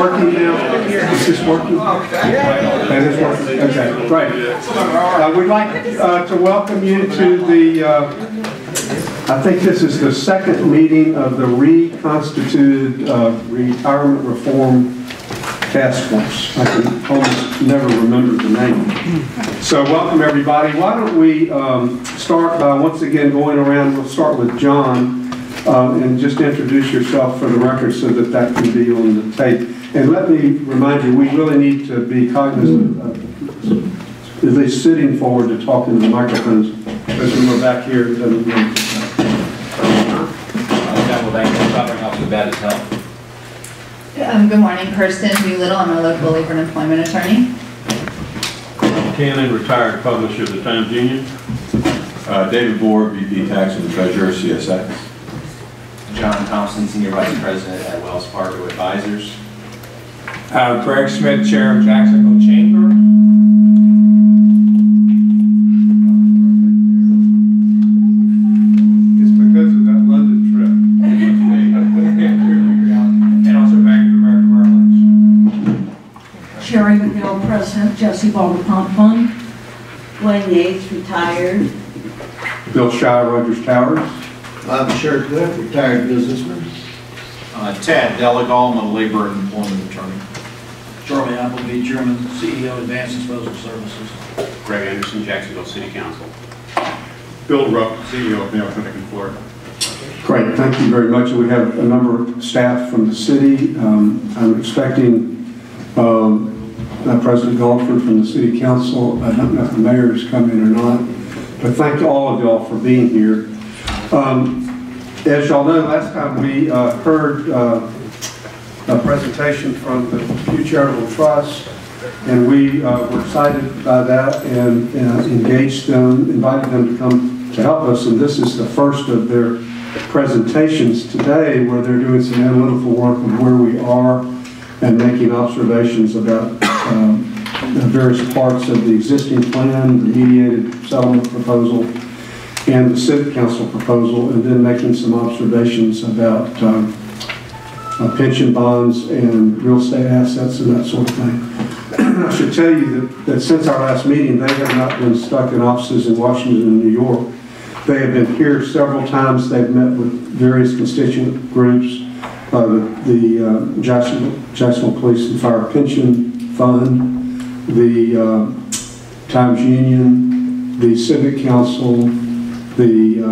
working now? Is this working? Okay, it's working. Okay, great. We'd like to welcome you to the, I think this is the second meeting of the reconstituted Retirement Reform Task Force. I can almost never remember the name. So welcome everybody. Why don't we start by once again going around. We'll start with John and just introduce yourself for the record so that that can be on the tape. And let me remind you, we really need to be cognizant of at least sitting forward to talk into the microphones because when we're back here, it doesn't work. John, thank you for covering off the bad health. Good morning, Kirsten Doolittle. I'm a local labor and employment attorney. Cannon, retired publisher of the Times-Union. David Bohr, VP Tax and Treasurer, CSX. John Thompson, Senior Vice President at Wells Fargo Advisors. Greg Smith, Chair of Jacksonville Chamber. It's because of that London trip. And also Bank of America Merrill Lynch. Sherry McNeil, President, Jesse Barber Pump Fund. Wayne Yates, retired. Bill Shy, Rogers Towers. I'm Sheriff Cliff, retired businessman. Ted Delegal, I'm a labor and employment attorney. Charlie Appleby, Chairman, CEO, Advanced Disposal Services. Greg Anderson, Jacksonville City Council. Bill Rupp, CEO of Mayo Clinic in Florida. Great, thank you very much. We have a number of staff from the city. I'm expecting President Goldford from the City Council. I don't know if the mayor is coming or not, but thank all of y'all for being here. As y'all know, last time we heard a presentation from the Pew Charitable Trust, and we were excited by that and engaged them, invited them to come to help us. And this is the first of their presentations today where they're doing some analytical work of where we are and making observations about the various parts of the existing plan, the mediated settlement proposal, and the City Council proposal, and then making some observations about pension bonds and real estate assets and that sort of thing. I should tell you that since our last meeting, they have not been stuck in offices in Washington and New York. They have been here several times. They've met with various constituent groups, the Jacksonville Police and Fire Pension Fund, the Times-Union, the Civic Council, the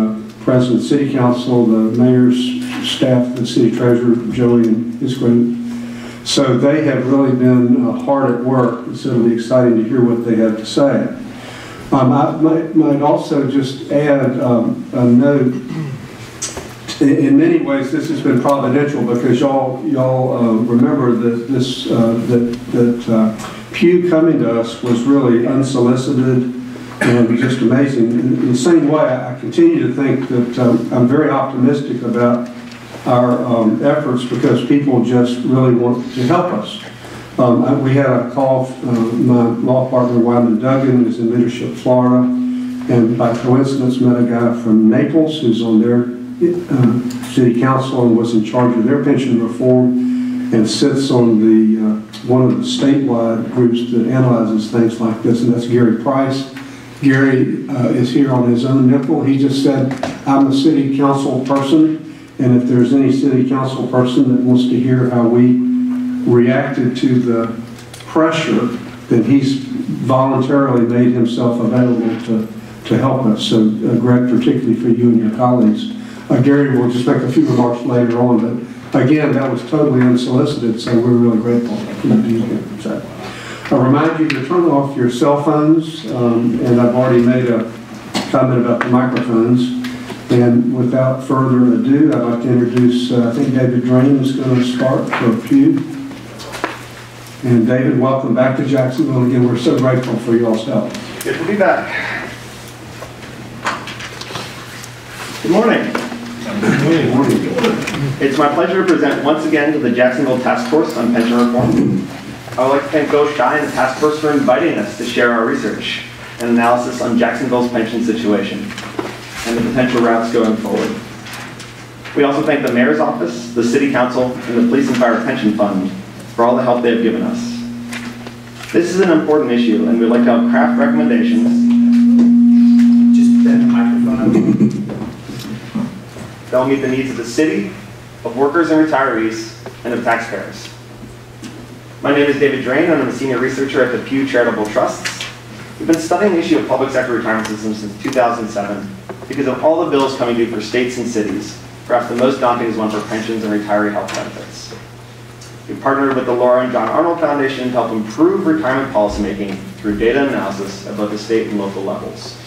President's City Council, the Mayor's staff, the City Treasurer, Joey and his group. So they have really been hard at work. So it'll be exciting to hear what they have to say. I might also just add a note. In many ways, this has been providential because y'all remember that this that Pew coming to us was really unsolicited and just amazing. In the same way, I continue to think that I'm very optimistic about our efforts because people just really want to help us. We had a call, my law partner Wyman Duggan is in Leadership, Florida, and by coincidence met a guy from Naples who's on their city council and was in charge of their pension reform and sits on the one of the statewide groups that analyzes things like this, and that's Gary Price. Gary is here on his own nickel. He just said, I'm a city council person, and if there's any city council person that wants to hear how we reacted to the pressure, then he's voluntarily made himself available to help us. So Greg, particularly for you and your colleagues. Gary will just make a few remarks later on, but again, that was totally unsolicited, so we're really grateful for you being here. So, I remind you to turn off your cell phones, and I've already made a comment about the microphones. And without further ado, I'd like to introduce, I think David Drain is going to start for Pew. And David, welcome back to Jacksonville again. We're so grateful for y'all's help. Good to be back. Good morning. Good morning. It's my pleasure to present once again to the Jacksonville Task Force on Pension Reform. I would like to thank Bill Shy and the Task Force for inviting us to share our research and analysis on Jacksonville's pension situation and the potential routes going forward. We also thank the Mayor's Office, the City Council, and the Police and Fire Pension Fund for all the help they have given us. This is an important issue, and we'd like to help craft recommendations. Just bend the microphone up. That will meet the needs of the city, of workers and retirees, and of taxpayers. My name is David Drain, and I'm a senior researcher at the Pew Charitable Trust. We've been studying the issue of public sector retirement systems since 2007 because of all the bills coming due for states and cities. Perhaps the most daunting is one for pensions and retiree health benefits. We've partnered with the Laura and John Arnold Foundation to help improve retirement policymaking through data analysis at both the state and local levels.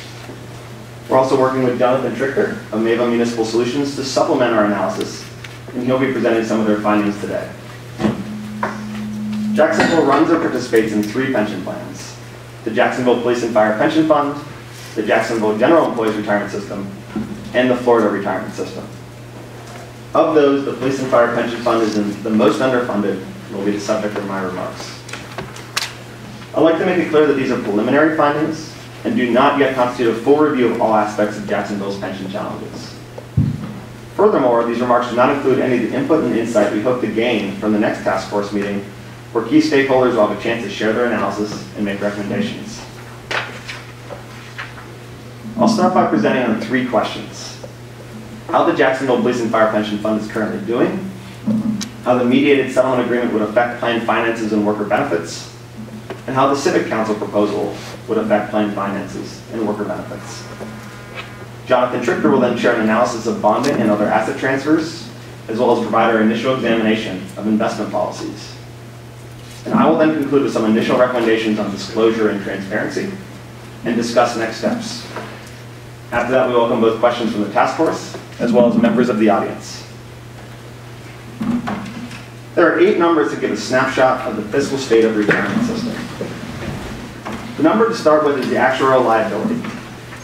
We're also working with Jonathan Trichter of Mava Municipal Solutions to supplement our analysis, and he'll be presenting some of their findings today. Jacksonville runs or participates in 3 pension plans: the Jacksonville Police and Fire Pension Fund, the Jacksonville General Employees Retirement System, and the Florida Retirement System. Of those, the Police and Fire Pension Fund is the most underfunded and will be the subject of my remarks. I'd like to make it clear that these are preliminary findings and do not yet constitute a full review of all aspects of Jacksonville's pension challenges. Furthermore, these remarks do not include any of the input and insight we hope to gain from the next task force meeting, where key stakeholders will have a chance to share their analysis and make recommendations. I'll start by presenting on 3 questions: how the Jacksonville Police and Fire Pension Fund is currently doing, how the mediated settlement agreement would affect plan finances and worker benefits, and how the Civic Council proposal would affect plan finances and worker benefits. Jonathan Trichter will then share an analysis of bonding and other asset transfers, as well as provide our initial examination of investment policies. And I will then conclude with some initial recommendations on disclosure and transparency, and discuss next steps. After that, we welcome both questions from the task force, as well as members of the audience. There are 8 numbers that give a snapshot of the fiscal state of the retirement system. The number to start with is the actuarial liability.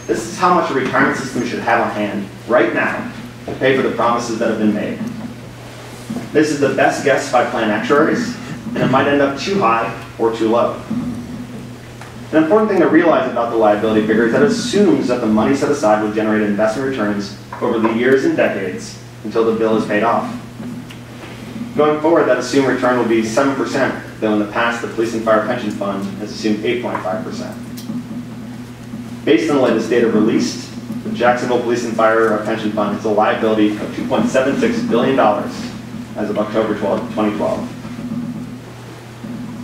This is how much a retirement system should have on hand right now to pay for the promises that have been made. This is the best guess by plan actuaries, and it might end up too high or too low. An important thing to realize about the liability figure is that it assumes that the money set aside will generate investment returns over the years and decades until the bill is paid off. Going forward, that assumed return will be 7%, though in the past the Police and Fire Pension Fund has assumed 8.5%. Based on the latest data released, the Jacksonville Police and Fire Pension Fund has a liability of $2.76 billion as of October 2012.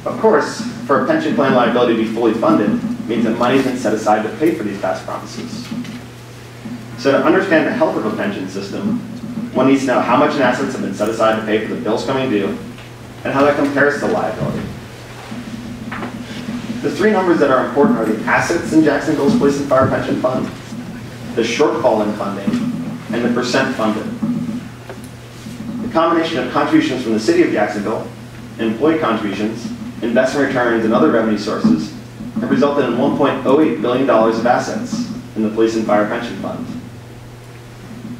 Of course, for a pension plan liability to be fully funded means that money has been set aside to pay for these past promises. So to understand the health of a pension system, one needs to know how much in assets have been set aside to pay for the bills coming due, and how that compares to liability. The 3 numbers that are important are the assets in Jacksonville's Police and Fire Pension Fund, the shortfall in funding, and the percent funded. The combination of contributions from the City of Jacksonville, employee contributions, investment returns, and other revenue sources have resulted in $1.08 billion of assets in the Police and Fire Pension Fund.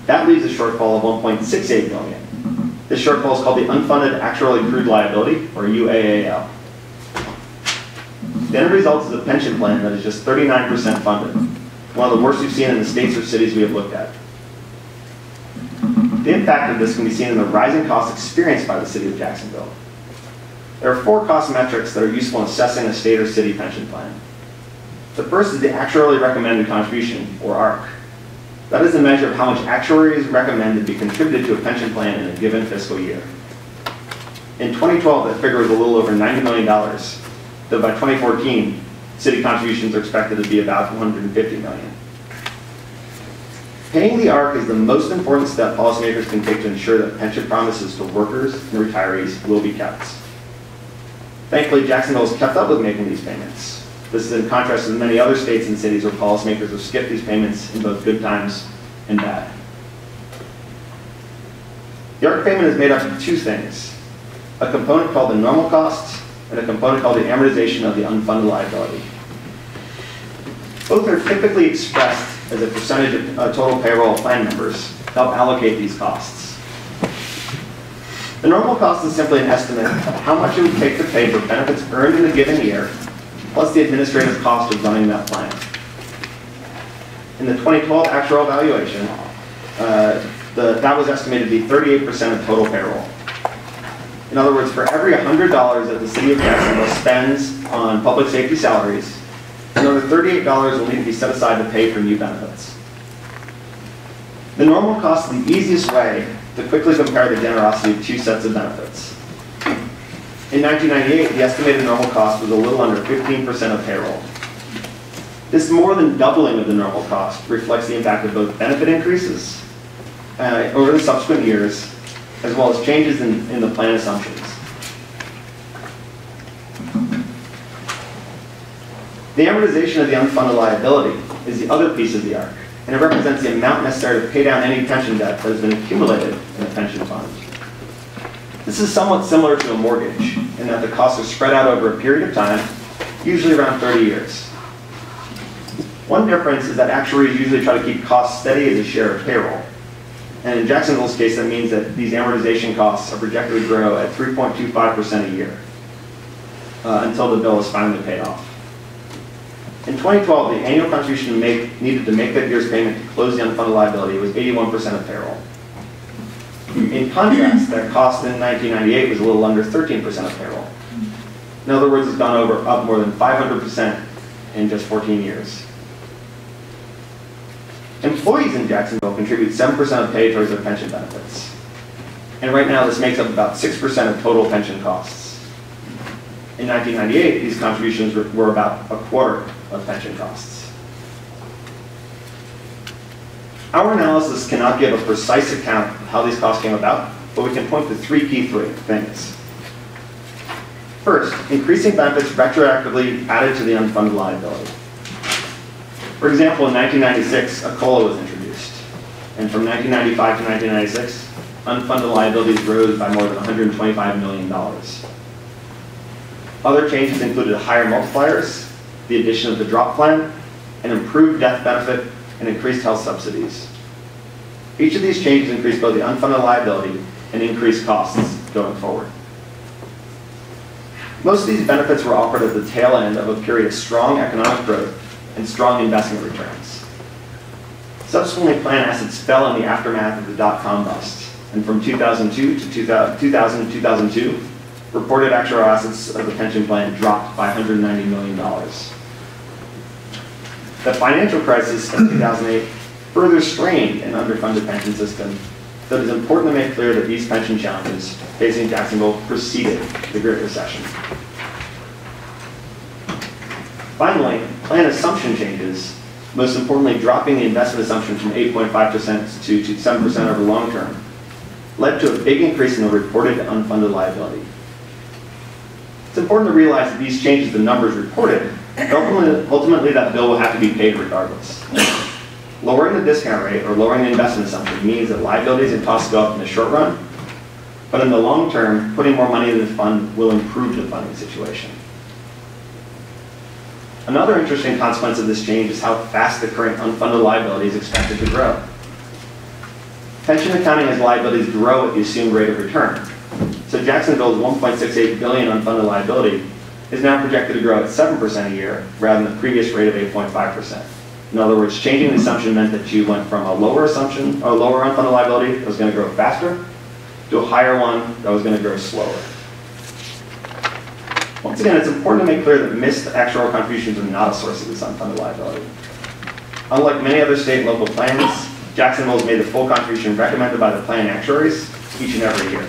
That leaves a shortfall of $1.68 billion. This shortfall is called the Unfunded Actuarially Accrued Liability, or UAAL. The end result is a pension plan that is just 39% funded, one of the worst we've seen in the states or cities we have looked at. The impact of this can be seen in the rising costs experienced by the City of Jacksonville. There are 4 cost metrics that are useful in assessing a state or city pension plan. The first is the Actuarially Recommended Contribution, or ARC. That is the measure of how much actuaries recommend to be contributed to a pension plan in a given fiscal year. In 2012, that figure was a little over $90 million, though by 2014, city contributions are expected to be about $150 million. Paying the ARC is the most important step policymakers can take to ensure that pension promises to workers and retirees will be kept. Thankfully, Jacksonville has kept up with making these payments. This is in contrast to many other states and cities where policymakers have skipped these payments in both good times and bad. The ARC payment is made up of 2 things: a component called the normal cost and a component called the amortization of the unfunded liability. Both are typically expressed as a percentage of total payroll of plan members to help allocate these costs. The normal cost is simply an estimate of how much it would take to pay for benefits earned in a given year, plus the administrative cost of running that plan. In the 2012 actuarial valuation, that was estimated to be 38% of total payroll. In other words, for every $100 that the city of Jacksonville spends on public safety salaries, another $38 will need to be set aside to pay for new benefits. The normal cost is the easiest way to quickly compare the generosity of two sets of benefits. In 1998, the estimated normal cost was a little under 15% of payroll. This more than doubling of the normal cost reflects the impact of both benefit increases over the subsequent years, as well as changes in the plan assumptions. The amortization of the unfunded liability is the other piece of the arc, and it represents the amount necessary to pay down any pension debt that has been accumulated in the pension fund. This is somewhat similar to a mortgage, in that the costs are spread out over a period of time, usually around 30 years. One difference is that actuaries usually try to keep costs steady as a share of payroll. And in Jacksonville's case, that means that these amortization costs are projected to grow at 3.25% a year until the bill is finally paid off. In 2012, the annual contribution needed to make that year's payment to close the unfunded liability was 81% of payroll. In contrast, that cost in 1998 was a little under 13% of payroll. In other words, it's gone up more than 500% in just 14 years. Employees in Jacksonville contribute 7% of pay towards their pension benefits. And right now, this makes up about 6% of total pension costs. In 1998, these contributions were about a quarter of pension costs. Our analysis cannot give a precise account of how these costs came about, but we can point to three key things. First, increasing benefits retroactively added to the unfunded liability. For example, in 1996, a COLA was introduced. And from 1995 to 1996, unfunded liabilities rose by more than $125 million. Other changes included higher multipliers, the addition of the drop plan, an improved death benefit, and increased health subsidies. Each of these changes increased both the unfunded liability and increased costs going forward. Most of these benefits were offered at the tail end of a period of strong economic growth and strong investment returns. Subsequently, plan assets fell in the aftermath of the dot-com bust, and from 2002 to 2002, reported actual assets of the pension plan dropped by $190 million. The financial crisis of 2008 further strained an underfunded pension system, so it is important to make clear that these pension challenges facing Jacksonville preceded the Great Recession. Finally, plan assumption changes, most importantly dropping the investment assumption from 8.5% to 7% over the long term, led to a big increase in the reported unfunded liability. It's important to realize that these changes to numbers reported, ultimately that bill will have to be paid regardless. Lowering the discount rate or lowering the investment assumption means that liabilities and costs go up in the short run, but in the long term, putting more money in the fund will improve the funding situation. Another interesting consequence of this change is how fast the current unfunded liability is expected to grow. Pension accounting has liabilities grow at the assumed rate of return. So Jacksonville's $1.68 billion unfunded liability is now projected to grow at 7% a year rather than the previous rate of 8.5%. In other words, changing the assumption meant that you went from a lower assumption, or lower unfunded liability that was going to grow faster, to a higher one that was going to grow slower. Once again, it's important to make clear that missed actuarial contributions are not a source of this unfunded liability. Unlike many other state and local plans, Jacksonville has made the full contribution recommended by the plan actuaries each and every year.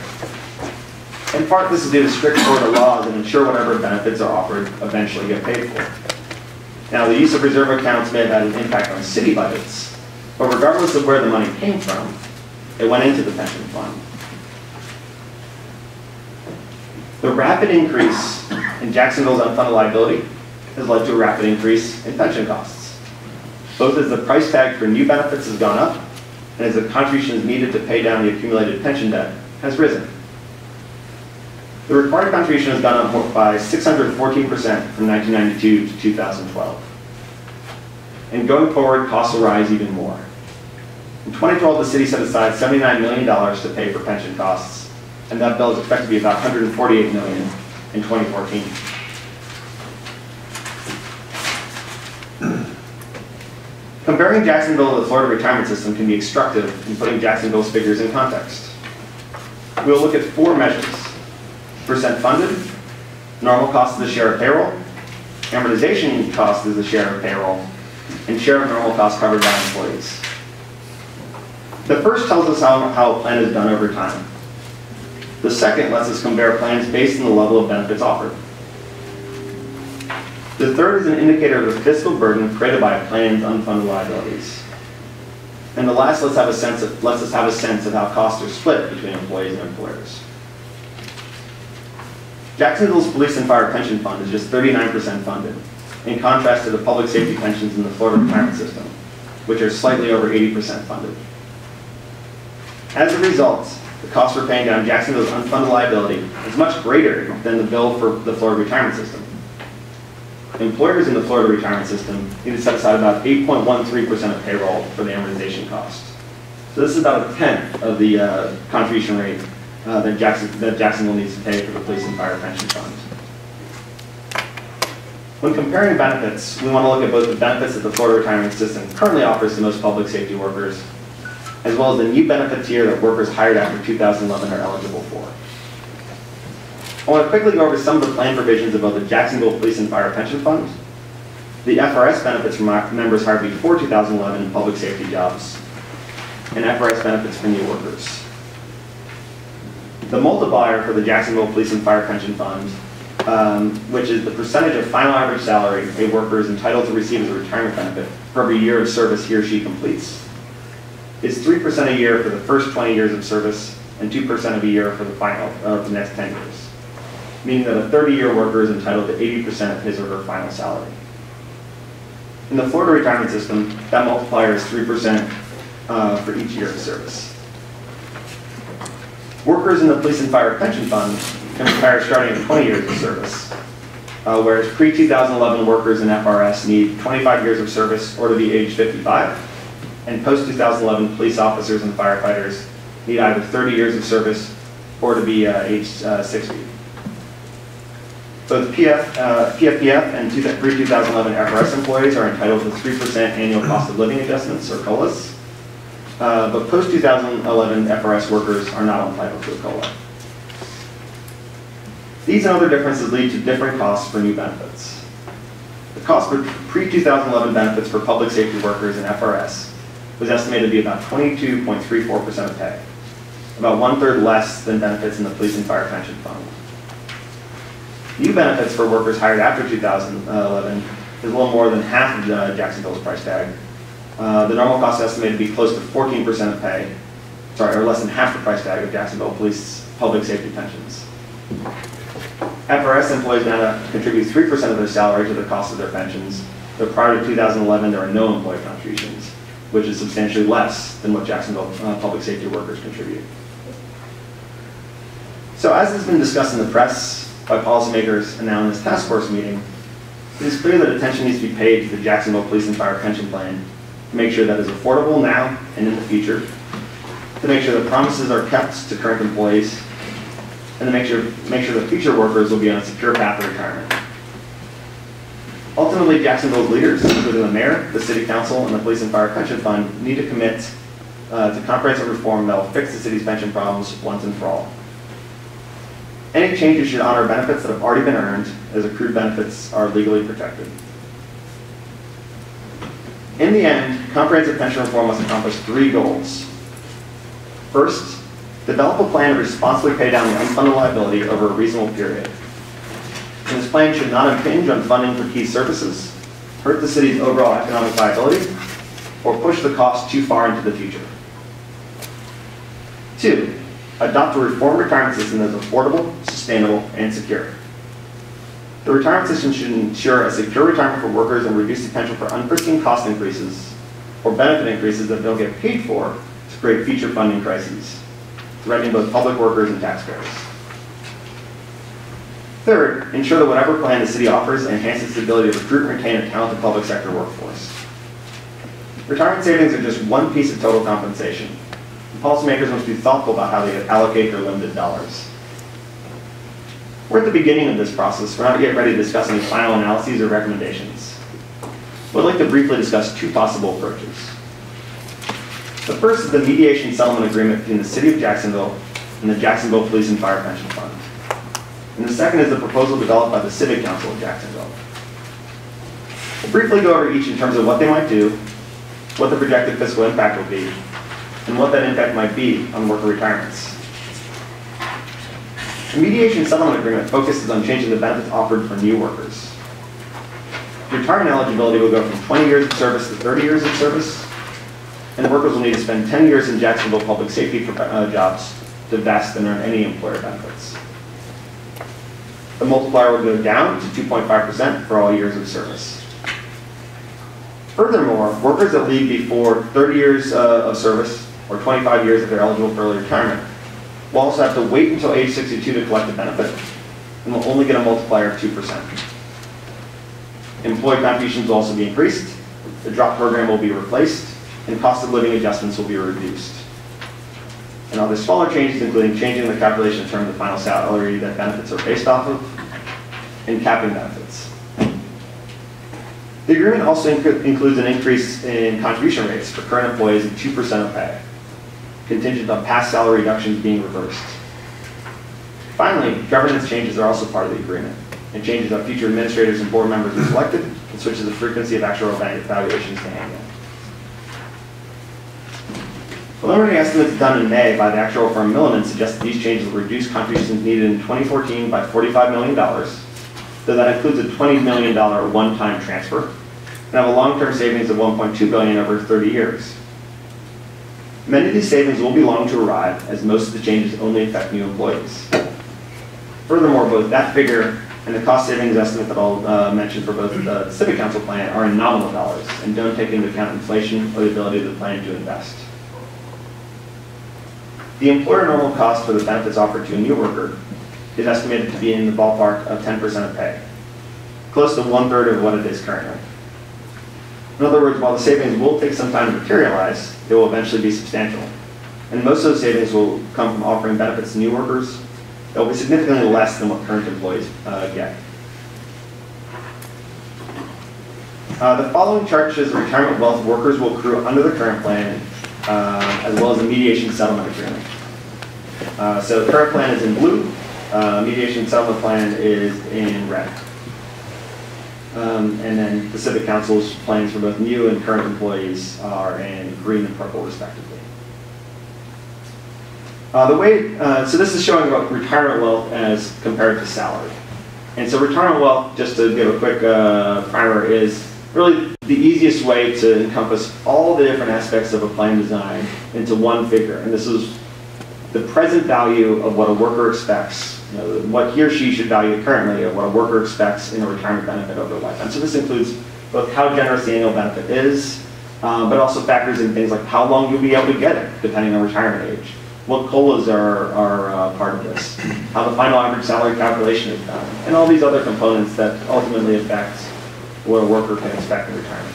In part, this is due to strict Florida laws that ensure whatever benefits are offered eventually get paid for. Now, the use of reserve accounts may have had an impact on city budgets, but regardless of where the money came from, it went into the pension fund. The rapid increase in Jacksonville's unfunded liability has led to a rapid increase in pension costs, both as the price tag for new benefits has gone up and as the contributions needed to pay down the accumulated pension debt has risen. The required contribution has gone up by 614% from 1992 to 2012. And going forward, costs will rise even more. In 2012, the city set aside $79 million to pay for pension costs, and that bill is expected to be about $148 million in 2014. Comparing Jacksonville to the Florida retirement system can be instructive in putting Jacksonville's figures in context. We'll look at four measures: percent funded. Normal cost is the share of payroll. Amortization cost is the share of payroll. And share of normal cost covered by employees. The first tells us how a plan is done over time. The second lets us compare plans based on the level of benefits offered. The third is an indicator of the fiscal burden created by a plan's unfunded liabilities. And the last lets us have a sense of how costs are split between employees and employers. Jacksonville's Police and Fire Pension Fund is just 39% funded, in contrast to the public safety pensions in the Florida retirement system, which are slightly over 80% funded. As a result, the cost for paying down Jacksonville's unfunded liability is much greater than the bill for the Florida retirement system. Employers in the Florida retirement system need to set aside about 8.13% of payroll for the amortization cost. So this is about a tenth of the contribution rate that Jacksonville needs to pay for the Police and Fire Pension Fund. When comparing benefits, we want to look at both the benefits that the Florida retirement system currently offers to most public safety workers, as well as the new benefit tier that workers hired after 2011 are eligible for. I want to quickly go over some of the plan provisions of both the Jacksonville Police and Fire Pension Fund, the FRS benefits for members hired before 2011 in public safety jobs, and FRS benefits for new workers. The multiplier for the Jacksonville Police and Fire Pension Fund, which is the percentage of final average salary a worker is entitled to receive as a retirement benefit for every year of service he or she completes, is 3% a year for the first 20 years of service and 2% of a year for the next 10 years, meaning that a 30-year worker is entitled to 80% of his or her final salary. In the Florida retirement system, that multiplier is 3% for each year of service. Workers in the Police and Fire Pension Fund can retire starting at 20 years of service, whereas pre-2011 workers in FRS need 25 years of service or to be age 55, and post-2011 police officers and firefighters need either 30 years of service or to be age 60. Both PFPF and pre-2011 FRS employees are entitled to 3% annual cost of living adjustments, or COLAs, but post-2011 FRS workers are not entitled to a COLA. These and other differences lead to different costs for new benefits. The cost for pre-2011 benefits for public safety workers in FRS was estimated to be about 22.34% of pay, about 1/3 less than benefits in the Police and Fire Pension Fund. New benefits for workers hired after 2011 is a little more than half of Jacksonville's price tag. The normal cost is estimated to be close to 14% of pay, or less than half the price tag of Jacksonville Police public safety pensions. FRS employees now contribute 3% of their salary to the cost of their pensions, but prior to 2011 there are no employee contributions, which is substantially less than what Jacksonville public safety workers contribute. So as has been discussed in the press by policymakers and now in this task force meeting, it is clear that attention needs to be paid to the Jacksonville Police and Fire Pension Plan to make sure that it is affordable now and in the future, to make sure that promises are kept to current employees, and to make sure that future workers will be on a secure path to retirement. Ultimately, Jacksonville's leaders, including the mayor, the city council, and the Police and Fire Pension Fund, need to commit to comprehensive reform that will fix the city's pension problems once and for all. Any changes should honor benefits that have already been earned, as accrued benefits are legally protected. In the end, comprehensive pension reform must accomplish 3 goals. First, develop a plan to responsibly pay down the unfunded liability over a reasonable period. And this plan should not impinge on funding for key services, hurt the city's overall economic viability, or push the cost too far into the future. 2, adopt a reformed retirement system that is affordable, sustainable, and secure. The retirement system should ensure a secure retirement for workers and reduce the potential for unforeseen cost increases or benefit increases that they'll get paid for to create future funding crises, threatening both public workers and taxpayers. Third, ensure that whatever plan the city offers enhances the ability to recruit and retain a talented public sector workforce. Retirement savings are just one piece of total compensation. Policymakers must be thoughtful about how they allocate their limited dollars. We're at the beginning of this process. We're not yet ready to discuss any final analyses or recommendations. But I'd like to briefly discuss 2 possible approaches. The first is the mediation settlement agreement between the City of Jacksonville and the Jacksonville Police and Fire Pension Fund. And the second is the proposal developed by the Civic Council of Jacksonville. We'll briefly go over each in terms of what they might do, what the projected fiscal impact will be, and what that impact might be on worker retirements. The mediation settlement agreement focuses on changing the benefits offered for new workers. Retirement eligibility will go from 20 years of service to 30 years of service, and workers will need to spend 10 years in Jacksonville public safety jobs to vest and earn any employer benefits. The multiplier will go down to 2.5% for all years of service. Furthermore, workers that leave before 30 years of service or 25 years if they're eligible for early retirement will also have to wait until age 62 to collect the benefit and will only get a multiplier of 2%. Employee contributions will also be increased, the drop program will be replaced, and cost of living adjustments will be reduced. And other smaller changes, including changing the calculation term of the final salary that benefits are based off of, and capping benefits. The agreement also includes an increase in contribution rates for current employees of 2% of pay, contingent on past salary reductions being reversed. Finally, governance changes are also part of the agreement. It changes how future administrators and board members are selected and switches the frequency of actual evaluations to annual. Preliminary estimates done in May by the actuarial firm Milliman suggest that these changes will reduce contributions needed in 2014 by $45 million, though that includes a $20 million one-time transfer, and have a long-term savings of $1.2 billion over 30 years. Many of these savings will be long to arrive, as most of the changes only affect new employees. Furthermore, both that figure and the cost savings estimate that I'll mention for both the Civic Council plan are in nominal dollars and don't take into account inflation or the ability of the plan to invest. The employer normal cost for the benefits offered to a new worker is estimated to be in the ballpark of 10% of pay, close to 1/3 of what it is currently. In other words, while the savings will take some time to materialize, they will eventually be substantial. And most of those savings will come from offering benefits to new workers that will be significantly less than what current employees get. The following chart shows the retirement wealth workers will accrue under the current plan, as well as the mediation settlement agreement. So the current plan is in blue, mediation settlement plan is in red. And then the Civic Council's plans for both new and current employees are in green and purple respectively. So this is showing what retirement wealth as compared to salary. And so retirement wealth, just to give a quick primer, is really the easiest way to encompass all the different aspects of a plan design into one figure. And this is the present value of what a worker expects, what he or she should value currently of what a worker expects in a retirement benefit over their lifetime. So this includes both how generous the annual benefit is, but also factors in things like how long you'll be able to get it, depending on retirement age. What COLAs are part of this, how the final average salary calculation is done, and all these other components that ultimately affect what a worker can expect in retirement.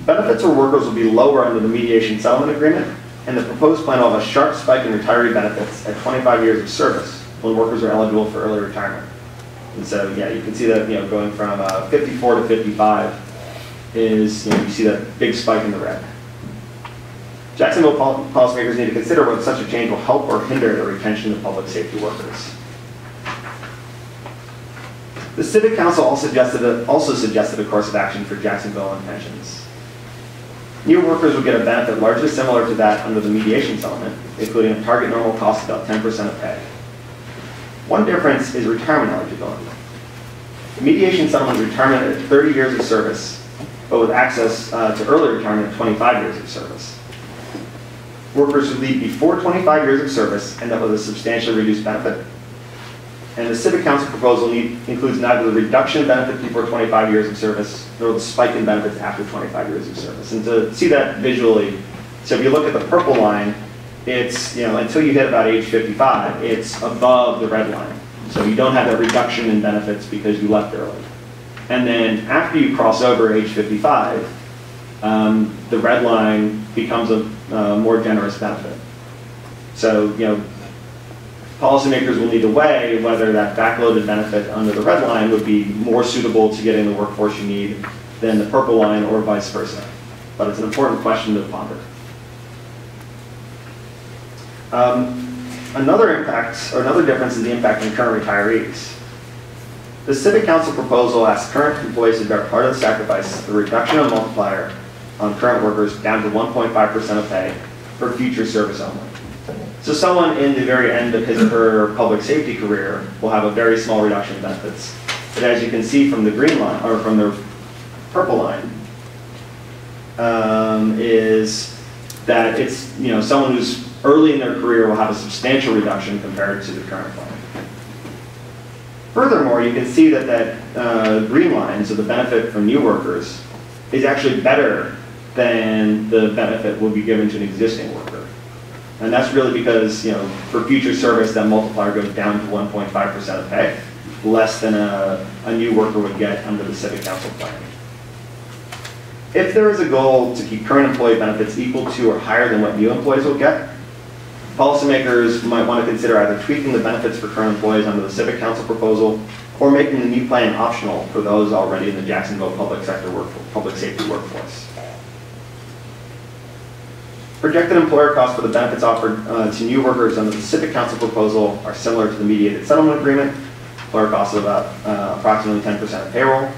Benefits for workers will be lower under the mediation settlement agreement, and the proposed plan will have a sharp spike in retiree benefits at 25 years of service when workers are eligible for early retirement. And so, yeah, you can see that going from 54 to 55 is, you see that big spike in the red. Jacksonville policymakers need to consider whether such a change will help or hinder the retention of public safety workers. The Civic Council also suggested a course of action for Jacksonville and pensions. New workers would get a benefit largely similar to that under the mediation settlement, including a target normal cost of about 10% of pay. One difference is retirement eligibility. The mediation settlement is retirement at 30 years of service, but with access to early retirement at 25 years of service. Workers who leave before 25 years of service end up with a substantially reduced benefit. And the Civic Council proposal includes neither the reduction in benefit before 25 years of service, nor the spike in benefits after 25 years of service. And to see that visually, so if you look at the purple line, it's, until you hit about age 55, it's above the red line. So you don't have that reduction in benefits because you left early. And then after you cross over age 55, the red line becomes a more generous benefit. So, policymakers will need to weigh whether that backloaded benefit under the red line would be more suitable to getting the workforce you need than the purple line or vice versa. But it's an important question to ponder. Another impact, or another difference is the impact on current retirees. The Civic Council proposal asks current employees to bear part of the sacrifice, the reduction of multiplier on current workers down to 1.5% of pay for future service only. So someone in the very end of his or her public safety career will have a very small reduction in benefits. But as you can see from the green line, or from the purple line, is that it's, someone who's early in their career will have a substantial reduction compared to the current plan. Furthermore, you can see that green line, so the benefit for new workers, is actually better than the benefit will be given to an existing worker. And that's really because, for future service, that multiplier goes down to 1.5% of pay, less than a new worker would get under the Civic Council plan. If there is a goal to keep current employee benefits equal to or higher than what new employees will get, policymakers might want to consider either tweaking the benefits for current employees under the Civic Council proposal or making the new plan optional for those already in the Jacksonville public safety workforce. Projected employer costs for the benefits offered to new workers under the Civic Council proposal are similar to the mediated settlement agreement. Employer costs of about approximately 10% of payroll.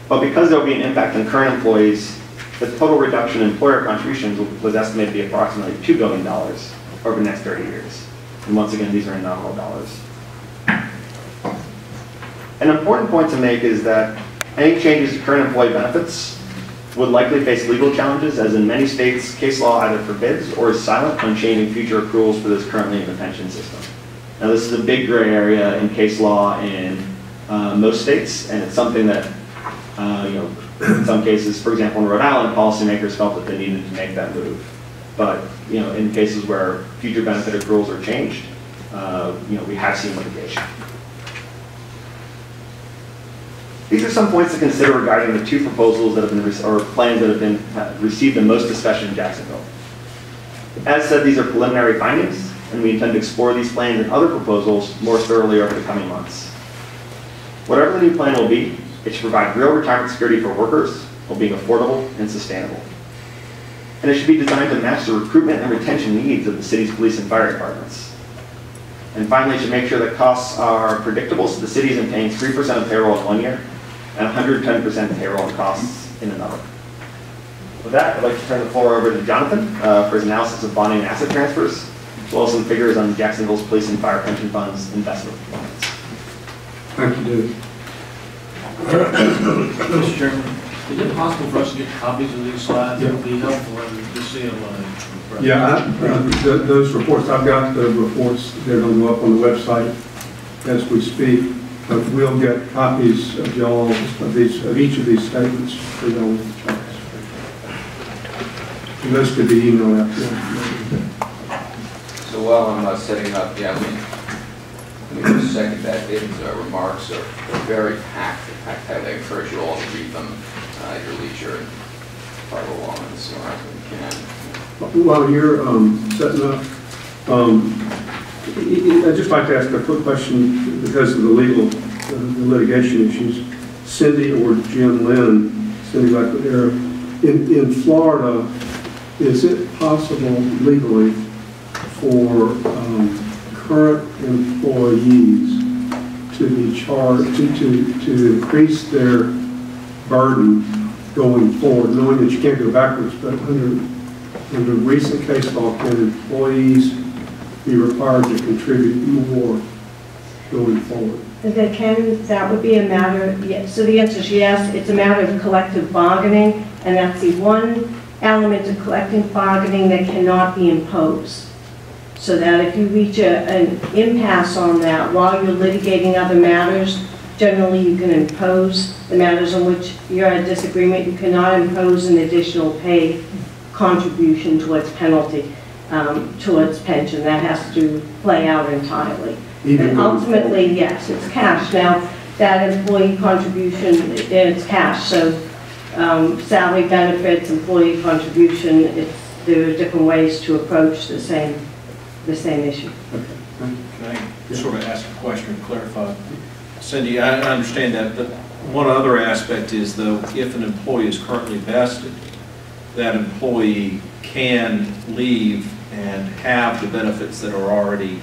But because there will be an impact on current employees, the total reduction in employer contributions was estimated to be approximately $2 billion over the next 30 years. And once again, these are in nominal dollars. An important point to make is that any changes to current employee benefits would likely face legal challenges, as in many states, case law either forbids or is silent on changing future accruals for this currently in the pension system. Now, this is a big gray area in case law in most states, and it's something that, in some cases, for example, in Rhode Island, policymakers felt that they needed to make that move. But, in cases where future benefit accruals are changed, we have seen litigation. These are some points to consider regarding the two proposals that have been, or plans that have been received the most discussion in Jacksonville. As said, these are preliminary findings, and we intend to explore these plans and other proposals more thoroughly over the coming months. Whatever the new plan will be, it should provide real retirement security for workers while being affordable and sustainable. And it should be designed to match the recruitment and retention needs of the city's police and fire departments. And finally, it should make sure that costs are predictable, so the city isn't paying 3% of payroll in one year and 110% payroll costs in another. With that, I'd like to turn the floor over to Jonathan for his analysis of bonding and asset transfers, as well as some figures on Jacksonville's police and fire pension funds investment performance. Thank you, David. Mr. Chairman, is it possible for us to get copies of these slides? It would be helpful to see them. Yeah, those reports, I've got the reports, they're going to go up on the website as we speak, but we'll get copies of y'all, of each of these statements for y'all with the charts. And those could be emailed out to you. So while I'm setting up, let me just second that. David's remarks are very packed. I encourage you all to read them at your leisure and follow along as soon as we can. While you're setting up, I'd just like to ask a quick question because of the legal, the litigation issues. Cindy or Jim Lynn, Cindy Blackwood, in Florida, is it possible legally for current employees to be charged, to increase their burden going forward, knowing that you can't go backwards, but under recent case law, can employees be required to contribute more going forward? That would be a matter, yes. So the answer is yes. It's a matter of collective bargaining, and that's the one element of collective bargaining that cannot be imposed. So that if you reach an impasse on that while you're litigating other matters, generally you can impose the matters on which you're at disagreement. You cannot impose an additional pay contribution towards penalty, towards pension. That has to play out entirely. And ultimately, yes, it's cash. Now, that employee contribution, it's cash. So salary benefits, employee contribution, there are different ways to approach the same issue. Can I sort of ask a question and clarify? Cindy, I understand that, but one other aspect is, though, if an employee is currently vested, that employee can leave and have the benefits that are already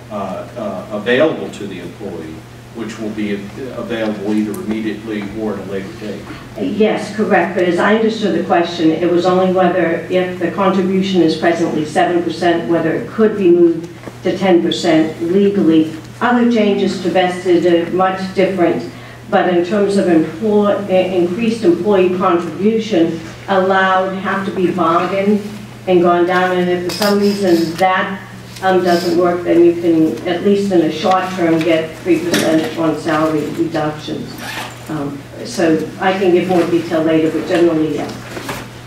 available to the employee, which will be available either immediately or at a later date. Yes, correct, but as I understood the question, it was only whether, if the contribution is presently 7%, whether it could be moved to 10% legally. Other changes to vested are much different, but in terms of increased employee contribution, allowed have to be bargained and gone down, and if for some reason that doesn't work, then you can, at least in a short term, get 3% on salary reductions. So I can give more detail later, but generally, yeah.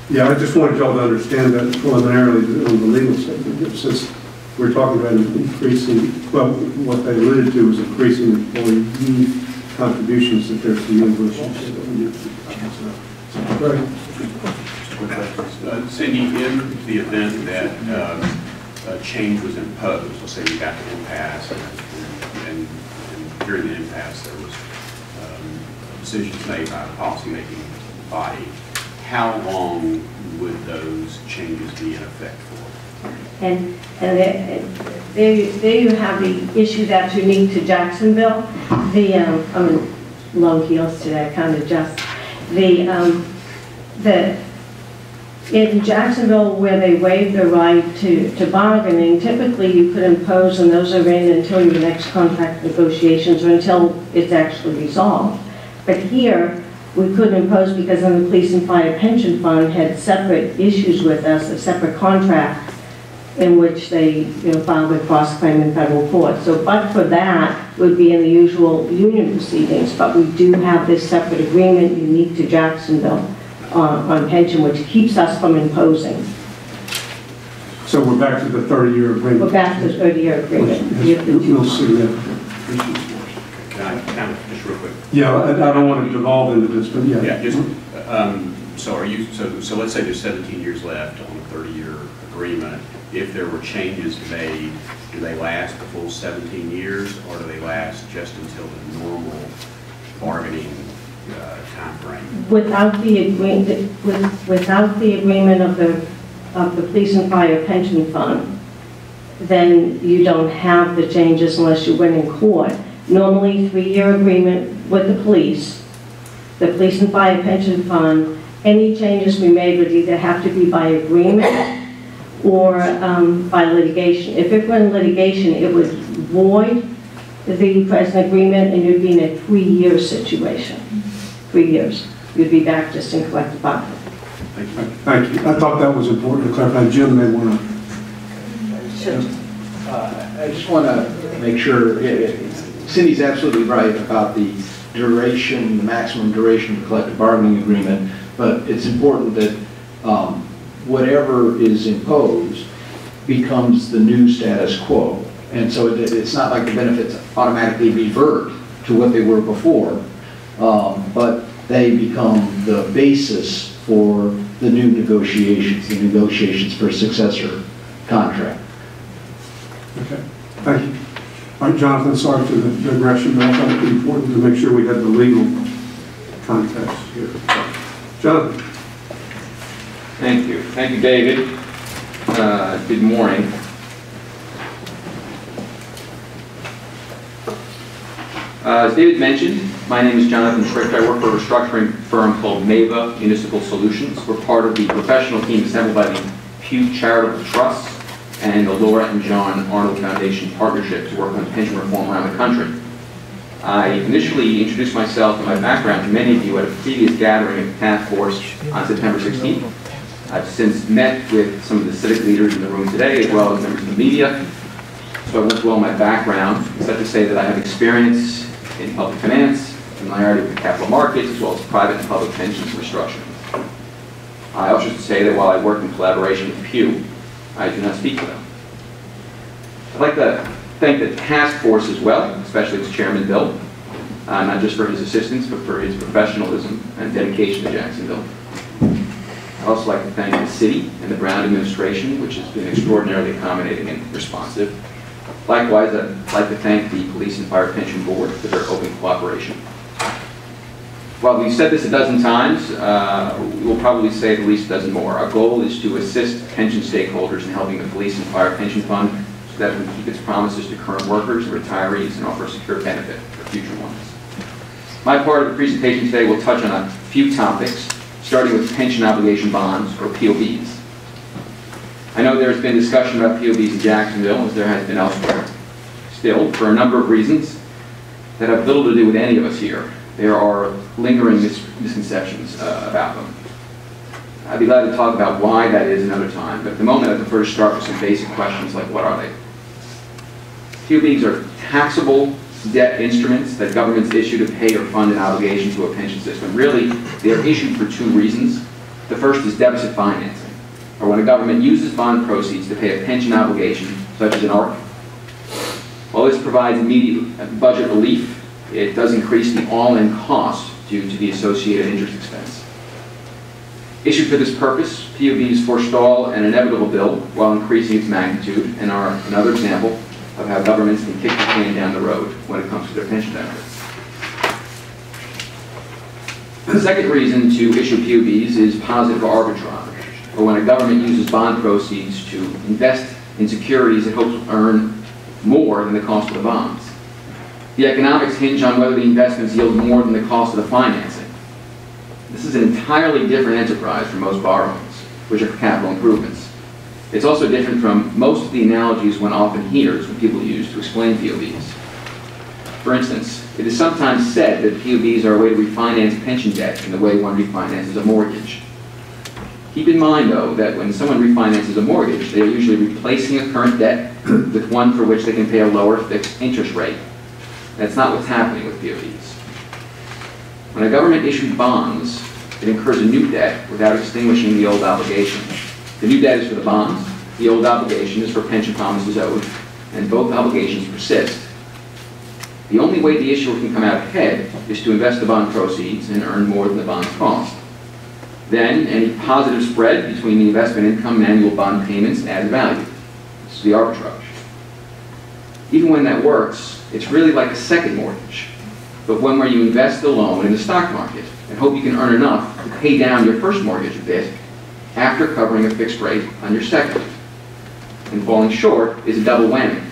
Yeah, I just wanted y'all to understand that preliminarily on the legal statement, since we're talking about increasing, well, what they alluded to was increasing employee contributions that there's some negotiation. Right. Cindy, in the event that a change was imposed, let's say we got the impasse, and during the impasse there was decisions made by the policymaking body, how long would those changes be in effect for? And there you have the issue that's unique to Jacksonville. I'm in low heels today, I can't adjust. In Jacksonville, where they waive the right to bargaining, typically you could impose, and those are in until your next contract negotiations or until it's actually resolved. But here, we couldn't impose because then the police and fire pension fund had separate issues with us, a separate contract in which they filed a cross-claim in federal court. So, but for that, would be in the usual union proceedings, but we do have this separate agreement unique to Jacksonville on pension, which keeps us from imposing. So we're back to the 30-year agreement. We're back to the 30-year agreement. We'll see that. Can I kind of, just real quick? Yeah, I don't want to devolve into this, but yeah. Yeah, just, so are you, so let's say there's 17 years left on a 30-year agreement. If there were changes made, do they last the full 17 years, or do they last just until the normal bargaining time frame? Without the agreement, without the agreement of the police and fire pension fund, then you don't have the changes unless you win in court. Normally, 3-year agreement with the police and fire pension fund. Any changes we made would either have to be by agreement or by litigation. If it were in litigation, it would void the present agreement and you'd be in a 3-year situation. 3 years. You'd be back just in collective bargaining. Thank you. Thank you. I thought that was important to clarify. Jim may want to. I just want to make sure, Cindy's absolutely right about the duration, the maximum duration of the collective bargaining agreement, but it's important that whatever is imposed becomes the new status quo. And so it's not like the benefits automatically revert to what they were before, but they become the basis for the new negotiations, the negotiations for a successor contract. Okay, thank you. All right, Jonathan, sorry for the digression, but I thought it was important to make sure we had the legal context here. Jonathan. Thank you. Thank you, David. Good morning. As David mentioned, my name is Jonathan Schrift. I work for a restructuring firm called Meva Municipal Solutions. We're part of the professional team assembled by the Pew Charitable Trust and the Laura and John Arnold Foundation Partnership to work on pension reform around the country. I initially introduced myself and my background to many of you at a previous gathering of the task force on September 16th. I've since met with some of the civic leaders in the room today, as well as members of the media. So I won't dwell on my background, except to say that I have experience in public finance, familiarity with the capital markets, as well as private and public pensions and restructuring. I also should say that while I work in collaboration with Pew, I do not speak for them. I'd like to thank the task force as well, especially its chairman, Bill, not just for his assistance, but for his professionalism and dedication to Jacksonville. I'd also like to thank the city and the Brown administration, which has been extraordinarily accommodating and responsive. Likewise, I'd like to thank the Police and Fire Pension Board for their open cooperation. While we've said this a dozen times, we'll probably say it at least a dozen more. Our goal is to assist pension stakeholders in helping the police and fire pension fund so that it can keep its promises to current workers and retirees and offer a secure benefit for future ones. My part of the presentation today will touch on a few topics, starting with pension obligation bonds, or POBs. I know there's been discussion about POBs in Jacksonville, as there has been elsewhere. Still, for a number of reasons that have little to do with any of us here, there are lingering misconceptions about them. I'd be glad to talk about why that is another time, but at the moment I prefer to start with some basic questions like, what are they? POBs are taxable debt instruments that governments issue to pay or fund an obligation to a pension system. Really, they are issued for two reasons. The first is deficit financing, or when a government uses bond proceeds to pay a pension obligation, such as an ARC. While this provides immediate budget relief, it does increase the all-in cost due to the associated interest expense. Issued for this purpose, POBs forestall an inevitable bill while increasing its magnitude and are another example of how governments can kick the can down the road when it comes to their pension benefits. The second reason to issue POBs is positive arbitrage, or when a government uses bond proceeds to invest in securities it hopes will earn more than the cost of the bonds. The economics hinge on whether the investments yield more than the cost of the financing. This is an entirely different enterprise from most borrowings, which are for capital improvements. It's also different from most of the analogies one often hears when people use to explain POBs. For instance, it is sometimes said that POBs are a way to refinance pension debt in the way one refinances a mortgage. Keep in mind, though, that when someone refinances a mortgage, they are usually replacing a current debt with one for which they can pay a lower fixed interest rate. That's not what's happening with POBs. When a government issues bonds, it incurs a new debt without extinguishing the old obligation. The new debt is for the bonds, the old obligation is for pension promises owed, and both obligations persist. The only way the issuer can come out ahead is to invest the bond proceeds and earn more than the bond's cost. Then, any positive spread between the investment income and annual bond payments adds value. This is the arbitrage. Even when that works, it's really like a second mortgage, but one where you invest the loan in the stock market and hope you can earn enough to pay down your first mortgage a bit after covering a fixed rate on your second. And falling short is a double whammy.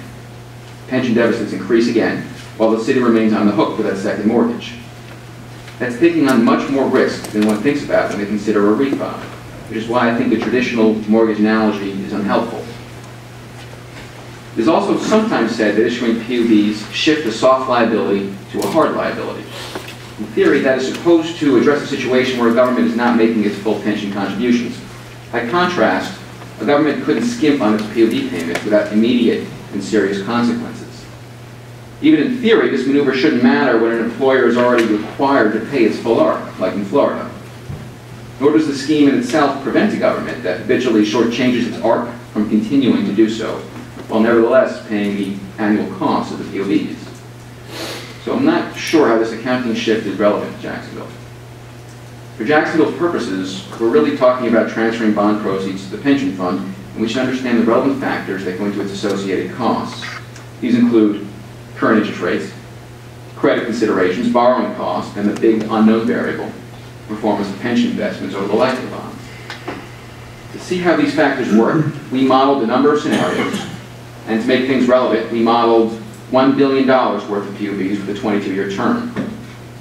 Pension deficits increase again, while the city remains on the hook for that second mortgage. That's taking on much more risk than one thinks about when they consider a refi, which is why I think the traditional mortgage analogy is unhelpful. It is also sometimes said that issuing POBs shift a soft liability to a hard liability. In theory, that is supposed to address a situation where a government is not making its full pension contributions. By contrast, a government couldn't skimp on its POB payments without immediate and serious consequences. Even in theory, this maneuver shouldn't matter when an employer is already required to pay its full ARC, like in Florida. Nor does the scheme in itself prevent a government that habitually shortchanges its ARC from continuing to do so, while nevertheless paying the annual cost of the POBs. So I'm not sure how this accounting shift is relevant to Jacksonville. For Jacksonville's purposes, we're really talking about transferring bond proceeds to the pension fund, and we should understand the relevant factors that go into its associated costs. These include current interest rates, credit considerations, borrowing costs, and the big unknown variable, performance of pension investments over the life of the bond. To see how these factors work, we modeled a number of scenarios, and to make things relevant, we modeled $1 billion worth of POBs with a 22-year term.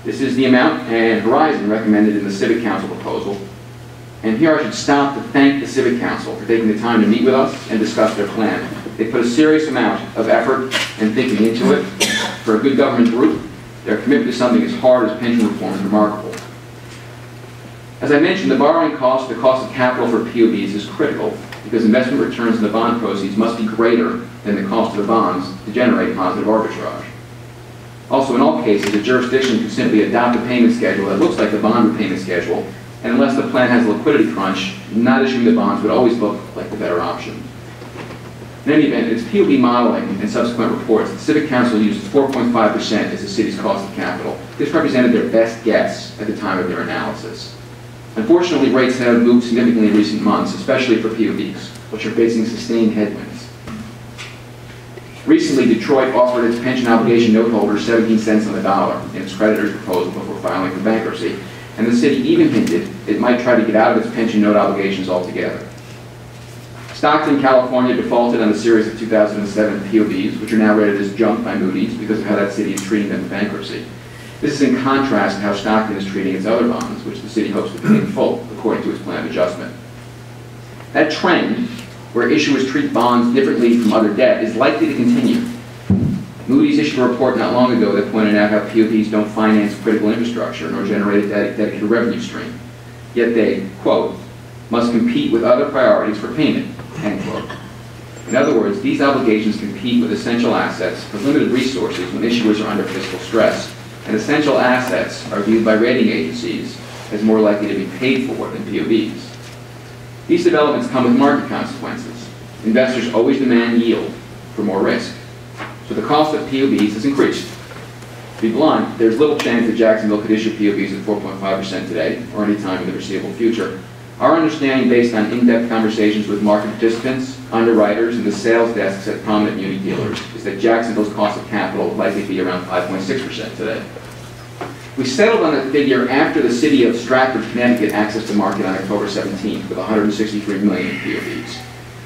This is the amount and horizon recommended in the Civic Council proposal. And here I should stop to thank the Civic Council for taking the time to meet with us and discuss their plan. They put a serious amount of effort and thinking into it. For a good government group, their commitment to something as hard as pension reform is remarkable. As I mentioned, the borrowing cost, the cost of capital for POBs is critical because investment returns in the bond proceeds must be greater than the cost of the bonds to generate positive arbitrage. Also, in all cases, a jurisdiction can simply adopt a payment schedule that looks like the bond repayment schedule, and unless the plan has a liquidity crunch, not issuing the bonds would always look like the better option. In any event, its POB modeling and subsequent reports, the Civic Council used 4.5% as the city's cost of capital. This represented their best guess at the time of their analysis. Unfortunately, rates have moved significantly in recent months, especially for POBs, which are facing sustained headwinds. Recently, Detroit offered its pension obligation note holders 17 cents on the dollar in its creditor's proposal before filing for bankruptcy, and the city even hinted it might try to get out of its pension note obligations altogether. Stockton, California defaulted on a series of 2007 POBs, which are now rated as junk by Moody's because of how that city is treating them in bankruptcy. This is in contrast to how Stockton is treating its other bonds, which the city hopes to pay in full, according to its plan of adjustment. That trend, where issuers treat bonds differently from other debt, is likely to continue. Moody's issued a report not long ago that pointed out how POBs don't finance critical infrastructure nor generate a dedicated revenue stream. Yet they, quote, must compete with other priorities for payment, end quote. In other words, these obligations compete with essential assets for limited resources when issuers are under fiscal stress, and essential assets are viewed by rating agencies as more likely to be paid for than POBs. These developments come with market consequences. Investors always demand yield for more risk, so the cost of POBs has increased. To be blunt, there's little chance that Jacksonville could issue POBs at 4.5% today, or any time in the foreseeable future. Our understanding, based on in-depth conversations with market participants, underwriters, and the sales desks at prominent muni dealers, is that Jacksonville's cost of capital will likely be around 5.6% today. We settled on a figure after the city of Stratford, Connecticut accessed the market on October 17th with $163 million in POBs.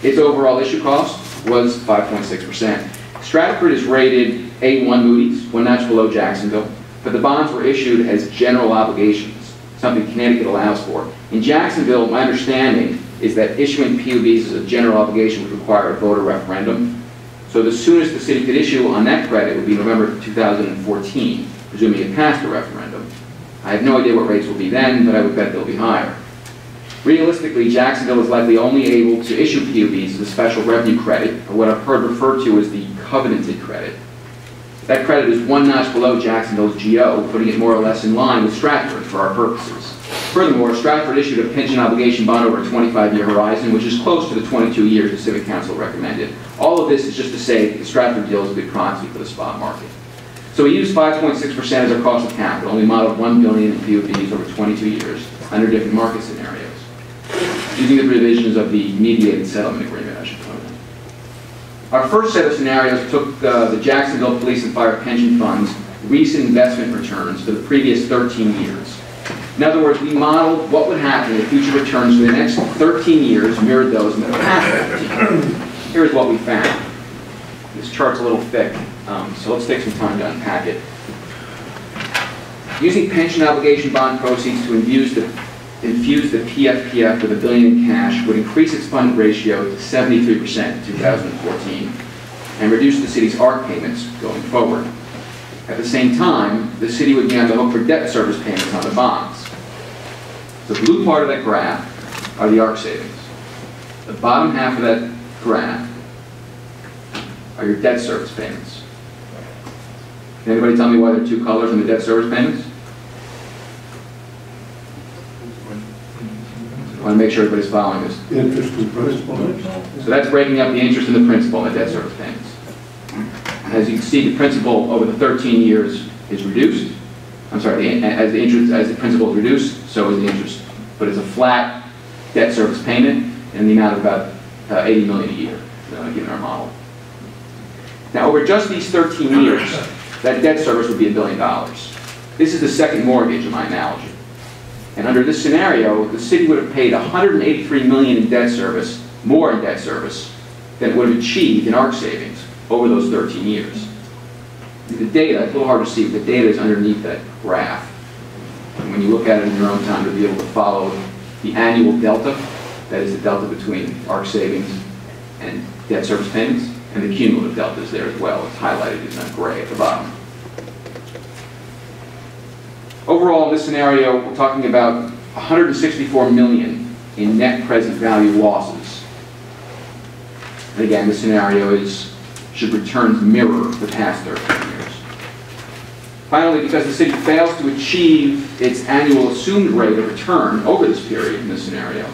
Its overall issue cost was 5.6%. Stratford is rated A1 Moody's, one notch below Jacksonville, but the bonds were issued as general obligations, something Connecticut allows for. In Jacksonville, my understanding is that issuing POBs as a general obligation would require a voter referendum. So the soonest the city could issue on that credit would be November 2014, presuming it passed a referendum. I have no idea what rates will be then, but I would bet they'll be higher. Realistically, Jacksonville is likely only able to issue POBs as a special revenue credit, or what I've heard referred to as the covenanted credit. That credit is one notch below Jacksonville's GO, putting it more or less in line with Stratford for our purposes. Furthermore, Stratford issued a pension obligation bond over a 25-year horizon, which is close to the 22 years the Civic Council recommended. All of this is just to say that the Stratford deal is a good proxy for the spot market. So we used 5.6% as our cost of capital, and we modeled $1 billion in POBs over 22 years under different market scenarios, using the provisions of the mediated settlement agreement, I should point out. Our first set of scenarios took the Jacksonville Police and Fire Pension Fund's recent investment returns for the previous 13 years. In other words, we modeled what would happen if future returns for the next 13 years mirrored those in the past 13. Here's what we found. This chart's a little thick, so let's take some time to unpack it. Using pension obligation bond proceeds to infuse the PFPF with $1 billion in cash would increase its funded ratio to 73% in 2014 and reduce the city's ARC payments going forward. At the same time, the city would be on the hook for debt service payments on the bonds. The blue part of that graph are the ARC savings. The bottom half of that graph are your debt service payments. Can anybody tell me why there are two colors in the debt service payments? I want to make sure everybody's following this. Interest and principal. So that's breaking up the interest and the principal in the debt service payments. As you can see, the principal over the 13 years is reduced. I'm sorry, as the principal is reduced, so is the interest. But it's a flat debt service payment in the amount of about $80 million a year, given our model. Now, over just these 13 years, that debt service would be $1 billion. This is the second mortgage in my analogy. And under this scenario, the city would have paid $183 million in debt service, more in debt service, than it would have achieved in ARC savings over those 13 years. The data, it's a little hard to see, but the data is underneath that graph. And when you look at it in your own time, you'll be able to follow the annual delta, that is the delta between ARC savings and debt service payments, and the cumulative delta is there as well. It's highlighted in that gray at the bottom. Overall, in this scenario, we're talking about $164 million in net present value losses. And again, the scenario is, should returns mirror the past 13 years. Finally, because the city fails to achieve its annual assumed rate of return over this period in this scenario,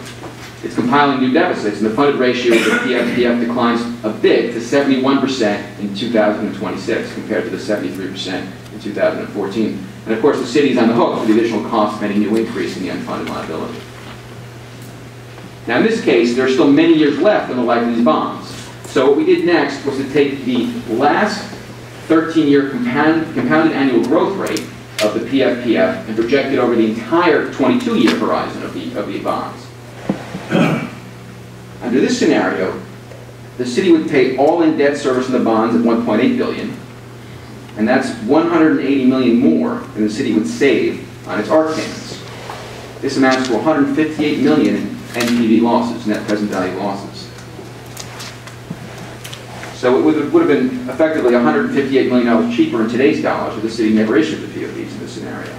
it's compiling new deficits, and the funded ratio of the PFPF declines a bit to 71% in 2026 compared to the 73% in 2014. And of course, the city is on the hook for the additional cost of any new increase in the unfunded liability. Now, in this case, there are still many years left on the life of these bonds. So what we did next was to take the last 13-year compounded annual growth rate of the PFPF and project it over the entire 22-year horizon of the bonds. Under this scenario, the city would pay all-in debt service in the bonds at $1.8 billion, and that's $180 million more than the city would save on its ARC payments. This amounts to $158 million in NPV losses, net present value losses. So it would have been effectively $158 million cheaper in today's dollars if the city never issued the PFPs in this scenario.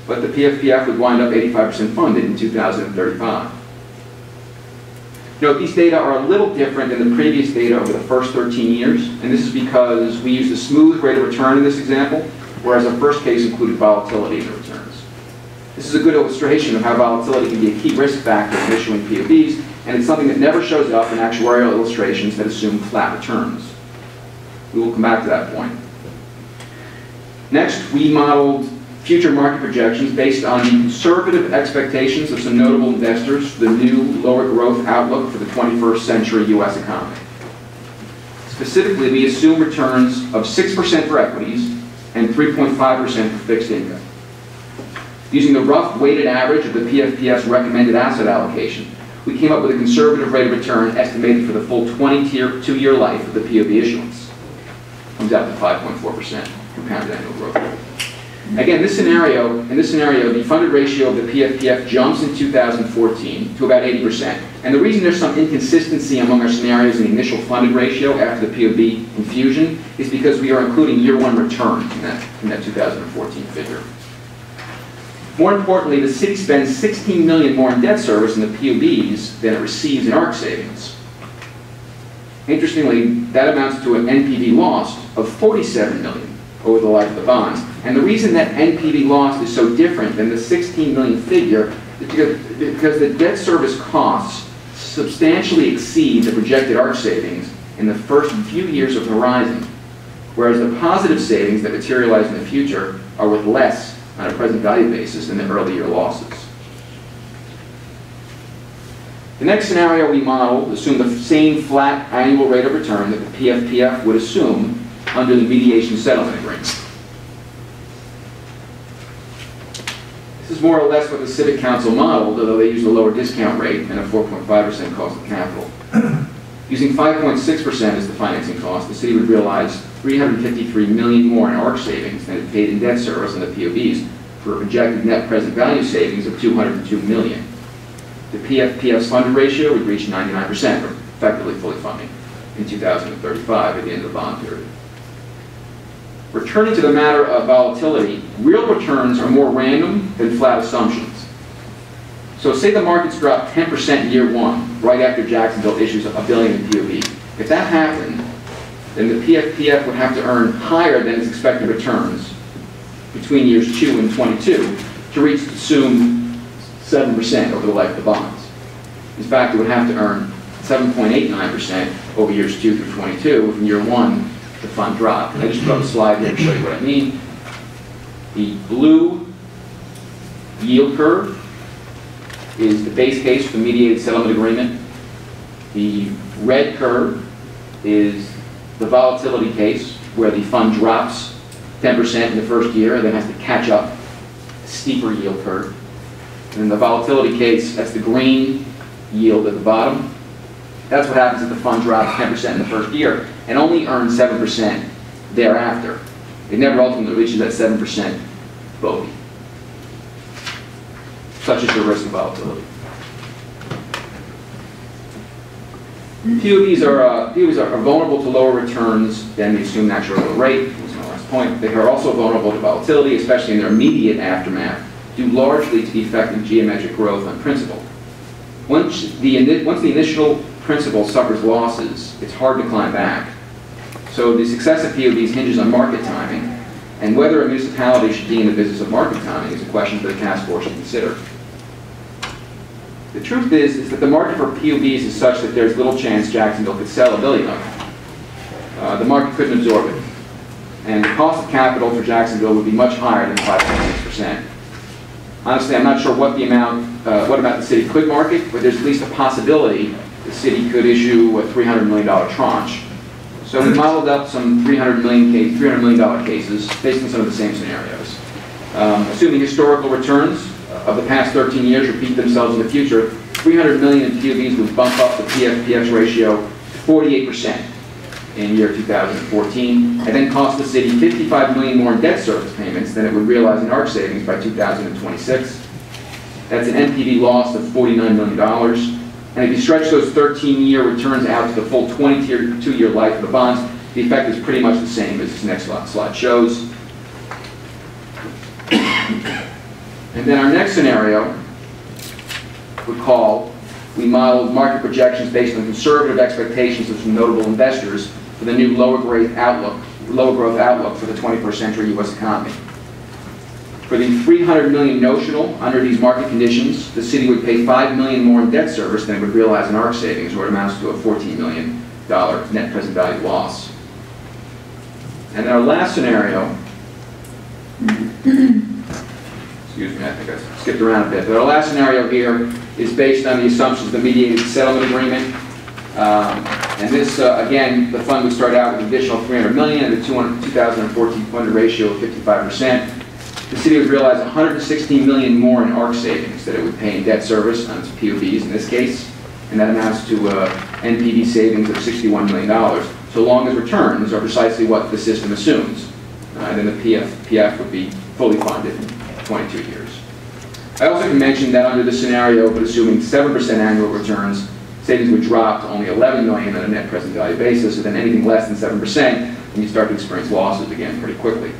But the PFPF would wind up 85% funded in 2035. Note, these data are a little different than the previous data over the first 13 years, and this is because we used a smooth rate of return in this example, whereas our first case included volatility in the returns. This is a good illustration of how volatility can be a key risk factor in issuing PFPs, and it's something that never shows up in actuarial illustrations that assume flat returns. We will come back to that point. Next, we modeled future market projections based on the conservative expectations of some notable investors for the new lower growth outlook for the 21st century U.S. economy. Specifically, we assume returns of 6% for equities and 3.5% for fixed income. Using the rough weighted average of the PFPF's recommended asset allocation, we came up with a conservative rate of return estimated for the full 22-year life of the POB issuance. Comes out to 5.4% compounded annual growth rate. Again, in this scenario, the funded ratio of the PFPF jumps in 2014 to about 80%. And the reason there's some inconsistency among our scenarios in the initial funded ratio after the POB infusion is because we are including year one return in that 2014 figure. More importantly, the city spends $16 million more in debt service in the POBs than it receives in ARC savings. Interestingly, that amounts to an NPV loss of $47 million over the life of the bonds. And the reason that NPV loss is so different than the $16 million figure is because the debt service costs substantially exceed the projected ARC savings in the first few years of the horizon, whereas the positive savings that materialize in the future are worth less on a present value basis than the early year losses. The next scenario we modeled assumed the same flat annual rate of return that the PFPF would assume under the mediation settlement agreement. This is more or less what the Civic Council modeled, although they used a lower discount rate and a 4.5% cost of capital. Using 5.6% as the financing cost, the city would realize $353 million more in ARC savings than it paid in debt service on the POBs, for a projected net present value savings of $202 million. The PFPF's funded ratio would reach 99%, or effectively fully funding, in 2035 at the end of the bond period. Returning to the matter of volatility, real returns are more random than flat assumptions. So say the markets drop 10% in year one, right after Jacksonville issues $1 billion in POB. If that happened, then the PFPF would have to earn higher than its expected returns between years 2 and 22 to reach assumed 7% over the life of the bonds. In fact, it would have to earn 7.89% over years 2 through 22, if in year 1 the fund dropped. I just put up a slide here to show you what I mean. The blue yield curve is the base case for the mediated settlement agreement. The red curve is the volatility case, where the fund drops 10% in the first year and then has to catch up a steeper yield curve. And in the volatility case, that's the green yield at the bottom. That's what happens if the fund drops 10% in the first year and only earns 7% thereafter. It never ultimately reaches that 7% bogey. Such is the risk of volatility. POBs are vulnerable to lower returns than the assumed actuarial rate. That's my last point. They are also vulnerable to volatility, especially in their immediate aftermath, due largely to the effect of geometric growth on principal. Once the initial principal suffers losses, it's hard to climb back. So the success of POBs hinges on market timing, and whether a municipality should be in the business of market timing is a question for the task force to consider. The truth is that the market for POBs is such that there's little chance Jacksonville could sell $1 billion of them. The market couldn't absorb it. And the cost of capital for Jacksonville would be much higher than 5.6%. Honestly, I'm not sure what amount the city could market, but there's at least a possibility the city could issue a $300 million tranche. So we modeled up some $300 million cases based on some of the same scenarios. Assuming historical returns of the past 13 years repeat themselves in the future, 300 million in POVs would bump up the PF-PX ratio to 48% in year 2014, and then cost the city 55 million more in debt service payments than it would realize in ARC savings by 2026. That's an NPV loss of $49 million. And if you stretch those 13-year returns out to the full 22-year life of the bonds, the effect is pretty much the same as this next slide shows. And then our next scenario, recall, we modeled market projections based on conservative expectations of some notable investors for the new lower growth outlook for the 21st century U.S. economy. For the $300 million notional, under these market conditions, the city would pay $5 million more in debt service than it would realize in ARC savings, or it amounts to a $14 million net present value loss. And our last scenario, excuse me, I think I skipped around a bit, but our last scenario here is based on the assumptions of the mediated settlement agreement. And this, again, the fund would start out with an additional $300 million and a 2014 funded ratio of 55%. The city would realize $116 million more in ARC savings that it would pay in debt service on its POVs in this case, and that amounts to NPV savings of $61 million, so long as returns are precisely what the system assumes. And then the PF would be fully funded in 22 years. I also can mention that under this scenario, but assuming 7% annual returns, savings would drop to only $11 million on a net present value basis, and then anything less than 7%, and you start to experience losses again pretty quickly.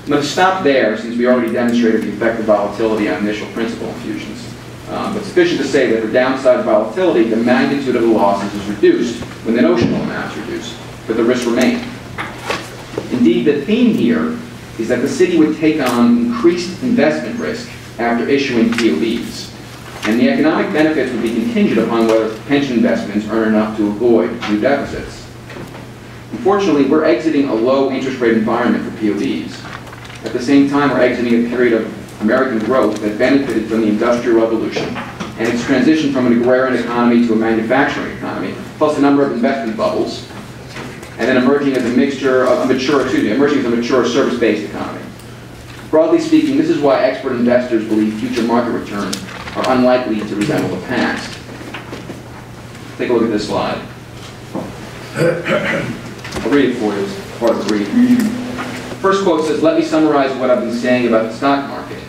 I'm going to stop there, since we already demonstrated the effect of volatility on initial principal infusions. But sufficient to say that for downside volatility, the magnitude of the losses is reduced when the notional amount is reduced, but the risks remain. Indeed, the theme here is that the city would take on increased investment risk after issuing POVs, and the economic benefits would be contingent upon whether pension investments earn enough to avoid new deficits. Unfortunately, we're exiting a low interest rate environment for POVs. At the same time, we're exiting a period of American growth that benefited from the Industrial Revolution and its transition from an agrarian economy to a manufacturing economy, plus a number of investment bubbles, and then emerging as a mature service-based economy. Broadly speaking, this is why expert investors believe future market returns are unlikely to resemble the past. Take a look at this slide. I'll read it for you as part of the brief. First quote says, "Let me summarize what I've been saying about the stock market.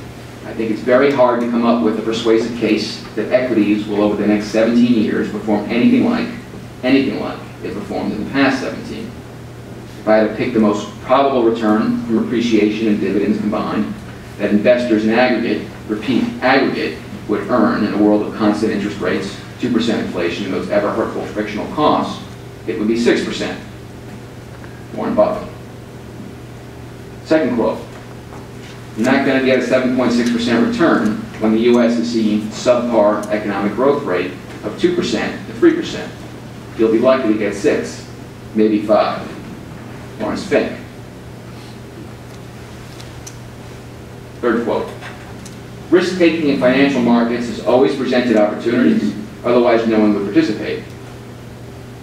I think it's very hard to come up with a persuasive case that equities will over the next 17 years perform anything like it performed in the past 17. If I had to pick the most probable return from appreciation and dividends combined that investors in aggregate would earn in a world of constant interest rates, 2% inflation, and those ever hurtful frictional costs, it would be 6%. Warren Buffett." Second quote, "You're not going to get a 7.6% return when the U.S. is seeing subpar economic growth rate of 2% to 3%. You'll be likely to get 6, maybe 5. Lawrence Fink. Third quote, "Risk-taking in financial markets has always presented opportunities, otherwise no one would participate.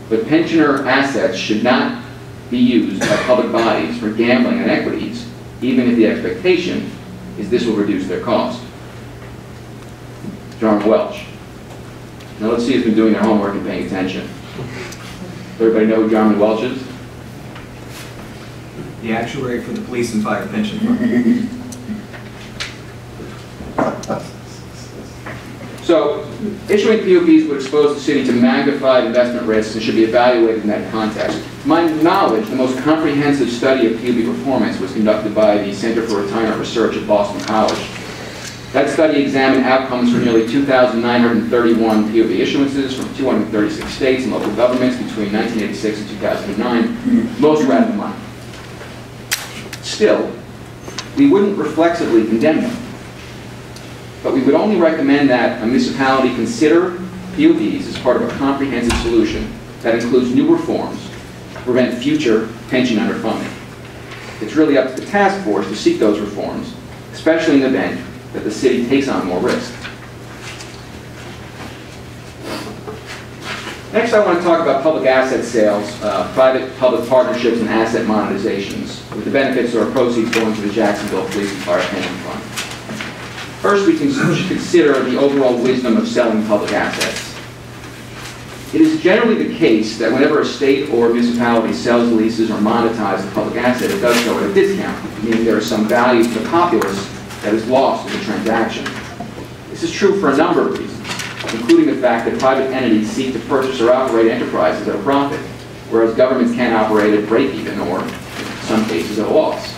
But pensioner assets should not be used by public bodies for gambling on equities, even if the expectation is this will reduce their cost." Jarman Welch. Now let's see who's been doing their homework and paying attention. Everybody know who Jarman Welch is? The actuary for the police and fire pension fund. So, issuing POVs would expose the city to magnified investment risks and should be evaluated in that context. To my knowledge, the most comprehensive study of POV performance was conducted by the Center for Retirement Research at Boston College. That study examined outcomes for nearly 2,931 POV issuances from 236 states and local governments between 1986 and 2009. Most were out of the money. Still, we wouldn't reflexively condemn them, but we would only recommend that a municipality consider POVs as part of a comprehensive solution that includes new reforms to prevent future pension underfunding. It's really up to the task force to seek those reforms, especially in the event that the city takes on more risk. Next, I want to talk about public asset sales, private-public partnerships, and asset monetizations, with the benefits or proceeds going to the Jacksonville Police and Fire Pension Fund. First, we should consider the overall wisdom of selling public assets. It is generally the case that whenever a state or municipality sells, leases, or monetizes a public asset, it does so at a discount, meaning there is some value to the populace that is lost in the transaction. This is true for a number of reasons, including the fact that private entities seek to purchase or operate enterprises at a profit, whereas governments can operate at break-even or, in some cases, at a loss.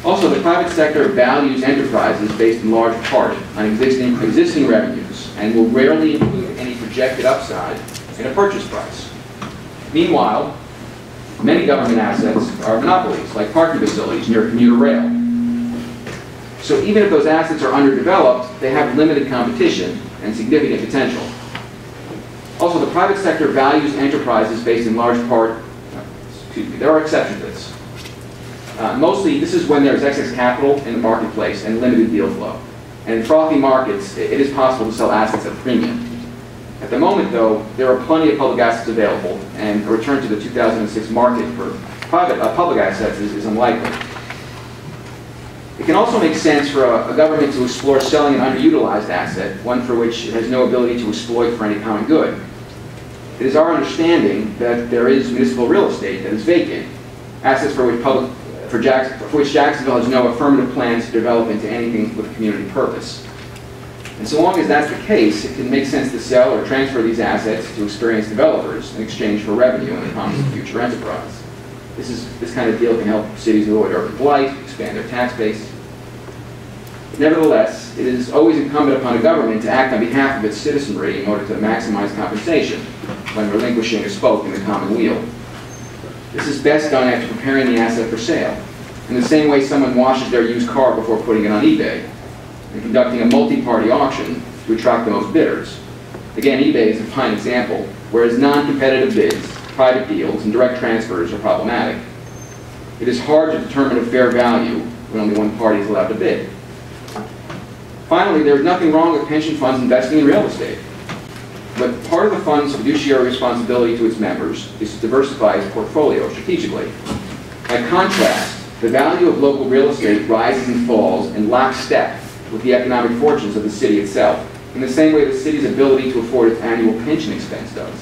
Also, the private sector values enterprises based in large part on existing revenues and will rarely include any projected upside in a purchase price. Meanwhile, many government assets are monopolies, like parking facilities near commuter rail. So even if those assets are underdeveloped, they have limited competition and significant potential. Also, the private sector values enterprises based in large part, there are exceptions to this. Mostly, this is when there's excess capital in the marketplace and limited deal flow. And in frothy markets, it is possible to sell assets at a premium. At the moment, though, there are plenty of public assets available, and a return to the 2006 market for public assets is unlikely. It can also make sense for a government to explore selling an underutilized asset, one for which it has no ability to exploit for any common good. It is our understanding that there is municipal real estate that is vacant, assets for which Jacksonville has no affirmative plans to develop into anything with a community purpose. And so long as that's the case, it can make sense to sell or transfer these assets to experienced developers in exchange for revenue and the promise of future enterprise. This kind of deal can help cities avoid urban blight, expand their tax base. Nevertheless, it is always incumbent upon a government to act on behalf of its citizenry in order to maximize compensation when relinquishing a spoke in the common wheel. This is best done after preparing the asset for sale, in the same way someone washes their used car before putting it on eBay, and conducting a multi-party auction to attract the most bidders. Again, eBay is a fine example, whereas non-competitive bids, private deals, and direct transfers are problematic. It is hard to determine a fair value when only one party is allowed to bid. Finally, there is nothing wrong with pension funds investing in real estate. But part of the fund's fiduciary responsibility to its members is to diversify its portfolio strategically. By contrast, the value of local real estate rises and falls in lockstep with the economic fortunes of the city itself, in the same way the city's ability to afford its annual pension expense does.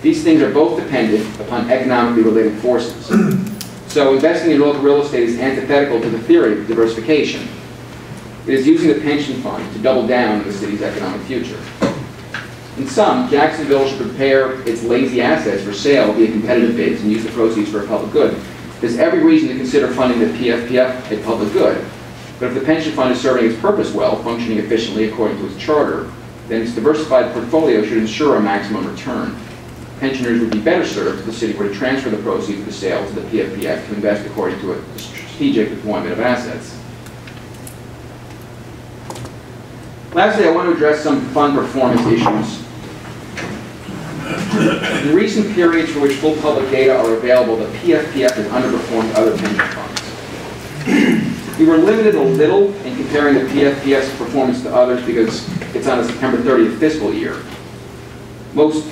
These things are both dependent upon economically related forces. So investing in local real estate is antithetical to the theory of diversification. It is using the pension fund to double down on the city's economic future. In sum, Jacksonville should prepare its lazy assets for sale via competitive bids and use the proceeds for a public good. There's every reason to consider funding the PFPF a public good. But if the pension fund is serving its purpose well, functioning efficiently according to its charter, then its diversified portfolio should ensure a maximum return. Pensioners would be better served if the city were to transfer the proceeds of the sale to the PFPF to invest according to a strategic deployment of assets. Lastly, I want to address some fund performance issues. In recent periods for which full public data are available, the PFPF has underperformed other pension funds. We were limited a little in comparing the PFPF's performance to others because it's on a September 30th fiscal year. Most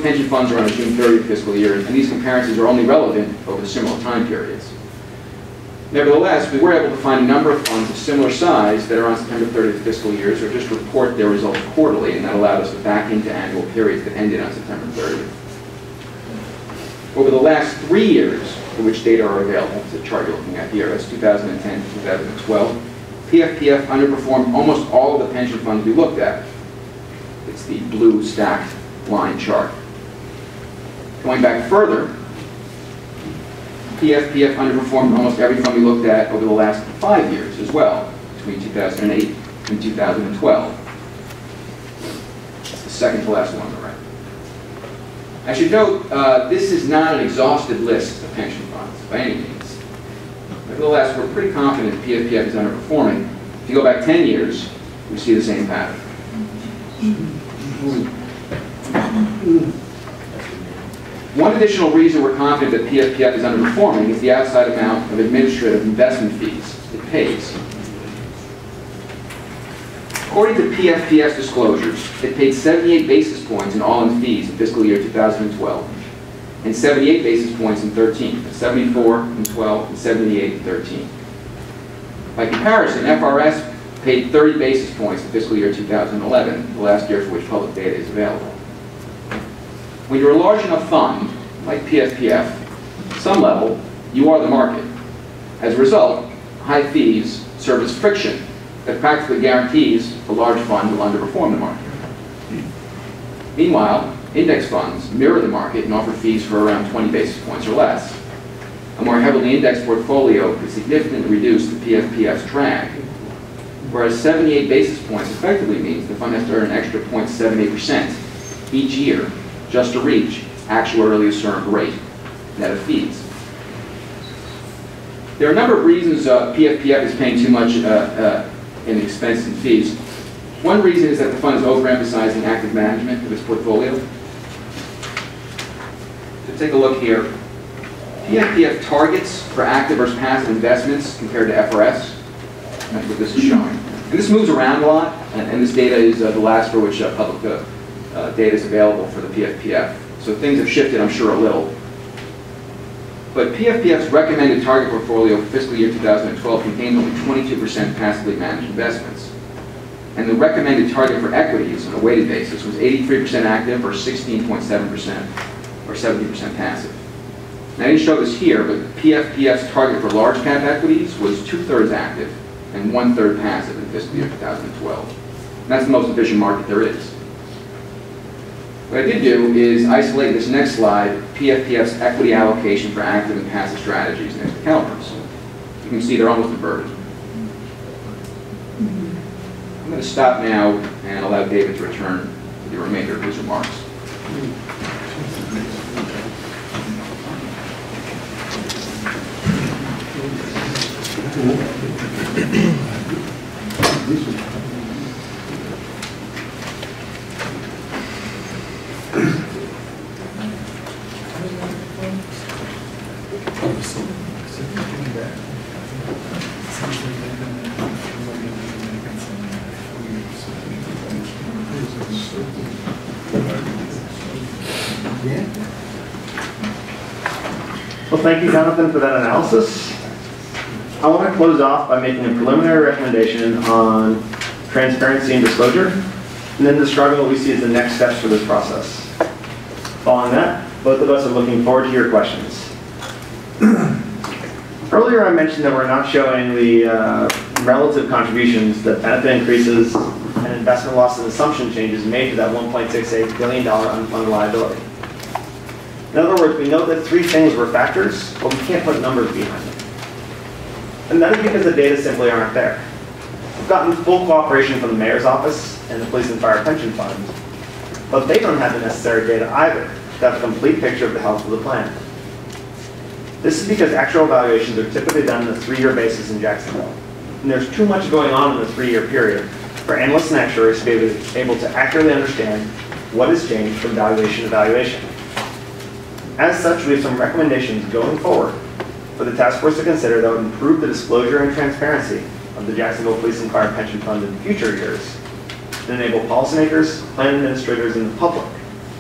pension funds are on a June 30th fiscal year, and these comparisons are only relevant over similar time periods. Nevertheless, we were able to find a number of funds of similar size that are on September 30th fiscal years or just report their results quarterly, and that allowed us to back into annual periods that ended on September 30th. Over the last 3 years for which data are available, the chart you're looking at here, that's 2010 to 2012, PFPF underperformed almost all of the pension funds we looked at. It's the blue stacked line chart. Going back further, PFPF underperformed almost every fund we looked at over the last 5 years as well, between 2008 and 2012. That's the second to last one on the right. I should note, this is not an exhaustive list of pension funds by any means. Nevertheless, we're pretty confident PFPF is underperforming. If you go back 10 years, we see the same pattern. One additional reason we're confident that PFPF is underperforming is the outside amount of administrative investment fees it pays. According to PFPS disclosures, it paid 78 basis points in all-in fees in fiscal year 2012, and 78 basis points in 13, 74 in 12, and 78 in 13. By comparison, FRS paid 30 basis points in fiscal year 2011, the last year for which public data is available. When you're a large enough fund, like PFPF, at some level, you are the market. As a result, high fees serve as friction that practically guarantees a large fund will underperform the market. Meanwhile, index funds mirror the market and offer fees for around 20 basis points or less. A more heavily indexed portfolio could significantly reduce the PFPF's drag, whereas 78 basis points effectively means the fund has to earn an extra 0.78% each year just to reach actuarially assumed rate net of fees. There are a number of reasons PFPF is paying too much in expense and fees. One reason is that the fund is overemphasizing active management of its portfolio. So take a look here. PFPF targets for active versus passive investments compared to FRS. That's what this is showing. And this moves around a lot, and this data is the last for which public data is available for the PFPF. So things have shifted, I'm sure, a little. But PFPF's recommended target portfolio for fiscal year 2012 contains only 22% passively managed investments. And the recommended target for equities on a weighted basis was 83% active or 16.7% or 70% passive. Now I didn't show this here, but PFPF's target for large cap equities was 2/3 active and 1/3 passive in fiscal year 2012. And that's the most efficient market there is. What I did do is isolate this next slide, PFPF's equity allocation for active and passive strategies next to CalPERS. You can see they're almost inverted. I'm going to stop now and allow David to return to the remainder of his remarks. Well, thank you, Jonathan, for that analysis. I want to close off by making a preliminary recommendation on transparency and disclosure, and then describing what we see as the next steps for this process. Following that, both of us are looking forward to your questions. Earlier I mentioned that we're not showing the relative contributions that benefit increases and investment loss and assumption changes made to that $1.68 billion unfunded liability. In other words, we know that three things were factors, but we can't put numbers behind them. And that is because the data simply aren't there. We've gotten full cooperation from the mayor's office and the police and fire pension fund, but they don't have the necessary data either to have a complete picture of the health of the plan. This is because actual evaluations are typically done on a 3-year basis in Jacksonville. And there's too much going on in the 3-year period for analysts and actuaries to be able to accurately understand what has changed from valuation to valuation. As such, we have some recommendations going forward for the task force to consider that would improve the disclosure and transparency of the Jacksonville Police and Fire Pension Fund in future years and enable policymakers, plan administrators, and the public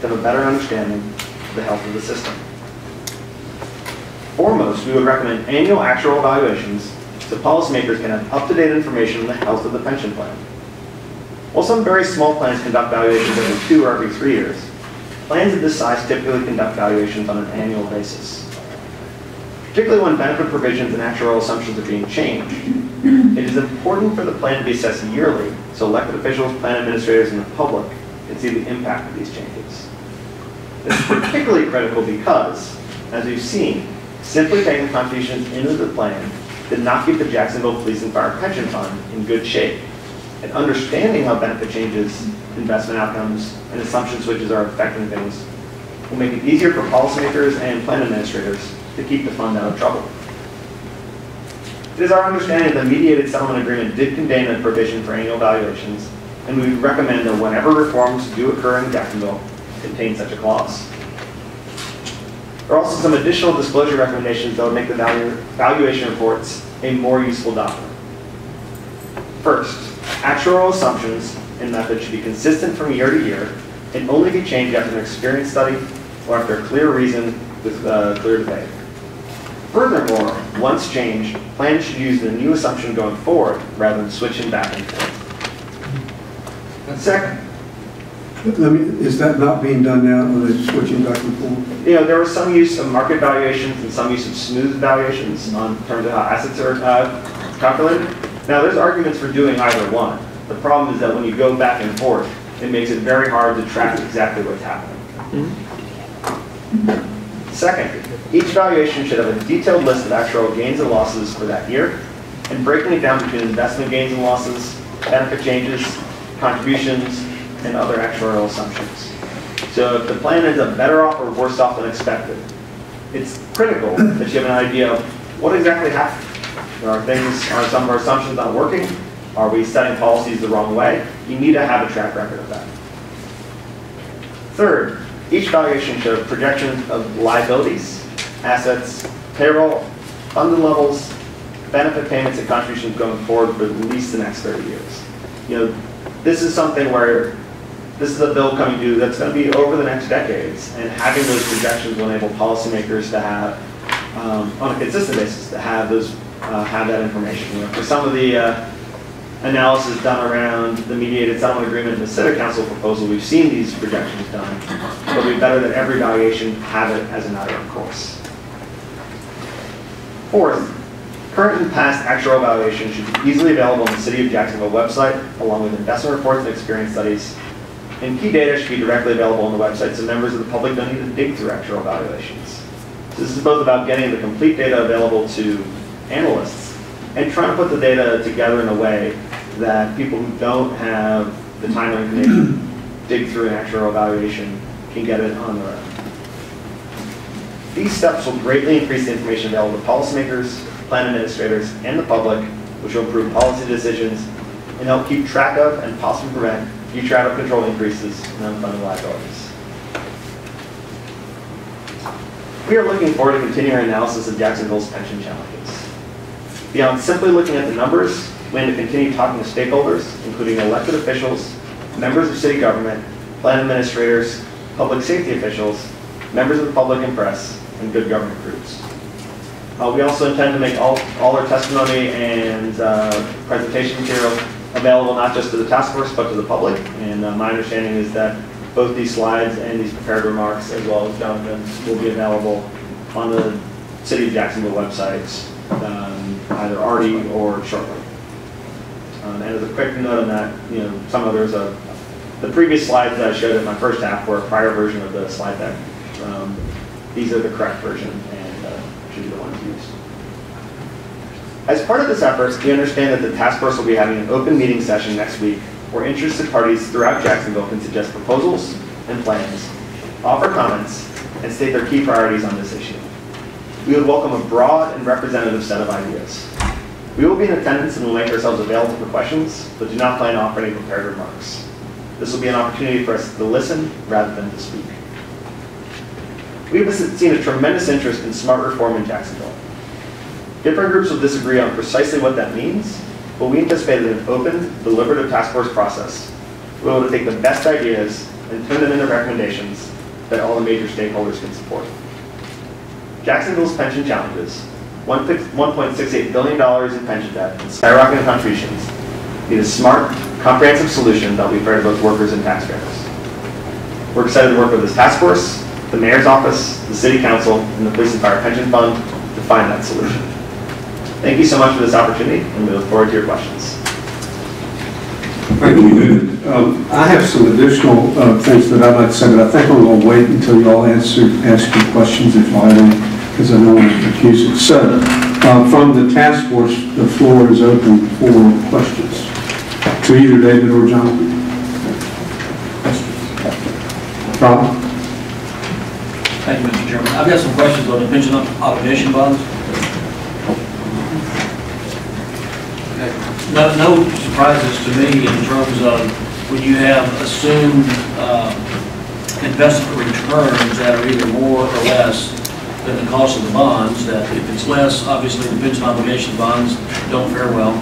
to have a better understanding of the health of the system. Foremost, we would recommend annual actual evaluations so policymakers can have up-to-date information on the health of the pension plan. While some very small plans conduct valuations every 2 or every 3 years, plans of this size typically conduct valuations on an annual basis. Particularly when benefit provisions and actuarial assumptions are being changed, it is important for the plan to be assessed yearly so elected officials, plan administrators, and the public can see the impact of these changes. This is particularly critical because, as we've seen, simply taking contributions into the plan did not keep the Jacksonville Police and Fire Pension Fund in good shape. And understanding how benefit changes, investment outcomes, and assumption switches are affecting things will make it easier for policymakers and plan administrators to keep the fund out of trouble. It is our understanding that the mediated settlement agreement did contain a provision for annual valuations, and we recommend that whenever reforms do occur in Jacksonville, contain such a clause. There are also some additional disclosure recommendations that would make the valuation reports a more useful document. First, Actuarial assumptions and methods should be consistent from year to year and only be changed after an experience study or after a clear reason with clear debate. Furthermore, once changed, plans should use the new assumption going forward rather than switching back and forth. Second, Is that not being done now, or they're switching back and forth? there was some use of market valuations and some use of smooth valuations on terms of how assets are calculated. Now, there's arguments for doing either one. The problem is that when you go back and forth, it makes it very hard to track exactly what's happening. Second, each valuation should have a detailed list of actual gains and losses for that year, and breaking it down between investment gains and losses, benefit changes, contributions, and other actuarial assumptions. So if the plan ends up better off or worse off than expected, it's critical that you have an idea of what exactly happened. Are some of our assumptions not working? Are we setting policies the wrong way? You need to have a track record of that. Third, each valuation should have projections of liabilities, assets, payroll, funding levels, benefit payments, and contributions going forward for at least the next 30 years. This is something where this is a bill coming due that's going to be over the next decades, and having those projections will enable policymakers to have, on a consistent basis, to have that information. For some of the analysis done around the mediated settlement agreement and the Civic Council proposal, we've seen these projections done, but it would be better that every valuation have it as a matter of course. Fourth, current and past actuarial valuations should be easily available on the City of Jacksonville website, along with investment reports and experience studies. And key data should be directly available on the website so members of the public don't need to dig through actuarial valuations. So this is both about getting the complete data available to analysts and trying to put the data together in a way that people who don't have the time or inclination to dig through an actuarial valuation can get it on their own. These steps will greatly increase the information available to policymakers, plan administrators, and the public, which will improve policy decisions and help keep track of and possibly prevent future out-of-control increases in unfunded liabilities. We are looking forward to continuing our analysis of Jacksonville's pension challenges. Beyond simply looking at the numbers, we aim to continue talking to stakeholders, including elected officials, members of city government, plan administrators, public safety officials, members of the public and press, and good government groups. We also intend to make all our testimony and presentation material available not just to the task force, but to the public. And my understanding is that both these slides and these prepared remarks, as well as Jonathan's, will be available on the City of Jacksonville websites, either already or shortly. And as a quick note on that, the previous slides that I showed in my first half were a prior version of the slide deck. These are the correct version and should be the ones used. As part of this effort, we understand that the task force will be having an open meeting session next week where interested parties throughout Jacksonville can suggest proposals and plans, offer comments, and state their key priorities on this issue. We would welcome a broad and representative set of ideas. We will be in attendance and will make ourselves available for questions, but do not plan to offer any prepared remarks. This will be an opportunity for us to listen rather than to speak. We have seen a tremendous interest in smart reform in Jacksonville. Different groups will disagree on precisely what that means, but we anticipate that an open, deliberative task force process will be able to take the best ideas and turn them into recommendations that all the major stakeholders can support. Jacksonville's pension challenges, $1.68 billion in pension debt and skyrocketing contributions, need a smart, comprehensive solution that will be fair to both workers and taxpayers. We're excited to work with this task force, the mayor's office, the city council, and the police and fire pension fund to find that solution. Thank you so much for this opportunity, and we look forward to your questions. Thank you. I have some additional things that I'd like to say, but I think I'm going to wait until you all ask your questions if you have any, because I don't want to confuse it. So, from the task force, the floor is open for questions to either David or Jonathan. Rob? Thank you, Mr. Chairman. I've got some questions on the pension obligation bonds. No surprises to me in terms of when you have assumed investment returns that are either more or less than the cost of the bonds, that if it's less, obviously the pension obligation bonds don't fare well.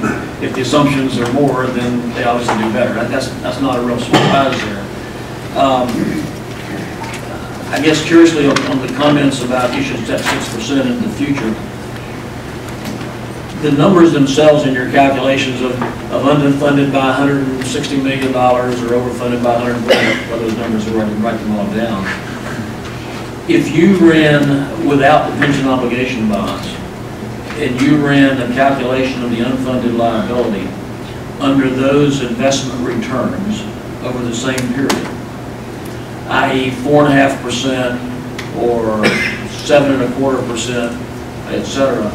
If the assumptions are more, then they obviously do better. That's not a real surprise there. I guess curiously on the comments about you should set 6% in the future, the numbers themselves in your calculations of underfunded by $160 million or overfunded by 100 million, well, those numbers are, I can write them all down. If you ran without the pension obligation bonds and you ran a calculation of the unfunded liability under those investment returns over the same period, i.e. 4.5% or 7.25%, etc.,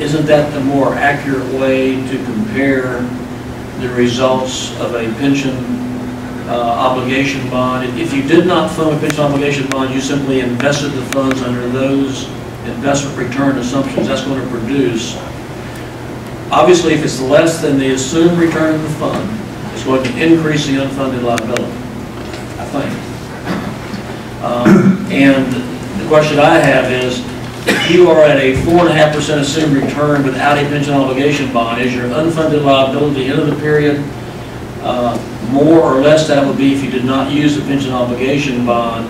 isn't that the more accurate way to compare the results of a pension obligation bond? If you did not fund a pension obligation bond, you simply invested the funds under those investment return assumptions, that's going to produce, obviously if it's less than the assumed return of the fund, it's going to increase the unfunded liability, I think. And the question I have is, if you are at a 4.5% assumed return without a pension obligation bond, is your unfunded liability end of the period more or less than it would be if you did not use the pension obligation bond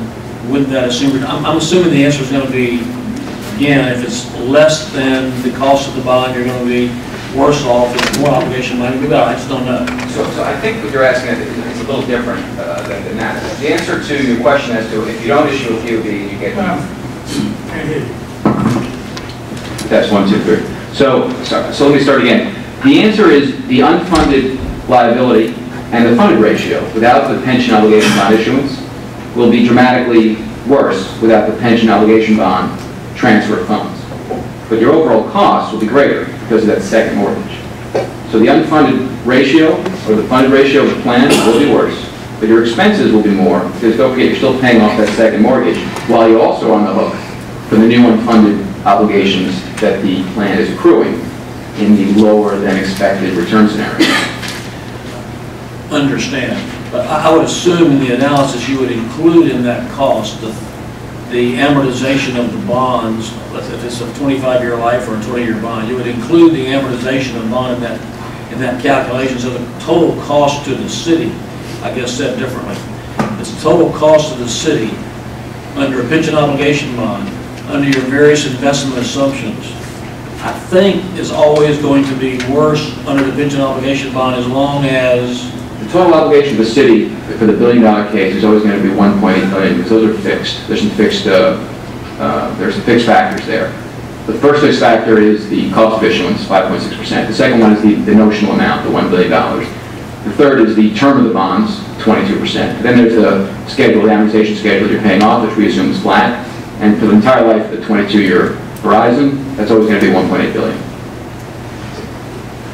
with that assumed return? I'm assuming the answer is going to be, again, if it's less than the cost of the bond, you're going to be worse off. If it's more obligation money, maybe I just don't know. So I think what you're asking is a little different than that. The answer to your question as to if you don't issue a POB, you get That's 1, 2, 3. So let me start again. The answer is the unfunded liability and the funded ratio without the pension obligation bond issuance will be dramatically worse without the pension obligation bond transfer of funds. But your overall cost will be greater because of that second mortgage. So the unfunded ratio or the funded ratio of the plan will be worse, but your expenses will be more because don't forget you're still paying off that second mortgage while you're also on the hook for the new unfunded obligations that the plan is accruing in the lower than expected return scenario. Understand. But I would assume in the analysis you would include in that cost the amortization of the bonds. If it's a 25-year life or a 20-year bond, you would include the amortization of the bond in that calculation. So the total cost to the city, I guess said differently, it's the total cost to the city under a pension obligation bond, under your various investment assumptions, I think is always going to be worse under the pension obligation bond as long as... The total obligation of the city for the $1 billion case is always going to be 1.8 billion because those are fixed. There's some fixed factors there. The first fixed factor is the cost of issuance, 5.6%. The second one is the notional amount, the $1 billion. The third is the term of the bonds, 22%. Then there's the schedule, the amortization schedule you're paying off, which we assume is flat. And for the entire life of the 22-year horizon, that's always going to be 1.8 billion.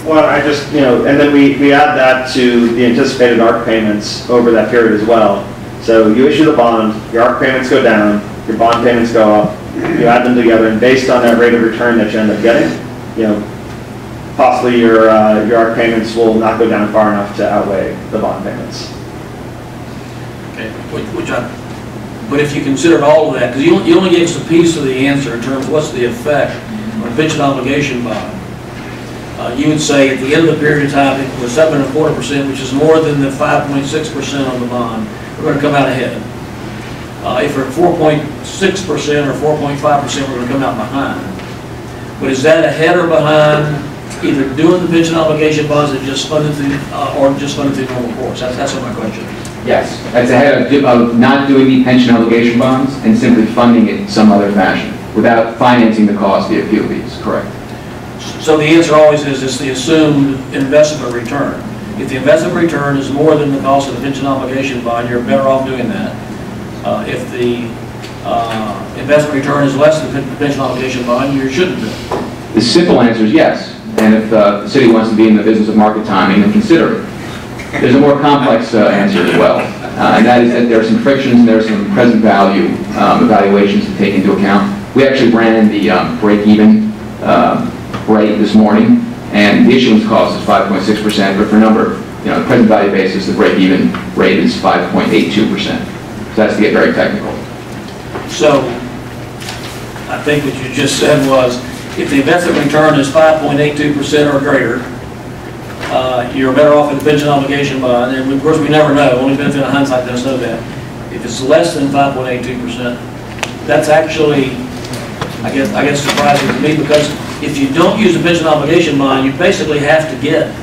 Well, I just, and then we add that to the anticipated ARC payments over that period as well. So you issue the bond, your ARC payments go down, your bond payments go up, you add them together, and based on that rate of return that you end up getting, possibly your ARC payments will not go down far enough to outweigh the bond payments. Okay, but if you considered all of that, because you only gave us a piece of the answer in terms of what's the effect on a pension obligation bond, you would say at the end of the period of time, it was 7.25%, which is more than the 5.6% on the bond, we're going to come out ahead. If we're at 4.6% or 4.5%, we're going to come out behind. But is that ahead or behind either doing the pension obligation bonds that just funded through, or just funded through normal course? That's my question. Yes, that's ahead of not doing the pension obligation bonds and simply funding it in some other fashion without financing the cost via POBs, correct. So the answer always is it's the assumed investment return. If the investment return is more than the cost of the pension obligation bond, you're better off doing that. If the investment return is less than the pension obligation bond, you shouldn't do it. The simple answer is yes. And if the city wants to be in the business of market timing, then consider it. There's a more complex answer as well, and that is that there are some frictions and there are some present value evaluations to take into account. We actually ran the break-even rate this morning, and the issuance cost is 5.6%, but for a number, the present value basis, the break-even rate is 5.82%. So that's to get very technical. So I think what you just said was, if the investment return is 5.82% or greater, you're better off with the pension obligation bond, and of course we never know, only benefit of hindsight does know that. If it's less than 5.82%, that's actually, I guess surprising to me, because if you don't use the pension obligation bond, you basically have to get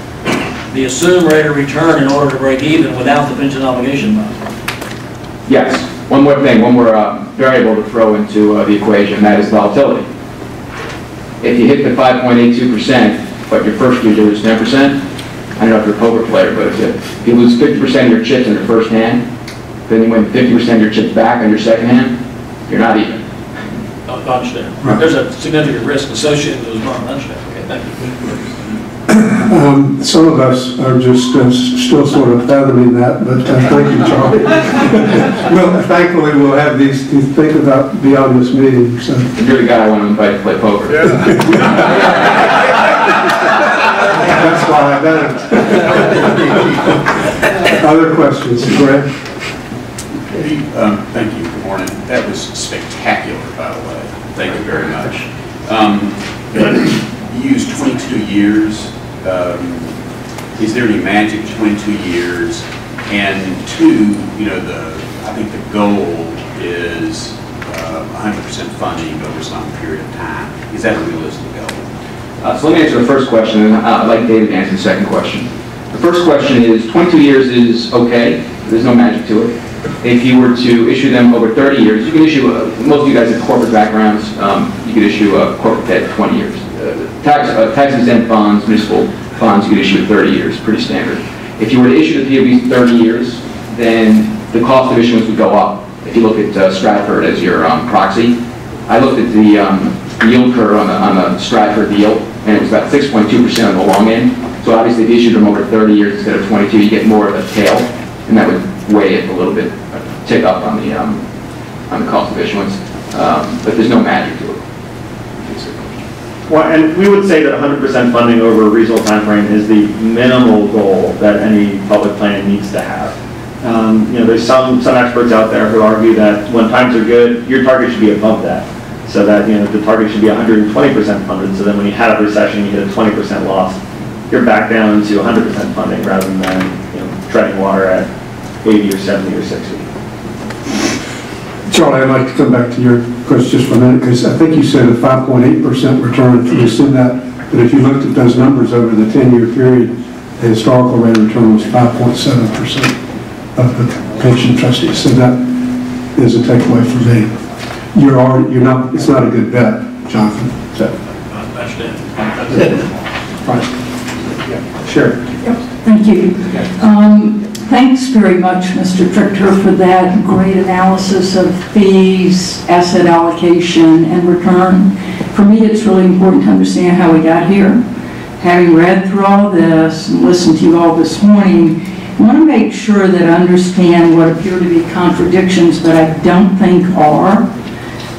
the assumed rate of return in order to break even without the pension obligation bond. Yes. One more thing, one more variable to throw into the equation, that is volatility. If you hit the 5.82%, but your first year lose 10%, I don't know if you're a poker player, but if you lose 50% of your chips in your first hand, then you win 50% of your chips back on your second hand, you're not even. I understand. Right. There's a significant risk associated with those bonds. I understand. Okay, thank you. Some of us are just still sort of fathoming that, but thank you, Charlie. Well, thankfully, we'll have these to think about beyond this meeting. So. You're the guy I want to invite to play poker. Yeah. That's why I done it. Other questions, Greg? Thank you. Good morning. That was spectacular, by the way. Thank you very much. You used 22 years. Is there any magic to 22 years? And two, I think the goal is 100% funding over some period of time. Is that a realistic goal? So let me answer the first question, and I'd like David to answer the second question. The first question is, 22 years is okay. There's no magic to it. If you were to issue them over 30 years, you can issue, most of you guys have corporate backgrounds, you could issue a corporate debt 20 years. Tax-exempt bonds, municipal bonds, you could issue at 30 years, pretty standard. If you were to issue the POBs 30 years, then the cost of issuance would go up. If you look at Stratford as your proxy, I looked at the yield curve on the Stratford deal, and it was about 6.2% on the long end. So obviously if you issued them over 30 years instead of 22, you get more of a tail, and that would weigh it a little bit, tick up on the cost of issuance. But there's no magic to it. Well, and we would say that 100% funding over a reasonable time frame is the minimal goal that any public plan needs to have. There's some experts out there who argue that when times are good, your target should be above that. So that the target should be 120% funded. So then when you have a recession, you hit a 20% loss. You're back down to 100% funding rather than treading water at 80 or 70 or 60. Charlie, I'd like to come back to your question just for a minute, because I think you said a 5.8% return. If you assume that, but if you looked at those numbers over the 10-year period, the historical rate of return was 5.7% of the pension trustees. So that is a takeaway for me. You're not. It's not a good bet, Jonathan. So. I understand. Right. Yeah. Sure. Yep. Thank you. Thanks very much, Mr. Trichter, for that great analysis of fees, asset allocation, and return. For me, it's really important to understand how we got here. Having read through all of this and listened to you all this morning, I want to make sure that I understand what appear to be contradictions, but I don't think are.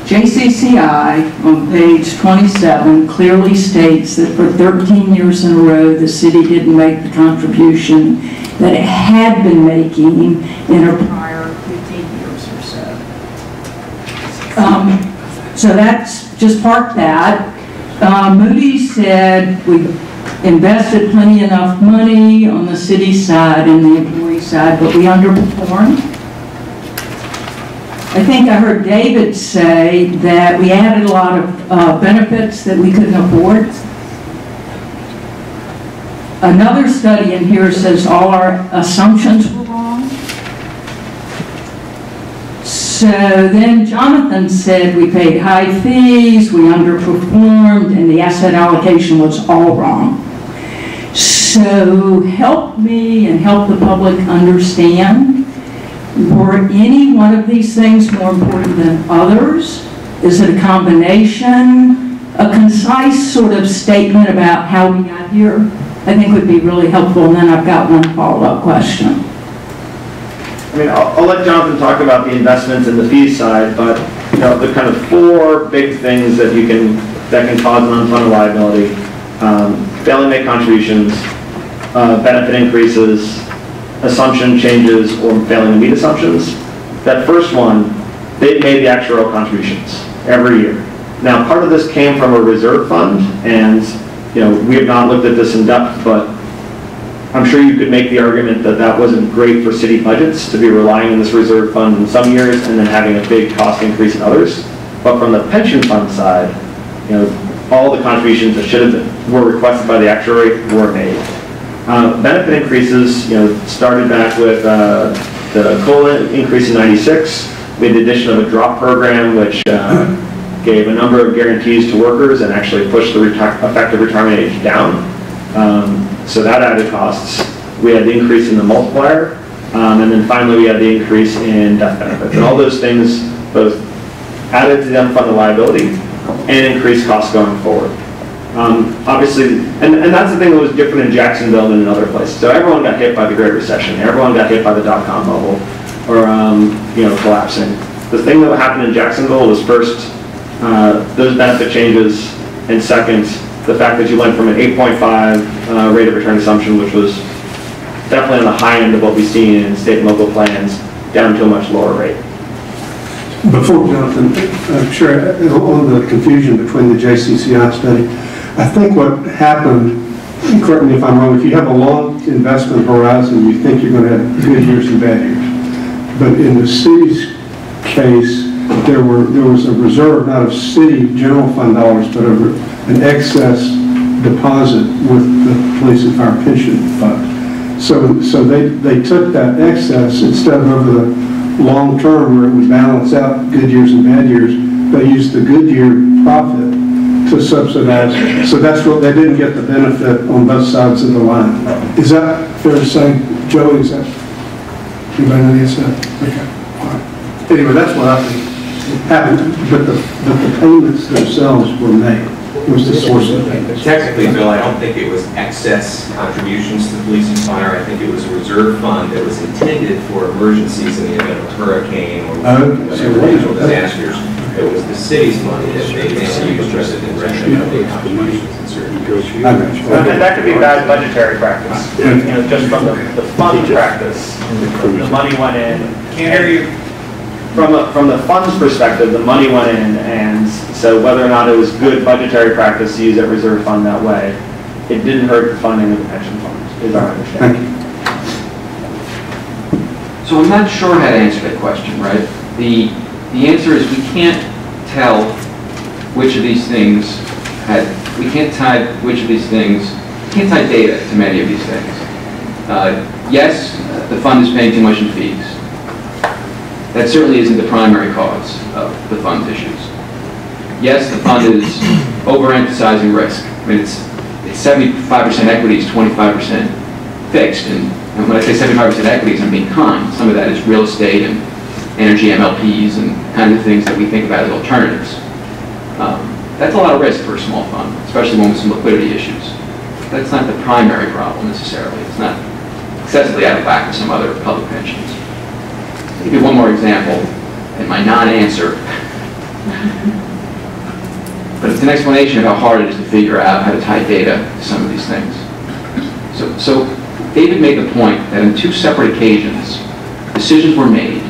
JCCI on page 27 clearly states that for 13 years in a row, the city didn't make the contribution that it had been making in a prior 15 years or so. So that's just park that. Moody's said we invested plenty enough money on the city side and the employee side, but we underperformed. I think I heard David say that we added a lot of benefits that we couldn't afford. Another study in here says all our assumptions were wrong. So then Jonathan said we paid high fees, we underperformed, and the asset allocation was all wrong. So help me and help the public understand, were any one of these things more important than others? Is it a combination? A concise sort of statement about how we got here, I think would be really helpful. And then I've got one follow-up question. I mean, I'll let Jonathan talk about the investments and the fee side, but the kind of four big things that can cause an unfunded liability: failing to make contributions, benefit increases, assumption changes, or failing to meet assumptions. That first one, they made the actuarial contributions every year. Now, part of this came from a reserve fund, and we have not looked at this in depth, but I'm sure you could make the argument that that wasn't great for city budgets to be relying on this reserve fund in some years and then having a big cost increase in others. But from the pension fund side, all the contributions that were requested by the actuary were made. Benefit increases, started back with the COLA increase in '96. We had the addition of a drop program, which gave a number of guarantees to workers and actually pushed the effective retirement age down. So that added costs. We had the increase in the multiplier, and then finally we had the increase in death benefits. And all those things both added to the unfunded liability and increased costs going forward. Obviously, and that's the thing that was different in Jacksonville than in other places. So everyone got hit by the Great Recession. Everyone got hit by the dot-com bubble, or collapsing. The thing that happened in Jacksonville was first those benefit changes, and second, the fact that you went from an 8.5 rate of return assumption, which was definitely on the high end of what we see in state and local plans, down to a much lower rate. Before Jonathan, I'm sure on the confusion between the JCCI study, I think what happened, correct me if I'm wrong, if you have a long investment horizon, you think you're going to have good years and bad years. But in the city's case, there was a reserve, not of city general fund dollars, but of an excess deposit with the police and fire pension fund. So they took that excess, instead of over the long term where it would balance out good years and bad years, they used the good year profit to subsidize. So that's what they didn't get the benefit on both sides of the line. Is that fair to say, Joey? Is that anybody know the answer? Okay. All right. Anyway, that's what I think happened. But the payments themselves were made. Was the source of the payments. Technically, Bill, I don't think it was excess contributions to police and fire. I think it was a reserve fund that was intended for emergencies in the event of a hurricane or natural disasters. It was the city's money that they used rather than revenue contributions in certain years. And that could be bad budgetary practice. Just from the fund practice, the money went in. Can't hear you. From the fund's perspective, the money went in, and so whether or not it was good budgetary practice to use that reserve fund that way, it didn't hurt the funding of the pension fund, is our understanding. So I'm not sure how to answer that question, right? The answer is we can't tell which of these things we can't tie data to many of these things. Yes, the fund is paying too much in fees. That certainly isn't the primary cause of the fund's issues. Yes, the fund is overemphasizing risk. I mean, it's 75% equities, 25% fixed. And when I say 75% equities, I'm being kind. Some of that is real estate and energy MLPs and kind of things that we think about as alternatives. That's a lot of risk for a small fund, especially one with some liquidity issues. That's not the primary problem necessarily. It's not excessively out of whack with some other public pensions. I'll give you one more example in my non-answer. But it's an explanation of how hard it is to figure out how to tie data to some of these things. So David made the point that on two separate occasions, decisions were made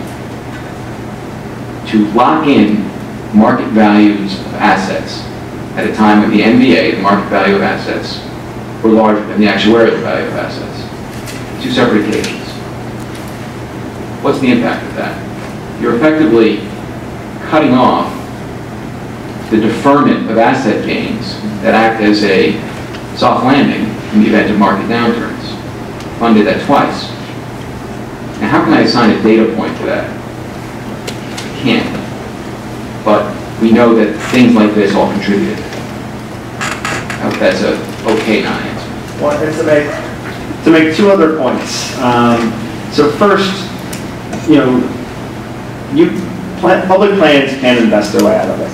to lock in market values of assets at a time when the MVA, the market value of assets, were larger than the actuarial value of assets. Two separate occasions. What's the impact of that? You're effectively cutting off the deferment of asset gains that act as a soft landing in the event of market downturns. Fund did that twice. Now, how can I assign a data point to that? I can't. But we know that things like this all contributed. I hope that's a okay non-answer. Well, to make two other points. So first, public plans can invest their way out of it.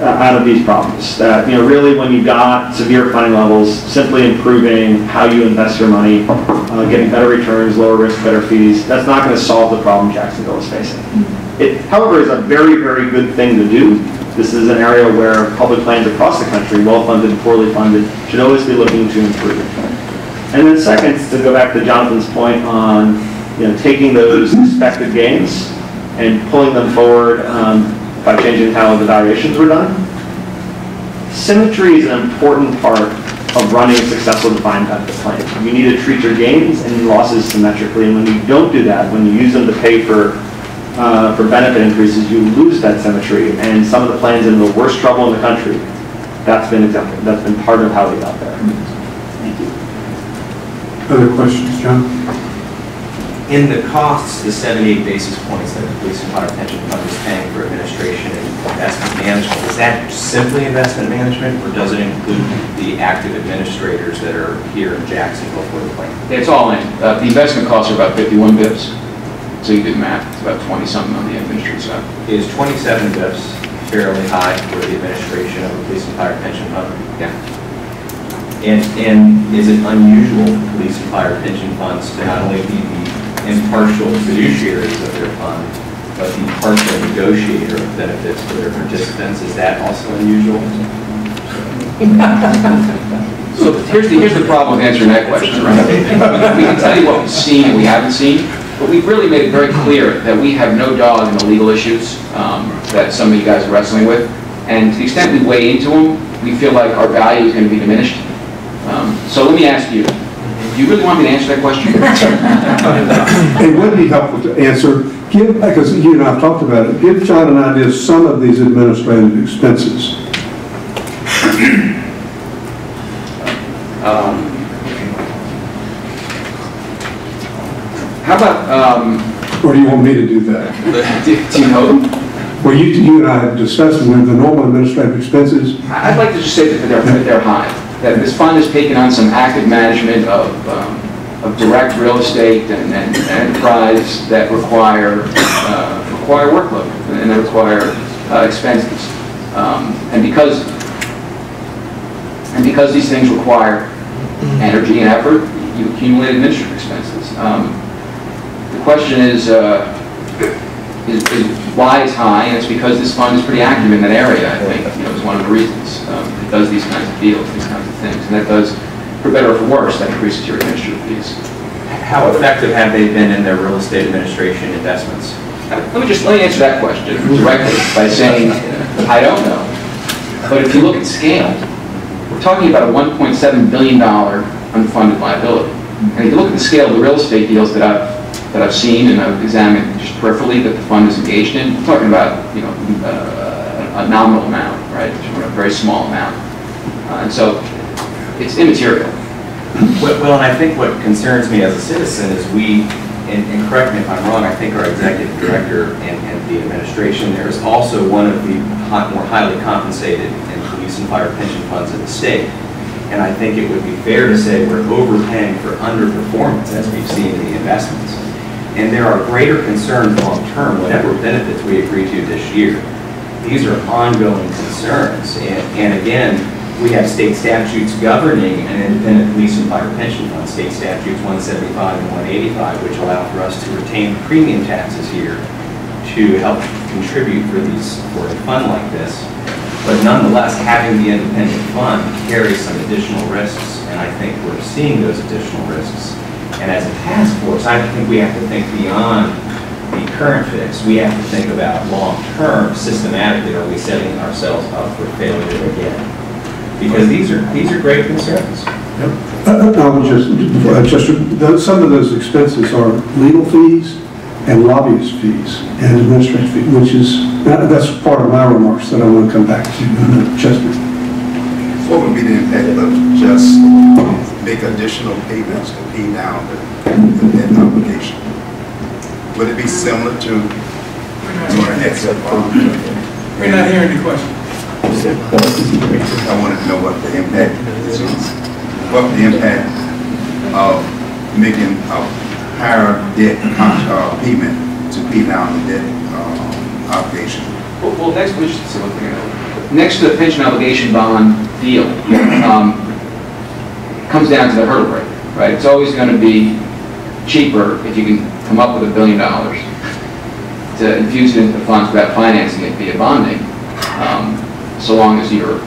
Out of these problems. That really, when you got severe funding levels, simply improving how you invest your money, getting better returns, lower risk, better fees, that's not going to solve the problem Jacksonville is facing. It, however, is a very, very good thing to do. This is an area where public plans across the country, well-funded, poorly funded, should always be looking to improve. And then second, to go back to Jonathan's point on taking those expected gains and pulling them forward by changing how the valuations were done. Symmetry is an important part of running a successful defined benefit plan. You need to treat your gains and losses symmetrically, and when you don't do that, when you use them to pay for benefit increases, you lose that symmetry, and some of the plans in the worst trouble in the country, that's been part of how we got there. Thank you. Other questions, John? In the costs, the 78 basis points that the Police and Fire Pension Fund is paying for administration and investment management, is that simply investment management, or does it include the active administrators that are here in Jacksonville for the plan? It's all in. The investment costs are about 51 bips. So you do the math, it's about 20-something on the administrative side. Is 27 bips fairly high for the administration of the Police and Fire Pension Fund? Yeah. And is it unusual for police and fire pension funds to not only be the impartial fiduciaries of their fund, but the partial negotiator of benefits for their participants? Is that also unusual? So here's the problem with answering that question, right? We can tell you what we've seen and we haven't seen, but we've really made it very clear that we have no dog in the legal issues that some of you guys are wrestling with. And to the extent we weigh into them, we feel like our value is going to be diminished. So let me ask you, do you really want me to answer that question? It would be helpful to answer, because you and I have talked about it, give John an idea of some of these administrative expenses. How about... or do you want me to do that? Do you know them? Well, you and I have discussed them with the normal administrative expenses. I'd like to just say that they're high. That this fund has taken on some active management of direct real estate and enterprise that require workload and that require expenses. And because these things require energy and effort, you accumulate administrative expenses. The question is why it's high, and it's because this fund is pretty active in that area, I think, is one of the reasons. It does these kinds of deals, these kinds of things, and that does, for better or for worse, that increases your administrative fees. How effective have they been in their real estate administration investments? Let me answer that question directly by saying, I don't know. But if you look at scale, we're talking about a $1.7 billion unfunded liability. And if you look at the scale of the real estate deals that I've seen and I've examined just peripherally that the fund is engaged in, we're talking about a nominal amount, right? A very small amount, and so it's immaterial. Well, and I think what concerns me as a citizen is and correct me if I'm wrong, I think our executive director and the administration there is also one of the more highly compensated in police and fire pension funds in the state. And I think it would be fair to say we're overpaying for underperformance as we've seen in the investments. And there are greater concerns long term, whatever benefits we agree to this year. These are ongoing concerns. And again, we have state statutes governing an independent police and fire pension fund, state statutes 175 and 185, which allow for us to retain premium taxes here to help contribute for a fund like this. But nonetheless, having the independent fund carries some additional risks, and I think we're seeing those additional risks. And as a task force, I think we have to think beyond the current fix. We have to think about long-term, systematically, are we setting ourselves up for failure again? Because these are great concerns. Some of those expenses are legal fees and lobbyist fees and administrative fees, which is, that's part of my remarks that I want to come back to. Chester. What would be the impact of just make additional payments to pay down the debt obligation? Would it be similar to an exit bond? We're not hearing the question. I wanted to know what the impact is. What the impact of making a higher debt payment to pay down the debt obligation. Well, next to the pension obligation bond deal, comes down to the hurdle rate, right? It's always going to be cheaper if you can come up with $1 billion to infuse it into the funds without financing it via bonding, so long as you're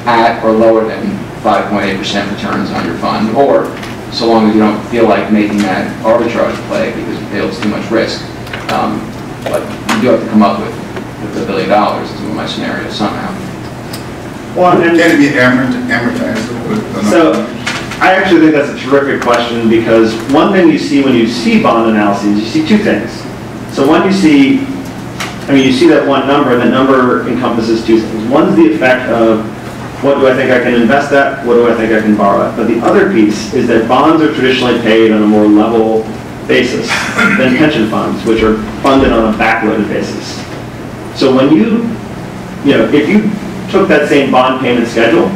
at or lower than 5.8% returns on your fund, or so long as you don't feel like making that arbitrage play because it feels too much risk. But you do have to come up with $1 billion is one of my scenarios somehow. Well, and can it be amortized? So, I actually think that's a terrific question, because one thing you see when you see bond analyses, you see two things. So one, you see that one number, and that number encompasses two things. One's the effect of, what do I think I can invest at? What do I think I can borrow at? But the other piece is that bonds are traditionally paid on a more level basis than pension funds, which are funded on a backloaded basis. So when if you took that same bond payment schedule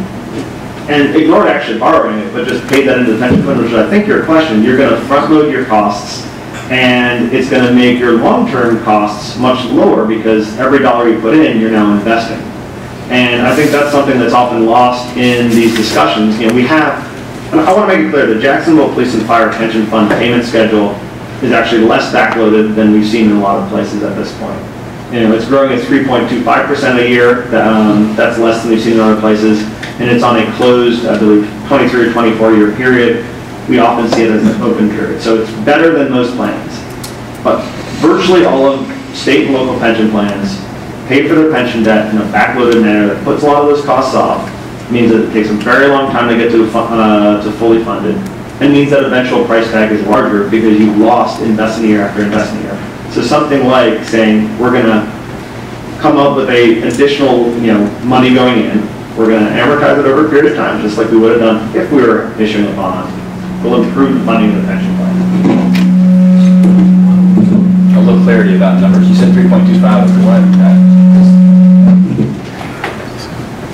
and ignored actually borrowing it, but just paid that into the pension fund, which I think your question, you're going to front load your costs, and it's going to make your long-term costs much lower, because every dollar you put in, you're now investing. And I think that's something that's often lost in these discussions. We have, and I want to make it clear, the Jacksonville Police and Fire Pension Fund payment schedule is actually less backloaded than we've seen in a lot of places at this point. It's growing at 3.25% a year. That's less than we've seen in other places. And it's on a closed, I believe, 23 or 24-year period. We often see it as an open period. So it's better than most plans. But virtually all of state and local pension plans pay for their pension debt in a backloaded manner that puts a lot of those costs off. It means that it takes a very long time to get to fully funded. And means that eventual price tag is larger, because you've lost investment year after investment year. So something like saying, we're going to come up with a additional money going in. We're going to amortize it over a period of time, just like we would have done if we were issuing a bond. We'll improve the funding of the pension plan. A little clarity about numbers. You said 3.25 for what?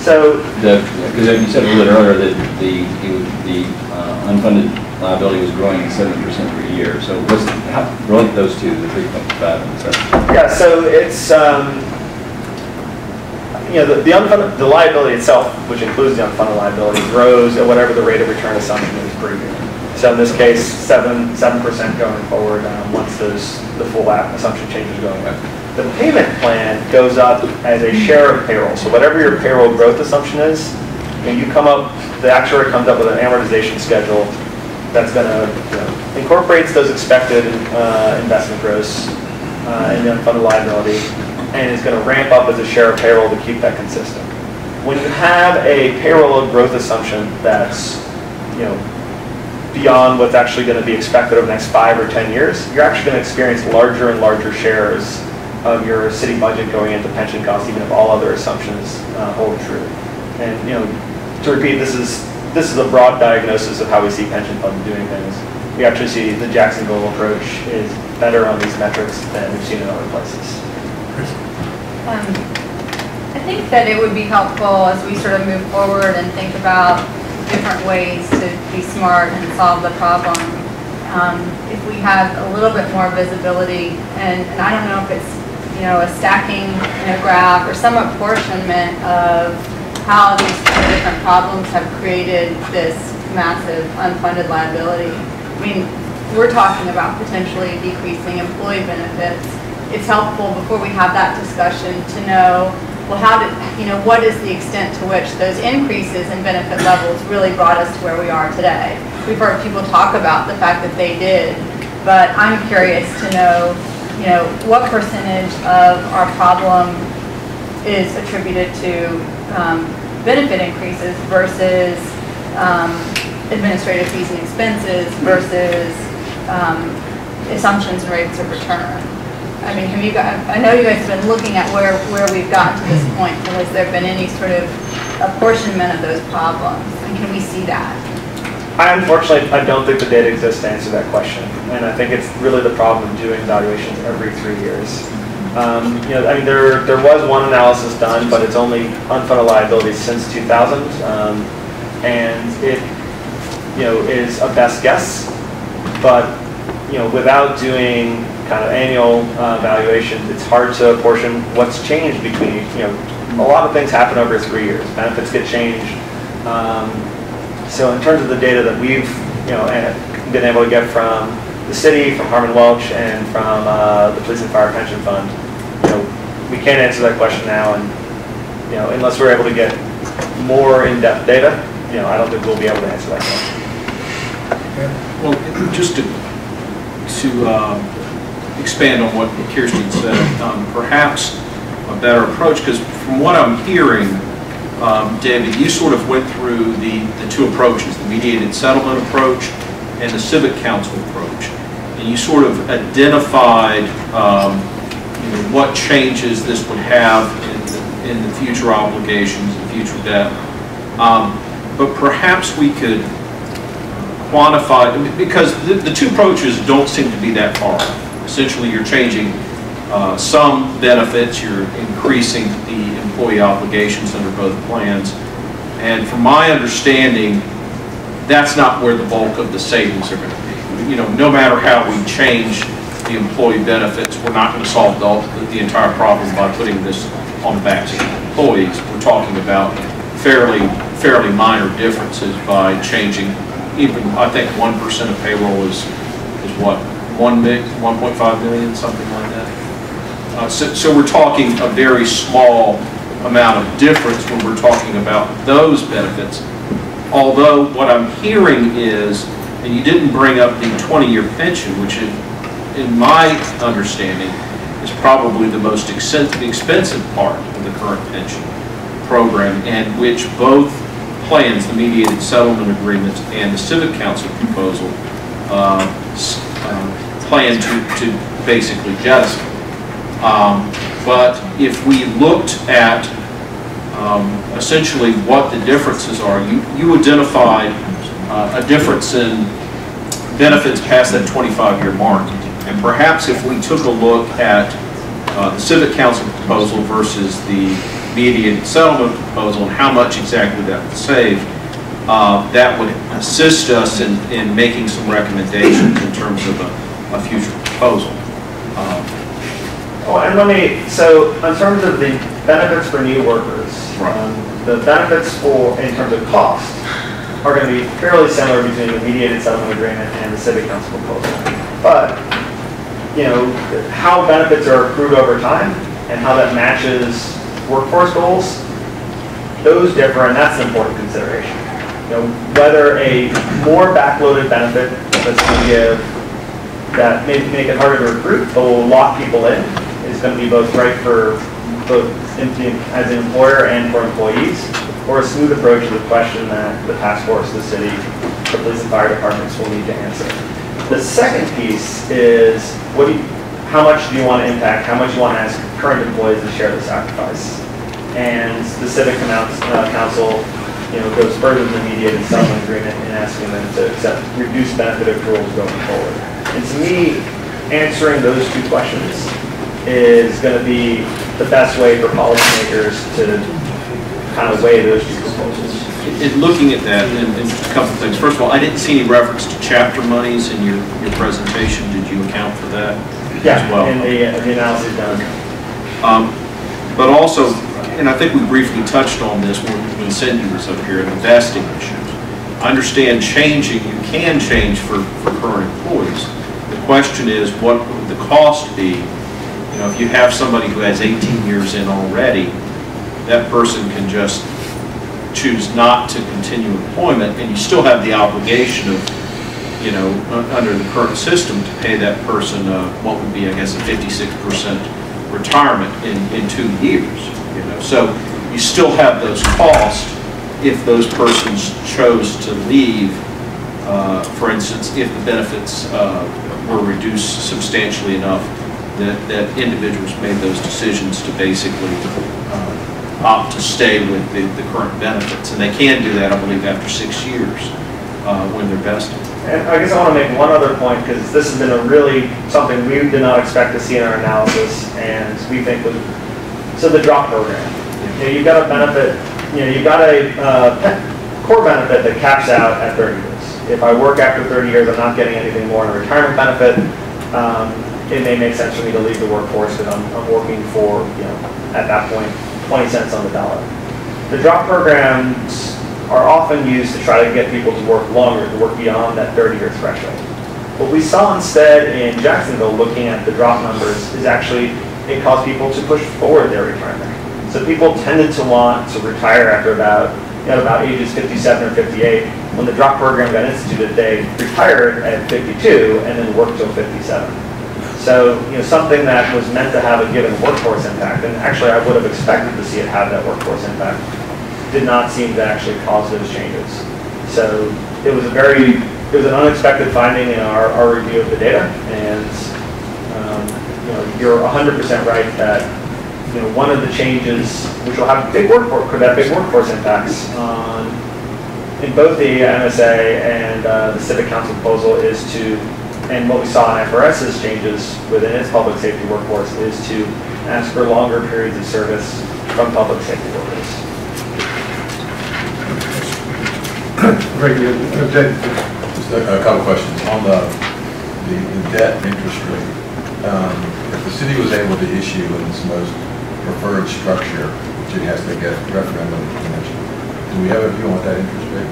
So, because you said a little bit earlier that the unfunded liability was growing at 7% per year. So relate those two, the 3.25 and the 7%. Yeah, so it's the liability itself, which includes the unfunded liability, grows at whatever the rate of return assumption is per year. So in this case, 7% going forward once the full assumption changes going up. The payment plan goes up as a share of payroll. So whatever your payroll growth assumption is, the actuary comes up with an amortization schedule that's going to incorporates those expected investment gross and the unfunded liability, and is going to ramp up as a share of payroll to keep that consistent. When you have a payroll growth assumption that's beyond what's actually going to be expected over the next 5 or 10 years, you're actually going to experience larger and larger shares of your city budget going into pension costs, even if all other assumptions hold true. And to repeat, this is a broad diagnosis of how we see pension funds doing things. We actually see the Jacksonville approach is better on these metrics than we've seen in other places. I think that it would be helpful as we sort of move forward and think about different ways to be smart and solve the problem. If we have a little bit more visibility, and I don't know if it's a stacking graph or some apportionment of how these different problems have created this massive unfunded liability. I mean, we're talking about potentially decreasing employee benefits. It's helpful before we have that discussion to know, well, what is the extent to which those increases in benefit levels really brought us to where we are today? We've heard people talk about the fact that they did, but I'm curious to know, what percentage of our problem is attributed to benefit increases versus administrative fees and expenses versus assumptions and rates of return. I mean, I know you guys have been looking at where we've gotten to this point, but has there been any sort of apportionment of those problems? And can we see that? Unfortunately, I don't think the data exists to answer that question. And I think it's really the problem of doing evaluations every 3 years. There was one analysis done, but it's only unfunded liabilities since 2000. And it, is a best guess. But, without doing kind of annual evaluations, it's hard to apportion what's changed between, a lot of things happen over 3 years. Benefits get changed. So in terms of the data that we've, been able to get from the city, from Harmon Welch, and from the Police and Fire Pension Fund, we can't answer that question now, and unless we're able to get more in-depth data, I don't think we'll be able to answer that question. Well, just to expand on what Kirsten said, perhaps a better approach, because from what I'm hearing, David, you sort of went through the two approaches, the mediated settlement approach and the civic council approach. And you sort of identified what changes this would have in the future obligations and future debt. But perhaps we could quantify, because the two approaches don't seem to be that far. Essentially, you're changing some benefits, you're increasing the employee obligations under both plans. And from my understanding, that's not where the bulk of the savings are going to be. No matter how we change the employee benefits, we're not going to solve the entire problem by putting this on the backs of employees. We're talking about fairly minor differences by changing even, I think 1% of payroll is what, 1.5 million, something like that. So we're talking a very small amount of difference when we're talking about those benefits. Although what I'm hearing is, and you didn't bring up the 20-year pension, which in my understanding is probably the most expensive part of the current pension program, and which both plans, the mediated settlement agreement and the civic council proposal, plan to basically jettison. But if we looked at essentially what the differences are, you identified a difference in benefits past that 25-year mark. And perhaps if we took a look at the civic council proposal versus the mediated settlement proposal and how much exactly that would save, that would assist us in making some recommendations in terms of a future proposal. So in terms of the benefits for new workers, the benefits in terms of cost are going to be fairly similar between the mediated settlement agreement and the civic council proposal. But, how benefits are accrued over time and how that matches workforce goals, those differ, and that's an important consideration. Whether a more backloaded benefit that's going to give, that may make it harder to recruit, but will lock people in, is going to be both right for both as an employer and for employees, or a smooth approach to the question that the task force, the city, the police and fire departments will need to answer. The second piece is how much do you want to impact, how much you want to ask current employees to share the sacrifice. And the civic council goes further than the mediated settlement agreement in asking them to accept reduced benefit accruals going forward. And to me, answering those two questions is going to be the best way for policymakers to kind of weigh those two proposals. In looking at that, and just a couple of things. First of all, I didn't see any reference to chapter monies in your presentation. Did you account for that as well? In the analysis done. But also, and I think we briefly touched on this when Cindy was up here, the vesting issues. I understand changing, you can change for current employees. The question is, what would the cost be? If you have somebody who has 18 years in already, that person can just choose not to continue employment, and you still have the obligation of, under the current system to pay that person what would be, I guess, a 56% retirement in 2 years. So you still have those costs if those persons chose to leave. For instance, if the benefits were reduced substantially enough that individuals made those decisions to basically opt to stay with the current benefits. And they can do that, I believe, after 6 years when they're vested. And I guess I want to make one other point, because this has been something we did not expect to see in our analysis, and we think so the drop program. You've got a benefit, you've got a core benefit that caps out at 30 years. If I work after 30 years, I'm not getting anything more in a retirement benefit. It may make sense for me to leave the workforce because I'm working for, at that point, 20 cents on the dollar. The drop programs are often used to try to get people to work longer, to work beyond that 30-year threshold. What we saw instead in Jacksonville, looking at the drop numbers, is actually it caused people to push forward their retirement. So people tended to want to retire after about ages 57 or 58. When the drop program got instituted, they retired at 52 and then worked till 57. So, something that was meant to have a given workforce impact, and actually I would have expected to see it have that workforce impact, did not seem to actually cause those changes. So it was an unexpected finding in our review of the data, and you're 100% right that one of the changes, which will have could have big workforce impacts in both the MSA and the Civic Council proposal is to, and what we saw in FRS's changes within its public safety workforce is to ask for longer periods of service from public safety workers. Very good. Just a couple questions. On the debt interest rate, if the city was able to issue in its most preferred structure, which it has to get referendum convention, do we have a view on what that interest rate?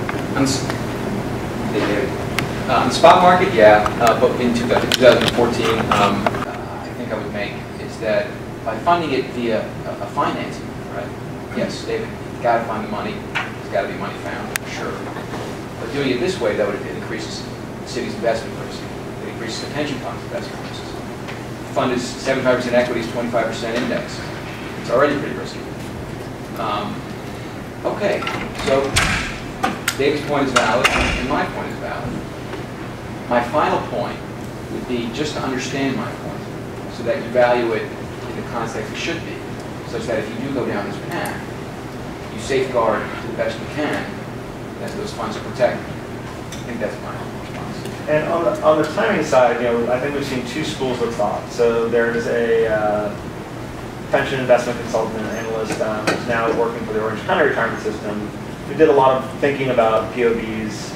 On the spot market, yeah, but in 2014, I think I would make is that by funding it via a financing, right? Yes, David, you've got to find the money. There's got to be money found, sure. But doing it this way, though, it increases the city's investment risk. It increases the pension fund's investment risk. The fund is 75% equities, 25% index. It's already pretty risky. Okay, so David's point is valid, and my point is valid. My final point would be just to understand my point, so that you value it in the context it should be, such that if you do go down this path, you safeguard to the best you can that those funds are protected. I think that's my response. And on the timing side, I think we've seen two schools of thought. So there's a pension investment consultant and analyst who's now working for the Orange County Retirement System. We did a lot of thinking about POBs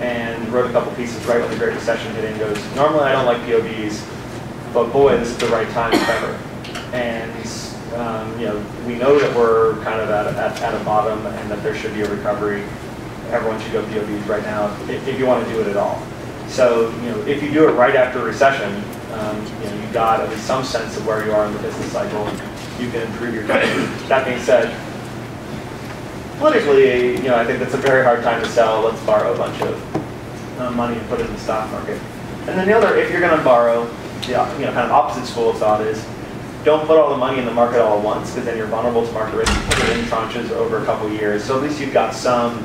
and wrote a couple pieces right when the Great Recession hit and goes, normally I don't like POBs, but boy, this is the right time if ever. And we know that we're kind of at a bottom and that there should be a recovery. Everyone should go POBs right now if you want to do it at all. So, if you do it right after a recession, you've got at least some sense of where you are in the business cycle. You can improve your company. That being said, politically, I think that's a very hard time to sell. Let's borrow a bunch of money and put it in the stock market. And then the other, if you're going to borrow, kind of opposite school of thought is, don't put all the money in the market all at once, because then you're vulnerable to market risk. Put it in tranches over a couple years. So at least you've got some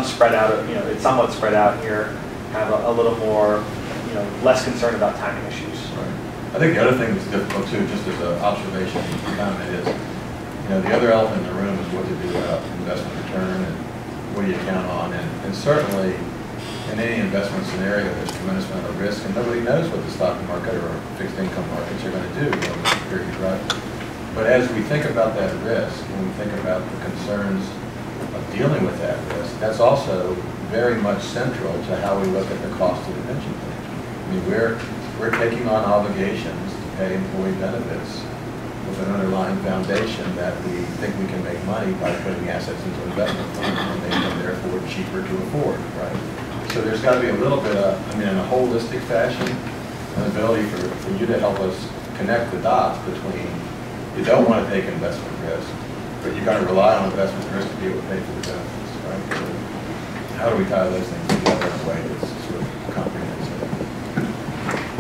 spread out. It's somewhat spread out here. Have a little more, less concerned about timing issues. Right. I think the other thing that's difficult too, just as an observation comment, is the other elephant in the room is what to do about investment return and what do you count on, and certainly in any investment scenario, there's a tremendous amount of risk, and nobody knows what the stock market or fixed income markets are going to do over this period, right? But as we think about that risk, when we think about the concerns of dealing with that risk, that's also very much central to how we look at the cost of the pension plan. I mean, we're taking on obligations to pay employee benefits with an underlying foundation that we think we can make money by putting assets into investment funds and make them therefore cheaper to afford, right? So there's got to be a little bit of, in a holistic fashion, an ability for you to help us connect the dots between you don't want to take investment risk, but you've got to rely on investment risk to be able to pay for the benefits, right? So how do we tie those things together in a way that's sort of comprehensive?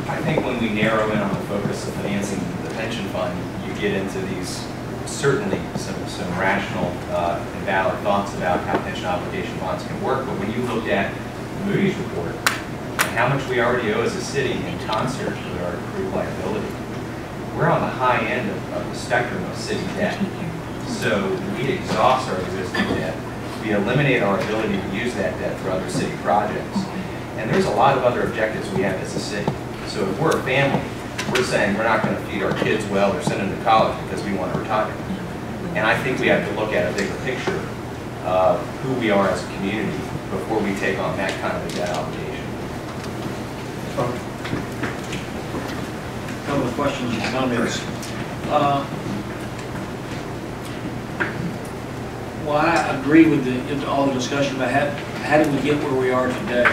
I think when we narrow in on the focus of financing the pension fund, you get into these certainly some rational and valid thoughts about how pension obligation bonds can work. But when you look at Moody's report and how much we already owe as a city in concert with our accrued liability, we're on the high end of the spectrum of city debt. So we exhaust our existing debt. We eliminate our ability to use that debt for other city projects. And there's a lot of other objectives we have as a city. So if we're a family, we're saying we're not going to feed our kids well or send them to college because we want to retire. And I think we have to look at a bigger picture of who we are as a community before we take on that kind of a debt obligation. A couple of questions and comments. Well, I agree with all the discussion about how did we get where we are today.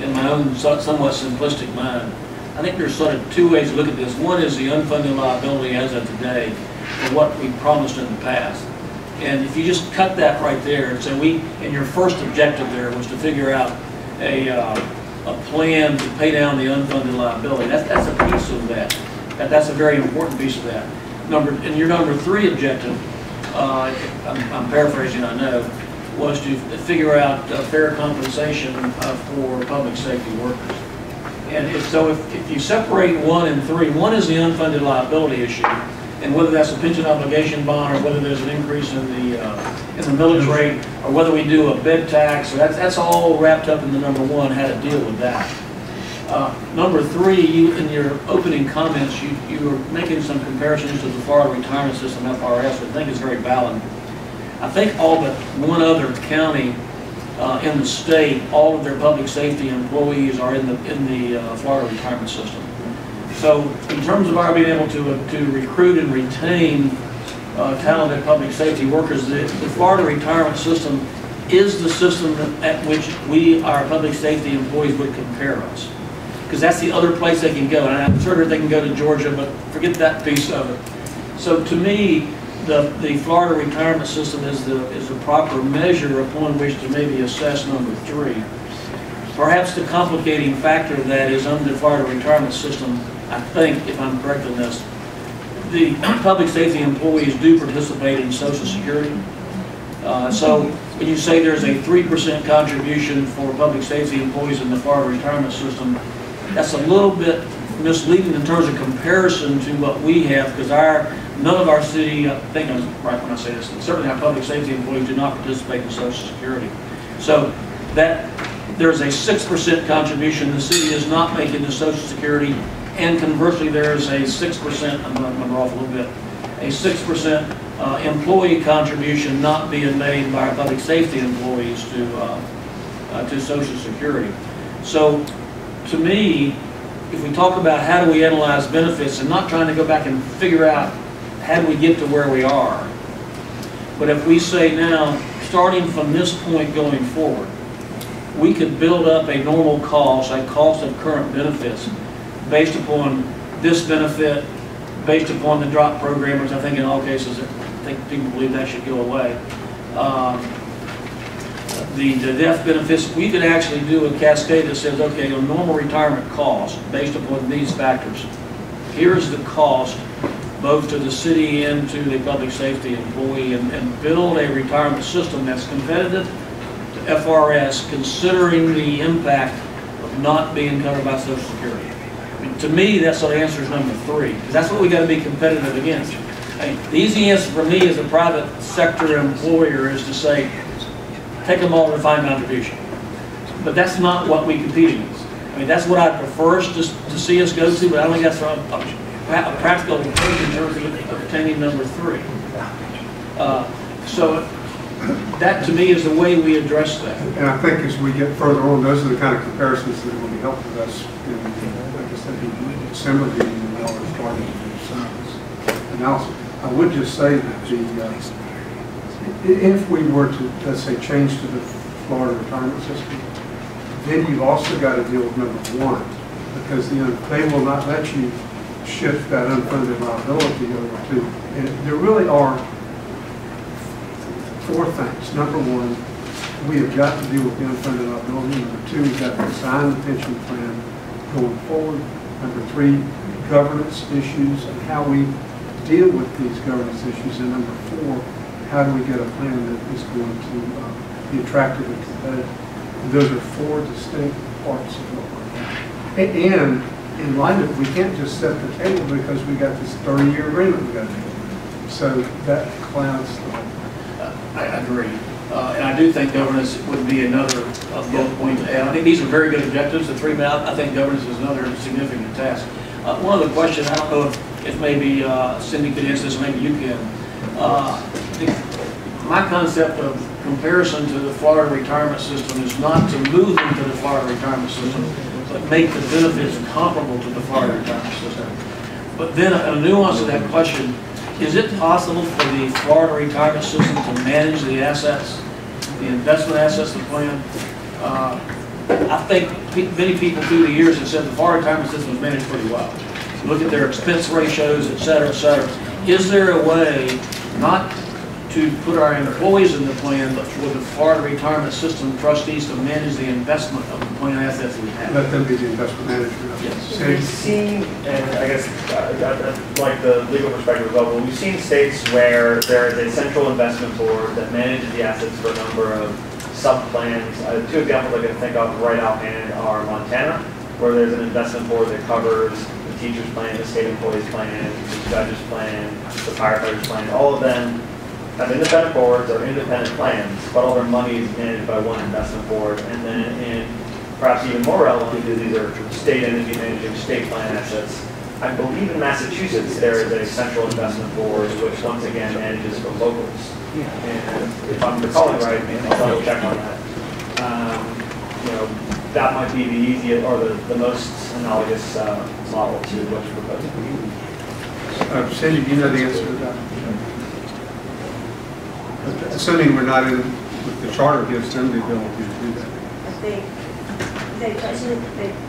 In my own somewhat simplistic mind, I think there's sort of two ways to look at this. One is the unfunded liability as of today for what we promised in the past. And if you just cut that right there and say and your first objective there was to figure out a plan to pay down the unfunded liability. That's a piece of that. That's a very important piece of that. And your number three objective I'm paraphrasing, I know, was to figure out fair compensation for public safety workers. And if you separate 1 and 3, 1 is the unfunded liability issue, and whether that's a pension obligation bond, or whether there's an increase in the millage rate, or whether we do a bed tax, so that's all wrapped up in the number 1, how to deal with that. Number 3, in your opening comments, you were making some comparisons to the Florida retirement system, FRS, which I think is very valid. I think all but 1 other county in the state, all of their public safety employees are in the Florida retirement system. So in terms of our being able to recruit and retain talented public safety workers, the Florida retirement system is the system at which our public safety employees would compare us. Because that's the other place they can go. And I'm sure they can go to Georgia, but forget that piece of it. So to me, the Florida retirement system is the proper measure upon which to maybe assess number 3. Perhaps the complicating factor of that is under the Florida retirement system, I think, if I'm correct in this, the public safety employees do participate in Social Security. So when you say there's a 3% contribution for public safety employees in the Florida retirement system, that's a little bit misleading in terms of comparison to what we have, because none of our city, I think I'm right when I say this, certainly our public safety employees do not participate in Social Security. So there's a 6% contribution the city is not making to Social Security, and conversely there's a 6%, I'm going to number off a little bit, a 6% employee contribution not being made by our public safety employees to Social Security. So to me, if we talk about how do we analyze benefits, and not trying to go back and figure out how do we get to where we are, but if we say now, starting from this point going forward, we could build up a normal cost, a cost of current benefits, based upon this benefit, based upon the drop program, which I think in all cases, I think people believe that should go away. The death benefits, we could actually do a cascade that says, okay, a normal retirement cost based upon these factors. Here's the cost both to the city and to the public safety employee, and build a retirement system that's competitive to FRS, considering the impact of not being covered by Social Security. I mean, to me, that's what answers number 3, because that's what we got to be competitive against. I mean, the easy answer for me as a private sector employer is to say, take them all to defined contribution. But that's not what we compete against. I mean, that's what I prefer to see us go to, but I don't think that's a practical approach in terms of obtaining number 3. So that to me is the way we address that. And I think as we get further on, those are the kind of comparisons that will be helpful to us in, like I said, the December meeting and all as part of the analysis. I would just say that if we were to, let's say, change to the Florida retirement system, then you've also got to deal with number 1, because they will not let you shift that unfunded liability over to, and there really are 4 things. Number 1, we have got to deal with the unfunded liability. Number 2, we've got to design the pension plan going forward. Number 3, governance issues and how we deal with these governance issues. And number 4, how do we get a plan that is going to be attractive and competitive? And those are 4 distinct parts of what we're doing. And in light of, we can't just set the table because we got this 30-year agreement we got to do. So that clouds the whole thing. I agree. And I do think governance would be another bullet point to add. I think these are very good objectives, the 3 minutes. I think governance is another significant task. One other question, I don't know if maybe Cindy could answer this, maybe you can. My concept of comparison to the Florida retirement system is not to move them to the Florida retirement system, but make the benefits comparable to the Florida retirement system. But then a nuance of that question, is it possible for the Florida retirement system to manage the assets, the investment assets of the plan? I think many people through the years have said the Florida retirement system is managed pretty well. Look at their expense ratios, et cetera, et cetera. Is there a way not to put our employees in the plan, but with the Florida Retirement System trustees to manage the investment of the plan assets we have. Let them be the investment manager. Yes. We've seen, and I guess like the legal perspective as well, but we've seen states where there is a central investment board that manages the assets for a number of sub-plans. Two examples I can think of right offhand are Montana, where there's an investment board that covers the teacher's plan, the state employees plan, the judge's plan, the firefighter's plan. All of them have independent boards or independent plans, but all their money is managed by one investment board. And then in perhaps even more relevant, because these are state entity managing state plan assets, I believe in Massachusetts there is a central investment board which once again manages for locals. And if I'm recalling right, I'll double check on that. You know, that might be the easiest or the most analogous model to what you're proposing. Sandy, do you know the answer to that? Assuming we're not in, the charter gives them the ability to do that. They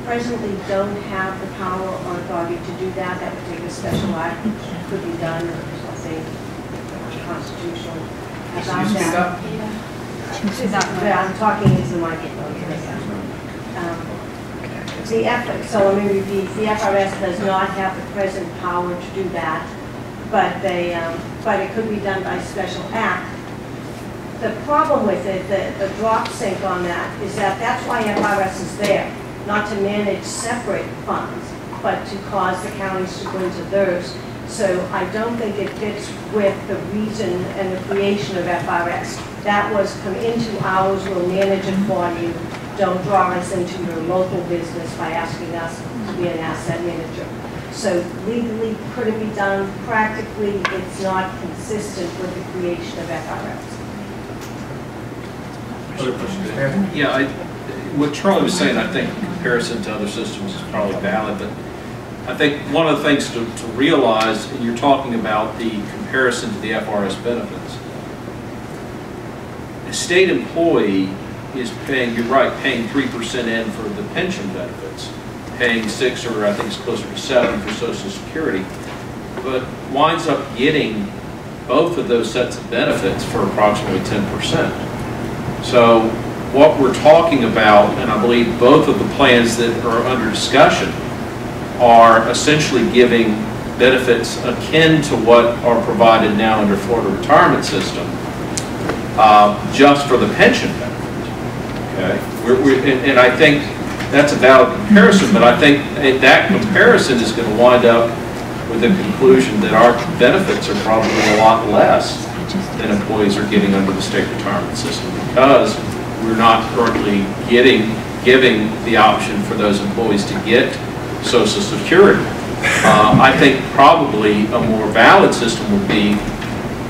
presently don't have the power or authority to do that. That would take a special act, could be done, I think, constitutional. About that. I'm talking into the microphone. So let me repeat, the FRS does not have the present power to do that, but it could be done by special act. The problem with it, the drop sink on that, is that that's why FRS is there, not to manage separate funds, but to cause the counties to go into theirs. So I don't think it fits with the reason and the creation of FRS. That was come into ours, we'll manage it for you. Don't draw us into your local business by asking us to be an asset manager. So legally, could it be done? Practically, it's not consistent with the creation of FRS. Yeah, what Charlie was saying, I think in comparison to other systems is probably valid, but I think one of the things to realize, and you're talking about the comparison to the FRS benefits. A state employee is paying, you're right, paying 3% in for the pension benefits, paying 6 or I think it's closer to 7 for Social Security, but winds up getting both of those sets of benefits for approximately 10%. So what we're talking about, and I believe both of the plans that are under discussion, are essentially giving benefits akin to what are provided now under Florida retirement system, just for the pension benefit. Okay, and I think that's a valid comparison, but I think that comparison is going to wind up with the conclusion that our benefits are probably a lot less than employees are getting under the state retirement system, because we're not currently giving the option for those employees to get Social Security. I think probably a more valid system would be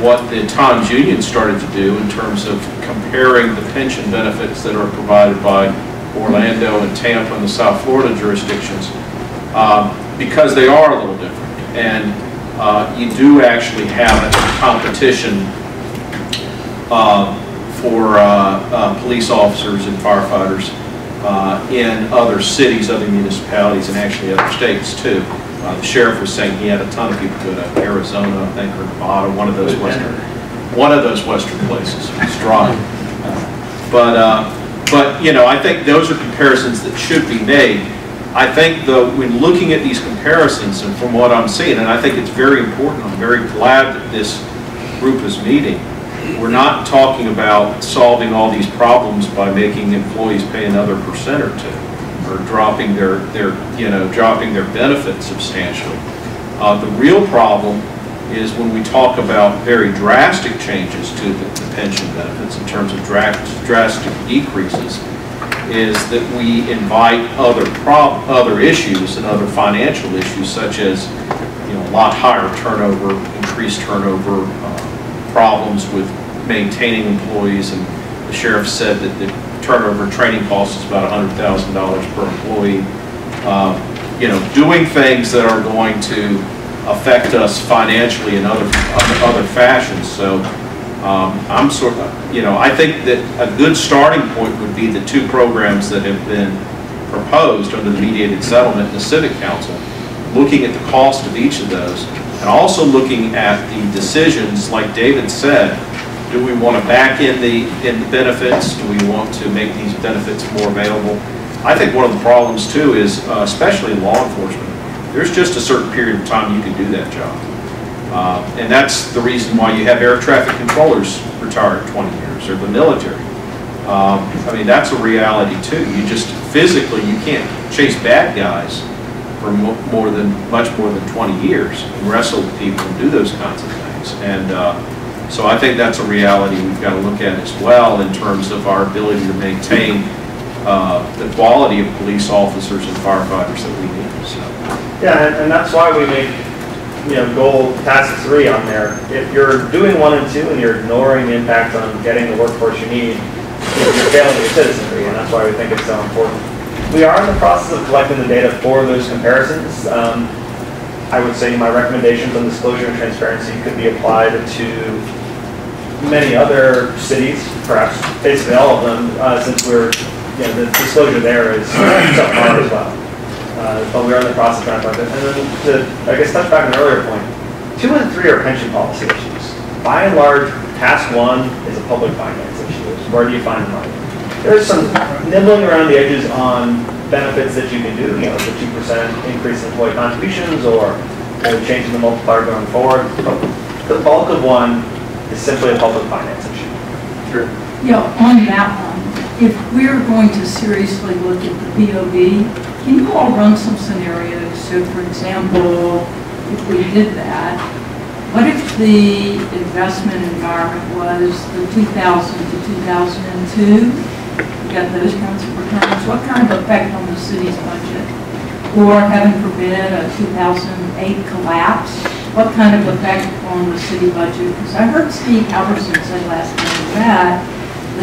what the Times Union started to do in terms of comparing the pension benefits that are provided by Orlando and Tampa and the South Florida jurisdictions, because they are a little different. And you do actually have a competition for police officers and firefighters in other cities, other municipalities, and actually other states too. The sheriff was saying he had a ton of people go to Arizona, I think, or Nevada, one of those western places. It's dry. But you know, I think those are comparisons that should be made. I think though, when looking at these comparisons, and from what I'm seeing, and I think it's very important, I'm very glad that this group is meeting. We're not talking about solving all these problems by making employees pay another % or 2, or dropping their benefits substantially. The real problem is when we talk about very drastic changes to the pension benefits in terms of drastic decreases, is that we invite other issues and other financial issues, such as a lot higher turnover, increased turnover, problems with maintaining employees, and the sheriff said that the turnover training cost is about $100,000 per employee. Doing things that are going to affect us financially in other fashions. So I'm sort of, I think that a good starting point would be the 2 programs that have been proposed under the mediated settlement in the Civic Council, looking at the cost of each of those, and also looking at the decisions, like David said, Do we want to back in the benefits? Do we want to make these benefits more available? I think one of the problems too is, especially in law enforcement, there's just a certain period of time you can do that job. And that's the reason why you have air traffic controllers retired 20 years, or the military. I mean, that's a reality too. You just physically, you can't chase bad guys for much more than 20 years and wrestle with people and do those kinds of things. And so I think that's a reality we've got to look at as well in terms of our ability to maintain the quality of police officers and firefighters that we need. So. Yeah, and that's why we make, goal task 3 on there. If you're doing 1 and 2 and you're ignoring the impact on getting the workforce you need, you're failing your citizenry, and that's why we think it's so important. We are in the process of collecting the data for those comparisons. I would say my recommendations on disclosure and transparency could be applied to many other cities, perhaps basically all of them, since we're, the disclosure there is subpar as well. But we're in the process of trying to find it. And then to, I guess, touch back on an earlier point, 2 and 3 are pension policy issues. By and large, task 1 is a public finance issue. Where do you find the money? There's some nibbling around the edges on benefits that you can do, the 2% increase in employee contributions or changing the multiplier going forward. But the bulk of 1 is simply a public finance issue. Sure. Yeah, on that one, if we're going to seriously look at the BOD, can you all run some scenarios? So, for example, if we did that, what if the investment environment was the 2000 to 2002? We got those kinds of returns. What kind of effect on the city's budget? Or, heaven forbid, a 2008 collapse? What kind of effect on the city budget? Because I heard Steve Albertson say last time we met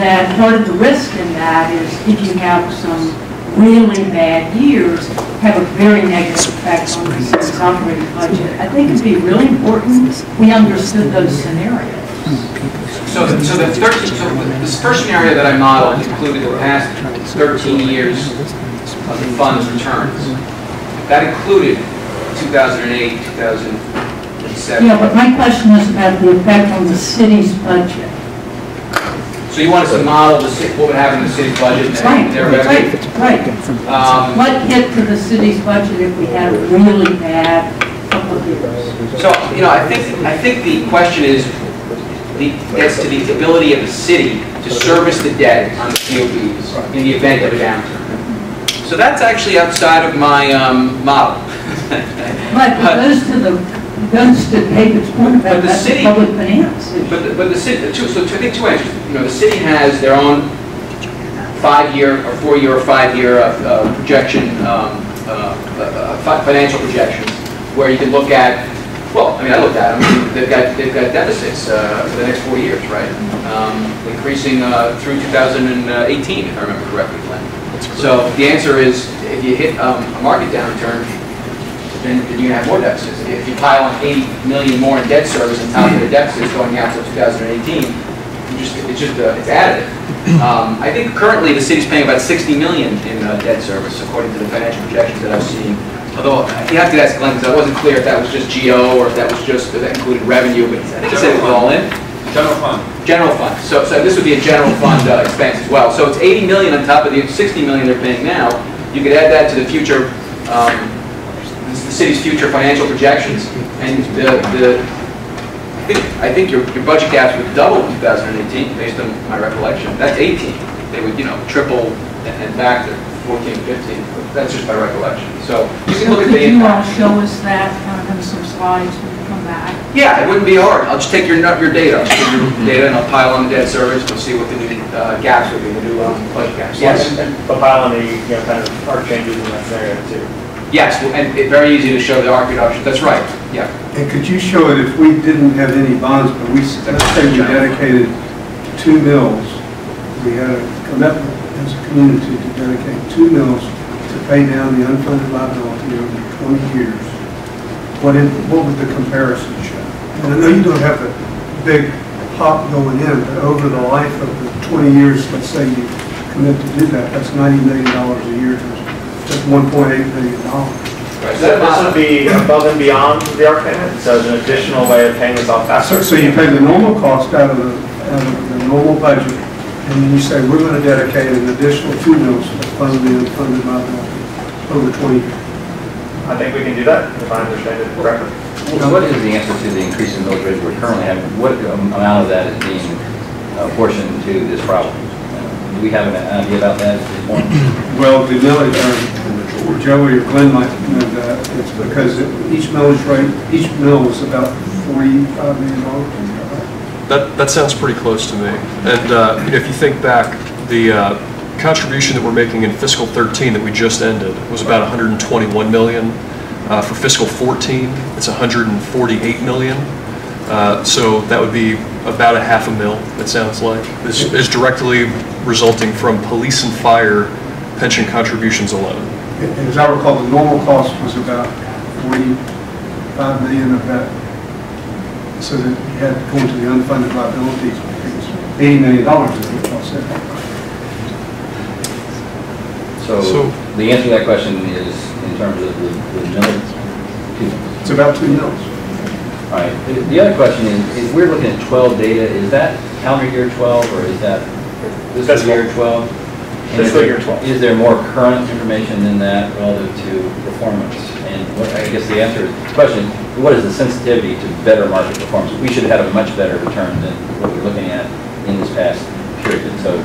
that part of the risk in that is if you have some really bad years, have a very negative effect on the city's operating budget. I think it'd be really important we understood those scenarios. So this first scenario that I modeled included the past 13 years of the fund's returns. That included 2008, 2007. Yeah, but my question was about the effect on the city's budget. So you want us to model what would happen in the city's budget and their revenue? Right. What hit to the city's budget if we had a really bad couple of years? So, I think the question is as to the ability of the city to service the debt on the COBs in the event of a downturn. So that's actually outside of my model. But it goes to David's point about that public finance. But the city, I think 2 answers. The city has their own 5-year or 4-year or 5-year projection, financial projections, where you can look at. Well, I looked at them. They've got deficits for the next 4 years, right? Increasing through 2018, if I remember correctly, Glenn. So the answer is, if you hit a market downturn, then you're going to have more deficits. If you pile on 80 million more in debt service on top of the deficits going out to 2018, it's additive. I think currently the city's paying about 60 million in debt service, according to the financial projections that I've seen. Although you have to ask Glenn, because I wasn't clear if that was just GO or if that was just that included revenue. But I think he said it was all in. General fund. General fund. So this would be a general fund expense as well. So it's 80 million on top of the 60 million they're paying now. You could add that to the future. The city's future financial projections, and I think your budget gaps would double in 2018 based on my recollection. That's 18. They would triple and back to 14, 15. That's just my recollection. So you can look at the impact. Could you all show us that on some slides when we come back? Yeah, it wouldn't be hard. I'll just take your data. I'll just take your data and I'll pile on the debt service. We'll see what the new gaps would be, the new budget gaps. Yes, and pile on the kind of arc changes in that scenario too. Yes, and it's very easy to show the arc reduction. That's right. Yeah. And could you show it if we didn't have any bonds, but let's say we dedicated 2 mills, we had a commitment as a community to dedicate 2 mills to pay down the unfunded liability over 20 years. What would the comparison show? And I know you don't have the big pop going in, but over the life of the 20 years, let's say you commit to do that, that's $90 million a year. Just $1.8 billion. Right, so this would be above and beyond the ARC payment, so it's an additional way of paying this off faster. So you pay the normal cost out of the out of the normal budget, and then you say, we're going to dedicate an additional 2 mils to fund the unfunded liability over 20 years. I think we can do that, if I understand it correctly. So what is the answer to the increase in millage rate we're currently having? What amount of that is being apportioned to this problem? Do we have an idea about that at this point? Well, the millage, Joey or Glenn might know that. It's because each millage rate, each mill is about $45 million. That sounds pretty close to me. And if you think back, the contribution that we're making in fiscal 13 that we just ended was about 121 million. For fiscal 14, it's 148 million. So that would be about $500,000, it sounds like, is directly resulting from police and fire pension contributions alone. And as I recall, the normal cost was about 45 million of that. So that you had to go into the unfunded liabilities. It was $80 million is what y'all said. So the answer to that question is in terms of the millage? It's about 2 mils. All right. The other question is we're looking at 12 data. Is that calendar year 12 or is that fiscal year 12? Fiscal year 12. Is there more current information than that relative to performance? And what, I guess the answer is, the question is, what is the sensitivity to better market performance? We should have a much better return than what we're looking at in this past period. So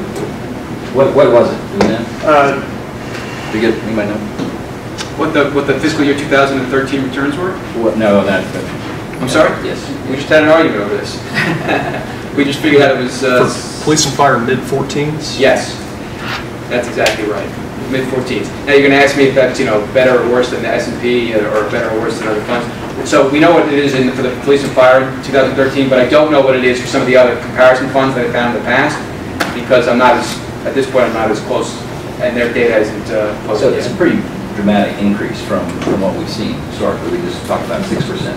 what was it? Do we know? Anybody know? What the fiscal year 2013 returns were? What? No, that. I'm sorry? Yes. We just had an argument over this. We just figured out it was... For police and fire, mid-14s? Yes. That's exactly right. Mid-14s. Now you're going to ask me if that's, better or worse than the S&P or better or worse than other funds. So we know what it is for the police and fire in 2013, but I don't know what it is for some of the other comparison funds that I found in the past, because at this point I'm not as close, and their data isn't close. So it's a pretty dramatic increase from what we've seen historically. We just talked about 6%.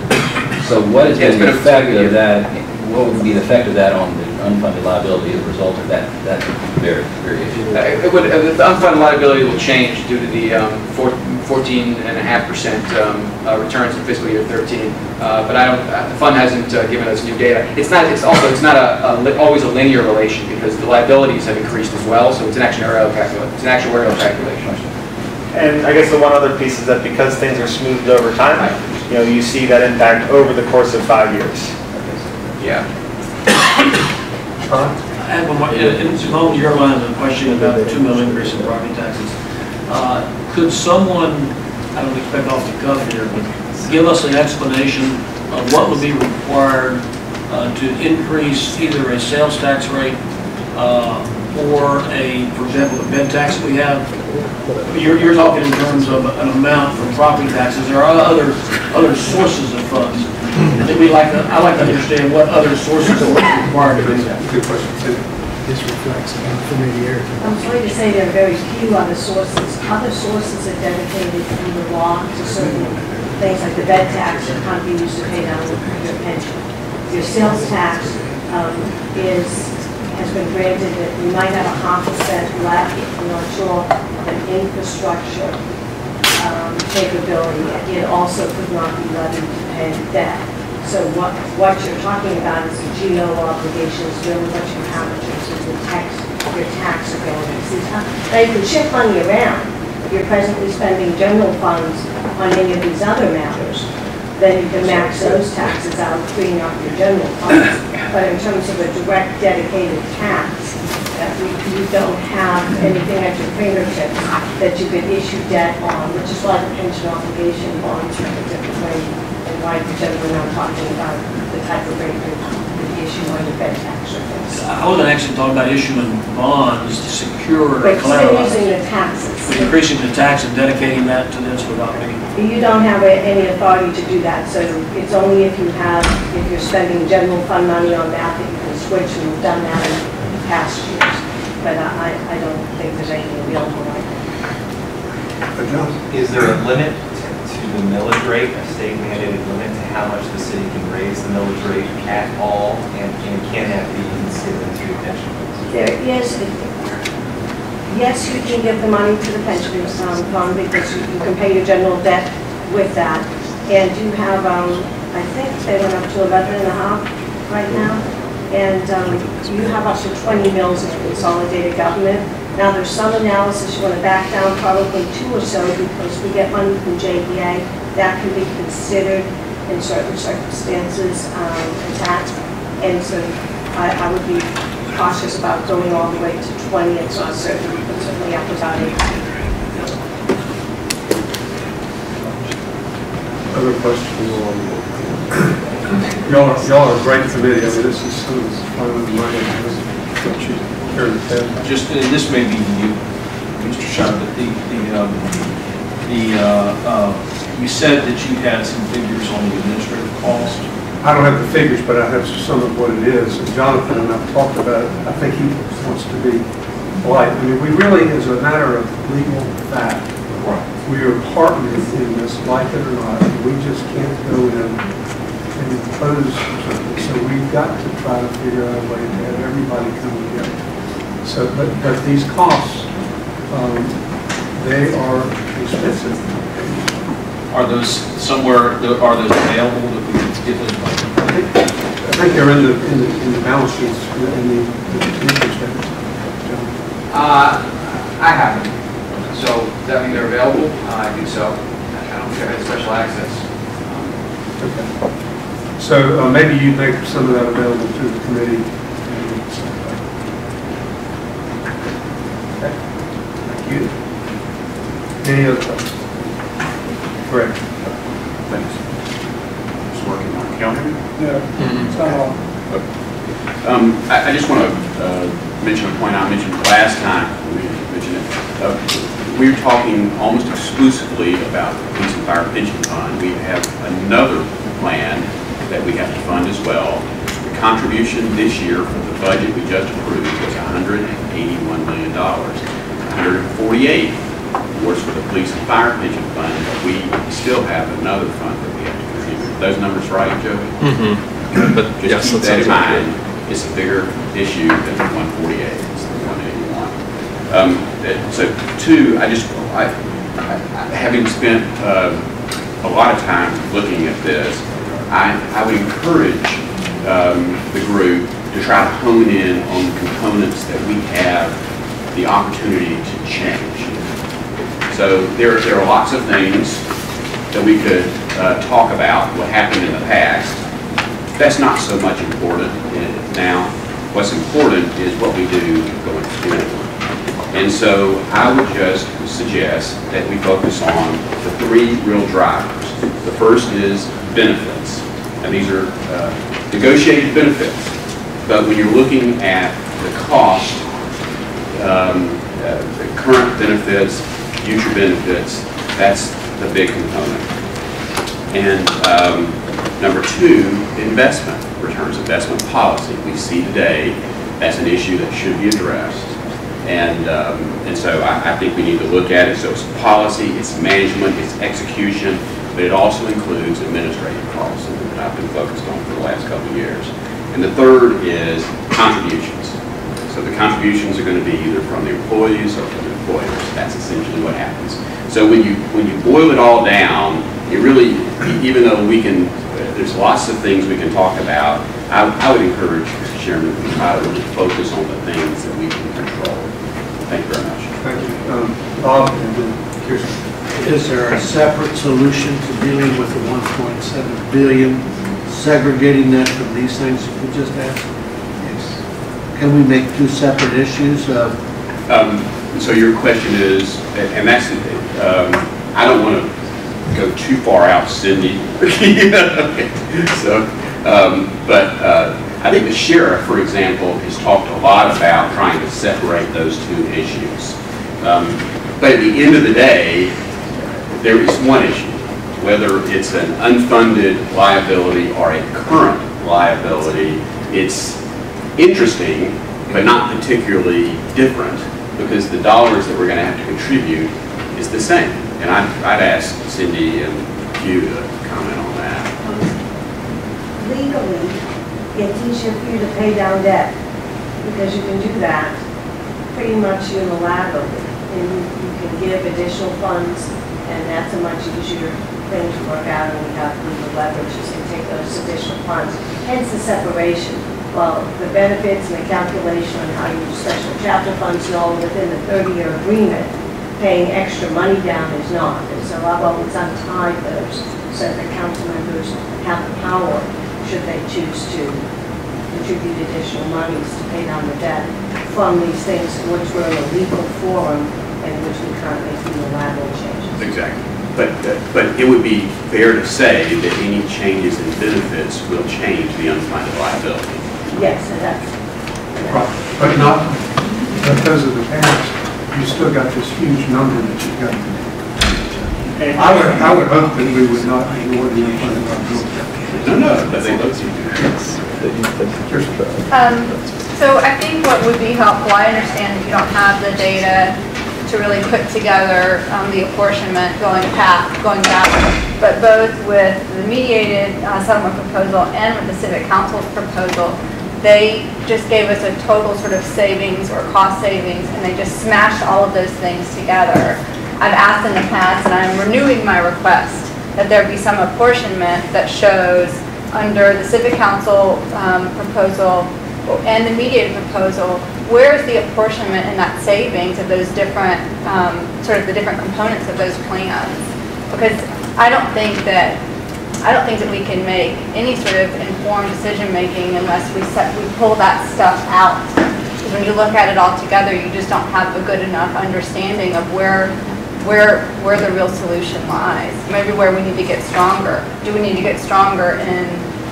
So what has been the effect of that? What would be the effect of that on the unfunded liability as a result of that variation? The unfunded liability will change due to the 14.5% returns in fiscal year 13. But the fund hasn't given us new data. It's not always a linear relation because the liabilities have increased as well. So it's an actuarial calculation. And I guess the one other piece is that because things are smoothed over time, you see that impact over the course of 5 years. Yeah. I have one more. Along your line of question about the 2 mil increase in property taxes. Could someone, I don't expect off the cuff here, but give us an explanation of what would be required to increase either a sales tax rate or for example, the bed tax that we have? You're talking in terms of an amount for property taxes. There are other sources of funds. I'd like to understand what other sources are required to do that. Good question, too. This reflects familiarity. I'm sorry to say there are very few other sources. Other sources are dedicated under law to certain things like the bed tax that can't be used to pay down your pension. Your sales tax has been granted that you might have a 0.5% left, I'm not sure, of an infrastructure capability. It also could not be levied to pay debt. So what you're talking about is the GO obligations, really what you have in terms of your tax abilities. Now you can shift money around. If you're presently spending general funds on any of these other matters, then you can max those taxes out, freeing up your general funds. But in terms of a direct dedicated tax, you don't have anything at your fingertips that you could issue debt on, which is why the pension obligation bonds are a different way, and why the gentleman I'm talking about the type of rate that issue on your bed tax or things. I wasn't actually talking about issuing bonds to secure But collateral. still using the taxes. Increasing the tax and dedicating that to this without making. You don't have any authority to do that, so it's only if you're spending general fund money on that you can switch, and we've done that in past years. But I don't think there's anything available right now. Is there a limit to the millage rate, a state mandated limit to how much the city can raise the millage rate at all, and can that be given to pension funds? There is. Yes, you can give the money to the pension fund because you can pay your general debt with that. And you have, I think they went up to 11.5 right now. And you have up to 20 mills of consolidated government. Now, there's some analysis you want to back down, probably 2 or so, because we get money from JPA. That can be considered in certain circumstances a tax. And so I would be cautious about going all the way to 20. It's not certain, but certainly up about 8. Other questions? Y'all are a great committee. I mean, this is some of this fun and money. Just, and this may be you, Mr. Shah, but you said that you had some figures on the administrative cost. I don't have the figures, but I have some of what it is. And Jonathan and I've talked about it. I think he wants to be polite. I mean, we really, as a matter of legal fact, we are partners in this, like it or not. We just can't go in and impose something. So we've got to try to figure out a way to have everybody come together. So, but these costs, they are expensive. Are those somewhere? Are those available that we can get those? I think they're in the balance sheets in the income statements. I have them. So does that mean they're available? I think so. I don't think I had special access. Okay. So maybe you make some of that available to the committee. Okay. Thank you. Any other questions? Correct. Thanks. Just working on counting. Yeah. It's not all. I just want to mention a point I mentioned last time. We mentioned it. We were talking almost exclusively about the police and fire pension fund. We have another plan that we have to fund as well. The contribution this year for the budget we just approved was $181 million. 148 was for the police and fire pension fund, but we still have another fund that we have to contribute. Are those numbers right, Joey? Mm-hmm. But just keep that in mind. It's a bigger issue than the 148. It's the 181. So two, having spent a lot of time looking at this, I would encourage the group to try to hone in on the components that we have the opportunity to change. So there are lots of things that we could talk about what happened in the past. That's not so much important now. What's important is what we do going forward. And so I would just suggest that we focus on the 3 real drivers. The first is benefits. And these are negotiated benefits. But when you're looking at the cost, the current benefits, future benefits, that's the big component. And number 2, investment returns, investment policy. We see today that's an issue that should be addressed. And so I think we need to look at it. So it's policy, it's management, it's execution, but it also includes administrative costs that I've been focused on for the last couple of years. And the third is contributions. So the contributions are going to be either from the employees or from the employers. That's essentially what happens. So when you boil it all down, it really, even though we can, there's lots of things we can talk about, I would encourage, Mr. Chairman, to try to really focus on the things that we can control. Thank you very much. Thank you. Bob and then Kirsten. Is there a separate solution to dealing with the 1.7 billion, segregating that from these things that we just asked? Yes. Can we make 2 separate issues? So your question is, and that's, I don't want to go too far out, Cindy. So, but I think the sheriff, for example, has talked a lot about trying to separate those 2 issues. But at the end of the day, there is one issue, whether it's an unfunded liability or a current liability. It's interesting, but not particularly different, because the dollars that we're going to have to contribute is the same. And I'd ask Cindy and Pew to comment on that. Legally, it's easier for you to pay down debt because you can do that pretty much unilaterally. And you can give additional funds, and that's a much easier thing to work out, and we have legal leverage to take those additional funds. Hence the separation. Well, the benefits and the calculation on how you use special chapter funds and all within the 30-year agreement, paying extra money down is not. And so I've always untied those so that council members have the power, should they choose to contribute additional monies to pay down the debt from these things in which we're in a legal forum in which we currently do unilateral changes. Exactly. But it would be fair to say that any changes in benefits will change the unfunded liability. Yes, and that's. But not because of the past. You still got this huge number that you've got. I would hope that we would not ignore the unfunded liability. No, I think that's So I think what would be helpful, I understand that you don't have the data to really put together the apportionment going back, but both with the mediated settlement proposal and with the Civic Council's proposal, they just gave us a total sort of savings or cost savings, and they just smashed all of those things together. I've asked in the past, and I'm renewing my request, that there be some apportionment that shows under the Civic Council proposal and the mediated proposal, where is the apportionment in that savings of those different, sort of the different components of those plans? Because I don't think that we can make any sort of informed decision-making unless we pull that stuff out. Because when you look at it all together, you just don't have a good enough understanding of where the real solution lies. Maybe where we need to get stronger. Do we need to get stronger in,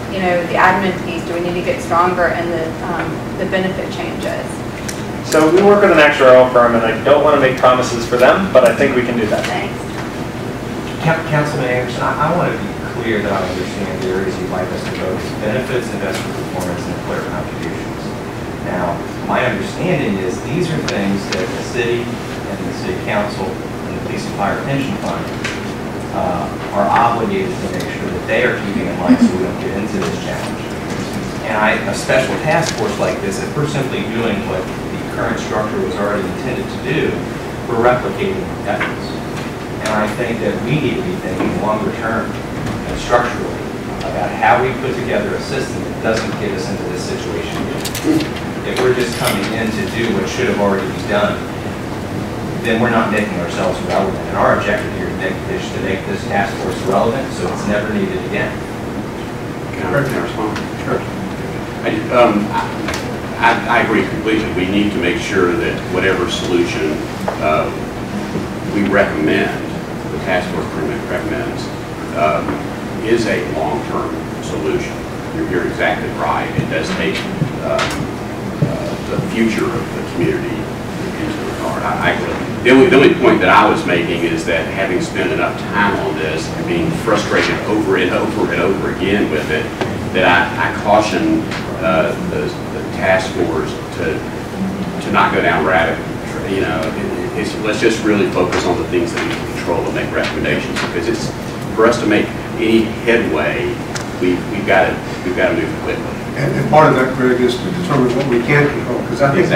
the admin piece? Do we need to get stronger in the benefit changes? So we work with an actuarial firm, and I don't want to make promises for them, but I think we can do that. Thanks. Councilman Anderson, I want to be clear that I understand the areas you'd like us to focus: benefits, investment performance, and employer contributions. Now, my understanding is these are things that the city and the city council and the police and fire pension fund are obligated to make sure that they are keeping in mind so we don't get into this challenge. And a special task force like this, if we're simply doing what the current structure was already intended to do, we're replicating efforts. And I think that we need to be thinking longer term and structurally about how we put together a system that doesn't get us into this situation. If we're just coming in to do what should have already been done, then we're not making ourselves relevant. And our objective here is to make this task force relevant so it's never needed again. Can I respond? Sure. I agree completely. We need to make sure that whatever solution we recommend, the task force recommends, is a long-term solution. You're exactly right. It does take the future of the community into regard. I agree. The only point that I was making is that having spent enough time on this and being frustrated over and over and over again with it, that I caution the task force to not go down rabbit. Let's just really focus on the things that we can control and make recommendations, because it's for us to make any headway, we've got to move quickly. And part of that, Greg, is to determine what we can control, because I think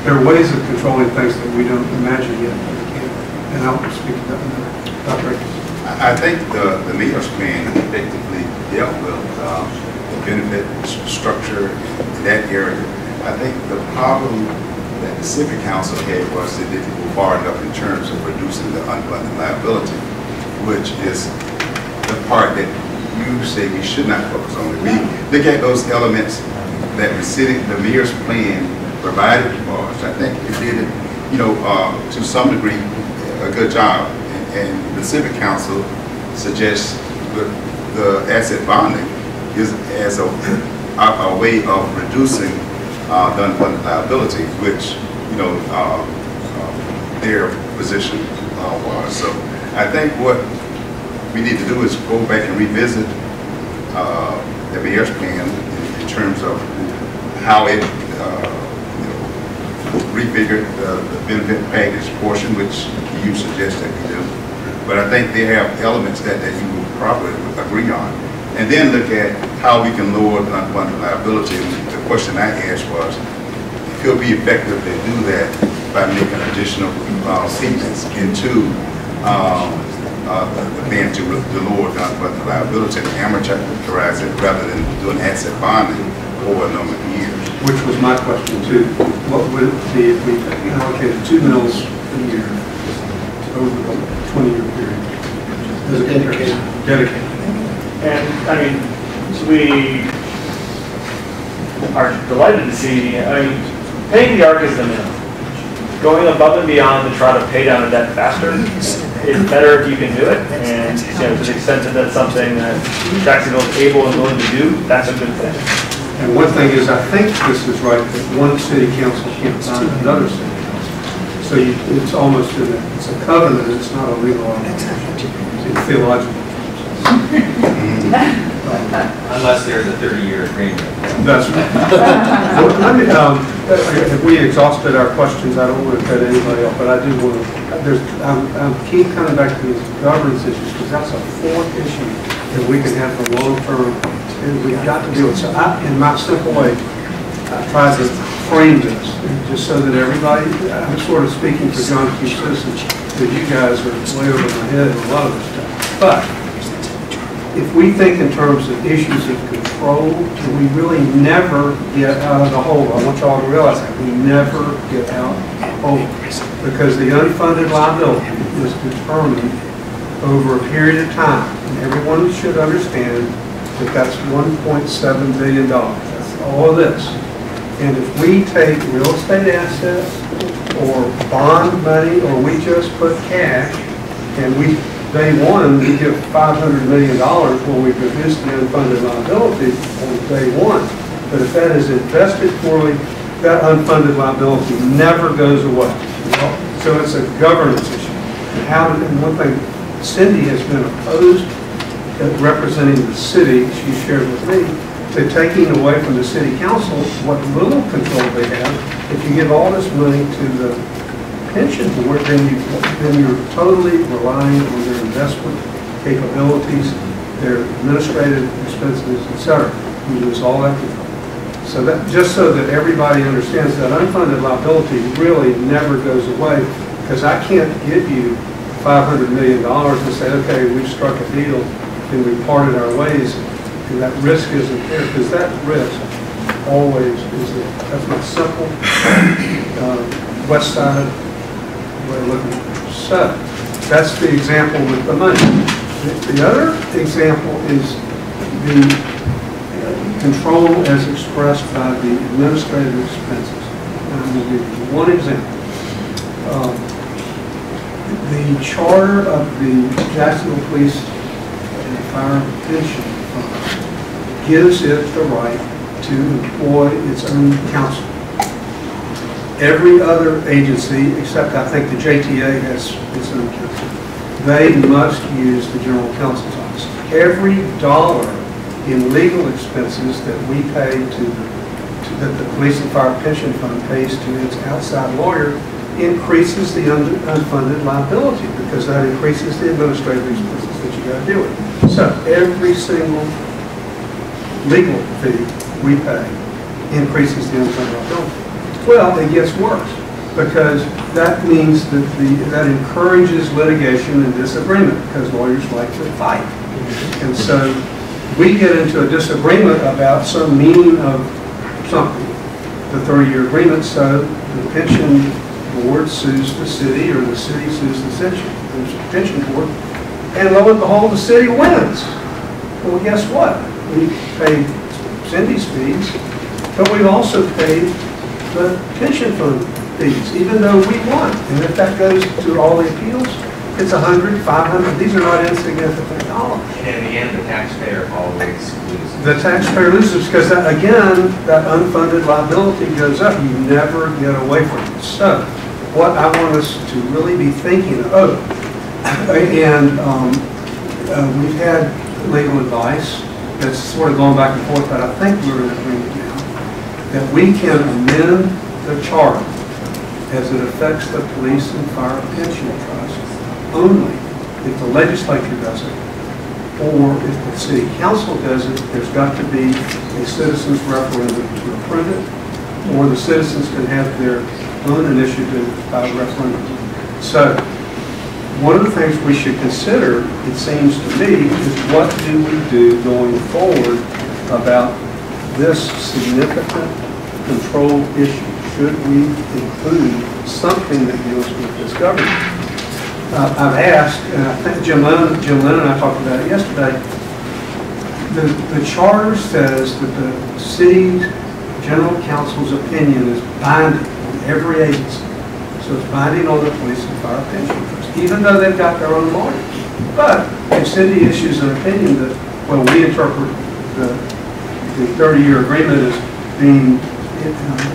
there are ways of controlling things that we don't imagine yet that we can. And I'll speak to that in a minute. Dr. Akins. I think the mayor's plan effectively dealt with the benefit structure in that area. I think the problem that the Civic Council had was that they didn't go far enough in terms of reducing the unfunded liability, which is the part that you say we should not focus on. We look at those elements that the mayor's plan provided for us. I think it did it, to some degree, a good job. And the Civic Council suggests the asset bonding is as a way of reducing the unfunded liability, which their position was. So I think what we need to do is go back and revisit the mayor's plan in terms of how it refigured the benefit package portion, which you suggest that we do. But I think they have elements that you will probably agree on. And then look at how we can lower the unfunded liability. And the question I asked was, could we effectively do that by making additional payments into the plan to lower the unfunded liability and amortize it rather than doing asset bonding, over a number of years. Which was my question too. What would it be if we allocated 2 mils a year over a 20-year period? As a dedicated. And, I mean, we are delighted to see, I mean, paying the ARC is the minimum. Going above and beyond to try to pay down a debt faster is better if you can do it. And, you know, to the extent that that's something that Jacksonville is able and willing to do, that's a good thing. And one thing is, I think this is right, that one city council can't bind another city council. So it's almost it's a covenant, it's not a legal obligation. It's theological. Unless there's a 30-year agreement. That's right. If we exhausted our questions, I don't want to cut anybody off, but I do want to, I'm keep coming back to these governance issues, because that's a fourth issue that we can have for long-term, and we've got to do it. So in my simple way, I tried to frame this, just so that everybody, I'm sort of speaking for John Q. Citizens, that you guys are way over my head in a lot of this stuff. But if we think in terms of issues of control, we really never get out of the hole. I want y'all to realize that. We never get out of the hole. Because the unfunded liability is determined over a period of time. And everyone should understand that that's $1.7 billion. That's all of this. And if we take real estate assets or bond money, or we just put cash, and day one, we give $500 million when we reduce the unfunded liability on day one. But if that is invested poorly, that unfunded liability never goes away. So it's a governance issue. And one thing, Cindy has been opposed, representing the city, she shared with me, to taking away from the city council what little control they have. If you give all this money to the pension board, then you're totally relying on their investment capabilities, their administrative expenses, etc. You lose all that control. So that, just so that everybody understands, that unfunded liability really never goes away, because I can't give you $500 million and say, okay, we've struck a deal and we parted our ways, and that risk isn't there, because that risk always is there. That's my simple west side way of looking at it. So that's the example with the money. The other example is the control as expressed by the administrative expenses. And I'm going to give you one example. The charter of the Jacksonville Police and Fire Pension Fund gives it the right to employ its own counsel. Every other agency, except I think the JTA has its own counsel, they must use the General Counsel's office. Every dollar in legal expenses that we pay that the Police and Fire Pension Fund pays to its outside lawyer increases the unfunded liability, because that increases the administrative expenses that you got to deal with. So every single legal fee we pay increases the unfunded liability. Well, it gets worse, because that means that that encourages litigation and disagreement, because lawyers like to fight. And so we get into a disagreement about some meaning of something, the 30-year agreement. So the pension board sues the city, or the city sues the pension board, and lo and behold, the city wins. Well, guess what? We paid Cindy's fees, but we've also paid the pension fund fees, even though we won. And if that goes to all the appeals, it's 100, 500. These are not insignificant dollars. And in the end, the taxpayer always loses. The taxpayer loses, because that, again, that unfunded liability goes up. You never get away from it. So what I want us to really be thinking of, and we've had legal advice that's sort of going back and forth, but I think we're in agreement now that we can amend the charter as it affects the Police and Fire Pension Trust only if the legislature does it, or if the city council does it. There's got to be a citizens referendum to approve it, or the citizens can have their own initiative by referendum. So one of the things we should consider, it seems to me, is what do we do going forward about this significant control issue, should we include something that deals with this government? I've asked, and I think Jim Lennon and I talked about it yesterday, the charter says that the city general counsel's opinion is binding on every agency. So it's binding on the police and fire pension trust, even though they've got their own lawyers. But if city issues an opinion that, well, we interpret the 30-year agreement as being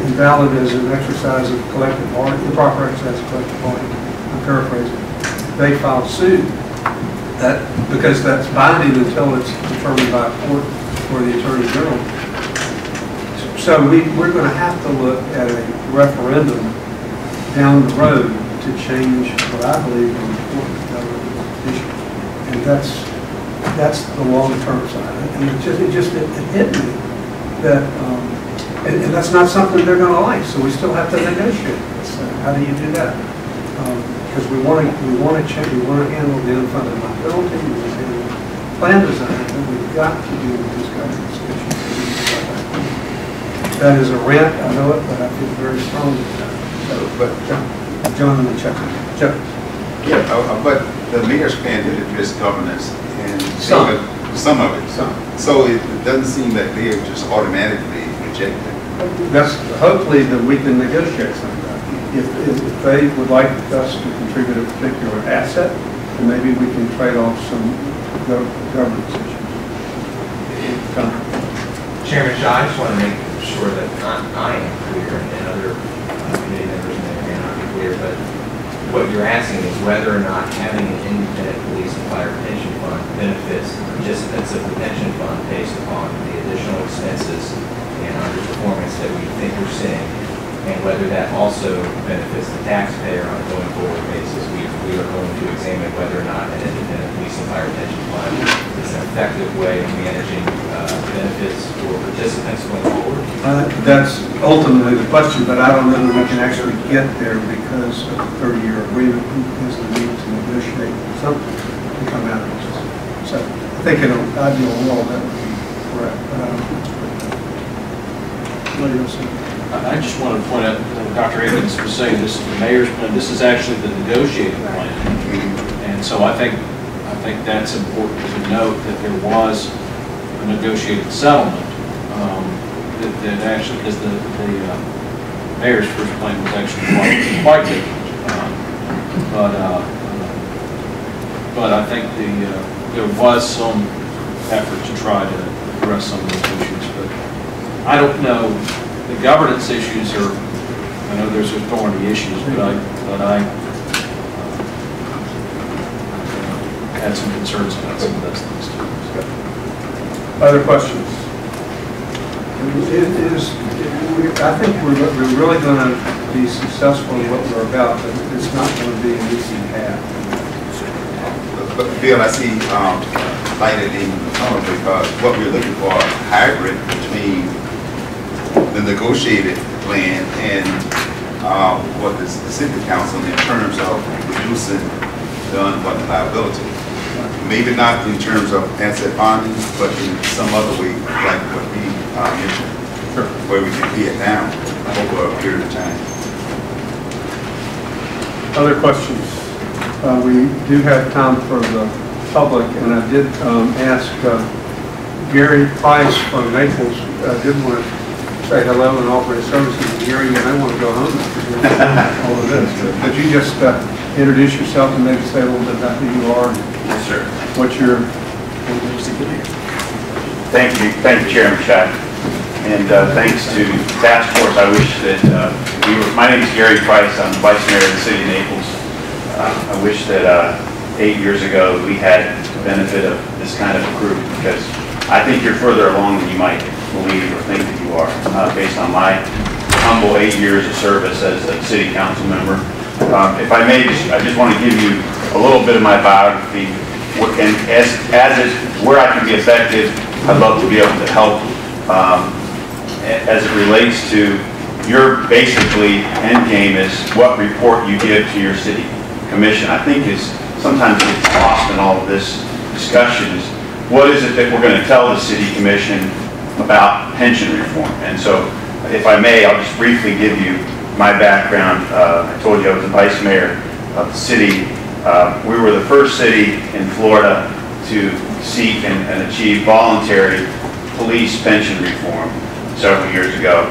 invalid as an exercise of collective bargaining, improper exercise of collective bargaining, I'm paraphrasing, they filed suit, because that's binding until it's determined by a court or the Attorney General. So we're going to have to look at a referendum down the road to change what I believe are important government issues. And that's the long-term side. And it hit me that, and that's not something they're going to like, so we still have to negotiate. How do you do that? Because we want to change, we want to handle the unfunded liability, we want to handle plan design, and we've got to deal with these government issues. That is a rant, I know it, but I feel very strongly about it. So, but John and Chuck. Yeah, but the mayor's plan did address governance and some of it. So it doesn't seem that they are just automatically rejected. That's hopefully that we can negotiate some of that. If they would like us to contribute a particular asset, then maybe we can trade off some governance issues. Chairman Shaw, I just want to make sure that I am clear, and other committee members may not be clear, but what you're asking is whether or not having an independent police and fire pension fund benefits participants of the pension fund based upon the additional expenses and underperformance that we think we're seeing, and whether that also benefits the taxpayer on a going forward basis. We are going to examine whether or not an independent police and fire pension fund is an effective way of managing benefits for participants going forward. That's ultimately the question, but I don't know that we can actually get there because of the 30-year agreement is the need to negotiate something to come out of this. So I think in an ideal world that would be correct, but I don't know. What are you going to say? I just wanted to point out, Dr. Higgins was saying this is the mayor's plan. This is actually the negotiating plan. And so I think that's important to note that there was a negotiated settlement that actually, because the mayor's first plan was actually quite different. But I think there was some effort to try to address some of those issues. But I don't know. The governance issues are, I know there's thorny issues, but I had some concerns about some of those things too. Other questions? I think we're really going to be successful in what we're about, but it's not going to be an easy path. But Bill, I see light at the end of the tunnel because what we're looking for is a hybrid between the negotiated plan and what the city council in terms of reducing the unfunded liability. Maybe not in terms of asset bonding, but in some other way, like what we mentioned, where we can pay it down over a period of time. Other questions? We do have time for the public, and I did ask Gary Price from Naples, did want to say hello and offer his services. Gary, you may want to go home after all of this. Could you just introduce yourself and maybe say a little bit about who you are? Yes, sir. What's your... Thank you, Chairman Shack. And thanks to Task Force. I wish that my name is Gary Price. I'm Vice Mayor of the City of Naples. I wish that 8 years ago we had the benefit of this kind of a group, because I think you're further along than you might believe or think that you are, based on my humble 8 years of service as a city council member. If I may, I just want to give you a little bit of my biography, and as is where I can be effective, I'd love to be able to help as it relates to your basically end game is what report you give to your city commission. I think is sometimes gets lost in all of this discussion is what is it that we're going to tell the city commission about pension reform. And so, if I may, I'll just briefly give you my background. I told you I was the vice mayor of the city. We were the first city in Florida to seek and achieve voluntary police pension reform several years ago.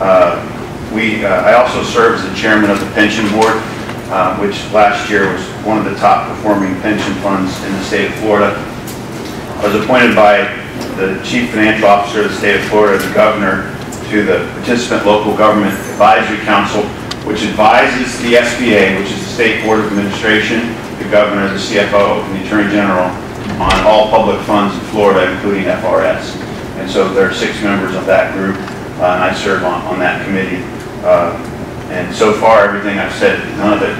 I also served as the chairman of the pension board, which last year was one of the top performing pension funds in the state of Florida. I was appointed by the chief financial officer of the state of Florida, the governor, to the Participant Local Government Advisory Council, which advises the SBA, which is the State Board of Administration, the governor, the CFO, and the Attorney General on all public funds in Florida, including FRS. And so there are 6 members of that group, and I serve on that committee. And so far, everything I've said, none of it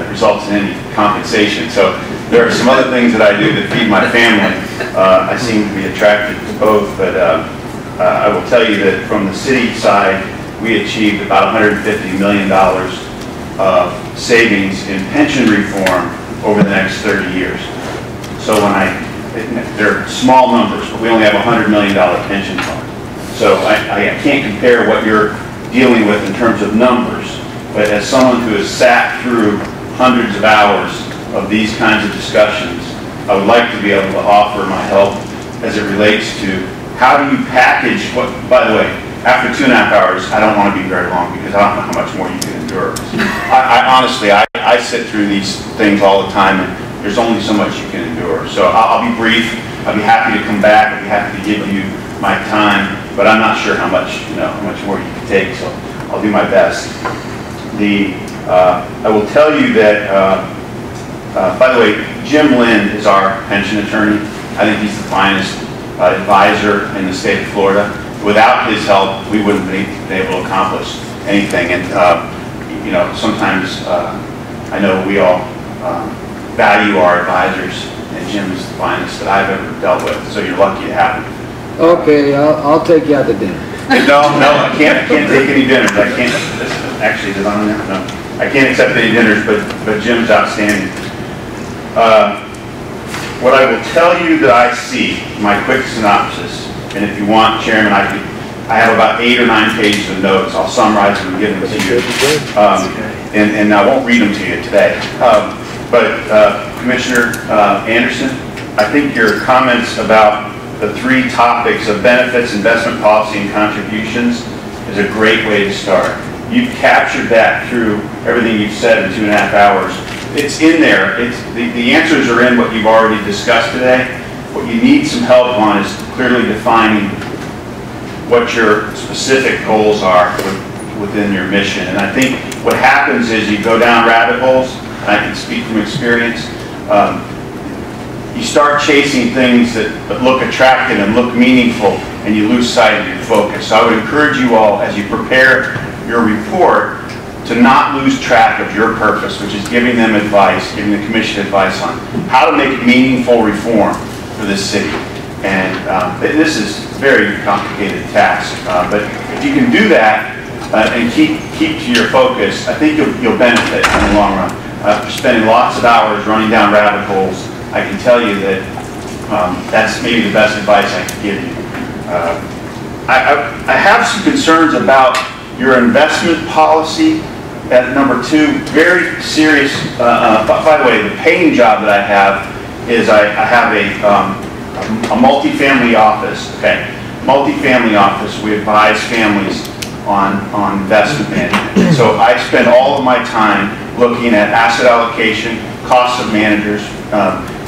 results in any compensation. So there are some other things that I do that feed my family. I seem to be attracted to both, but I will tell you that from the city side, we achieved about $150 million of savings in pension reform over the next 30 years. So they're small numbers, but we only have a $100 million pension fund. So I can't compare what you're dealing with in terms of numbers, but as someone who has sat through hundreds of hours of these kinds of discussions, I would like to be able to offer my help as it relates to how do you package what, by the way, after 2.5 hours, I don't want to be very long because I don't know how much more you can endure. Honestly, I sit through these things all the time, and there's only so much you can endure. So I'll be brief. I'll be happy to come back. I'll be happy to give you my time, but I'm not sure how much more you can take. So I'll do my best. I will tell you that, by the way, Jim Lynn is our pension attorney. I think he's the finest advisor in the state of Florida. Without his help, we wouldn't be able to accomplish anything. And sometimes I know we all value our advisors, and Jim is the finest that I've ever dealt with. So you're lucky to have him. Okay, I'll take you out to dinner. No, I can't take any dinners. I can't. Actually, is it on there? No, I can't accept any dinners. But Jim's outstanding. What I will tell you that I see, my quick synopsis, and if you want, Chairman, I have about 8 or 9 pages of notes. I'll summarize them and give them to you. And I won't read them to you today. But Commissioner Anderson, I think your comments about the 3 topics of benefits, investment policy, and contributions is a great way to start. You've captured that through everything you've said in 2.5 hours. It's in there. The answers are in what you've already discussed today. What you need some help on is clearly defining what your specific goals are within your mission. And I think what happens is you go down rabbit holes, and I can speak from experience. You start chasing things that look attractive and look meaningful, and you lose sight of your focus. So I would encourage you all, as you prepare your report, to not lose track of your purpose, which is giving them advice, giving the commission advice on how to make meaningful reform for this city. And this is a very complicated task, but if you can do that and keep to your focus, I think you'll benefit in the long run. After spending lots of hours running down rabbit holes, I can tell you that that's maybe the best advice I can give you. I have some concerns about your investment policy at number 2. Very serious. By the way, the paying job that I have is I have a multifamily office. Okay, multifamily office. We advise families on investment management. So I spend all of my time looking at asset allocation, costs of managers.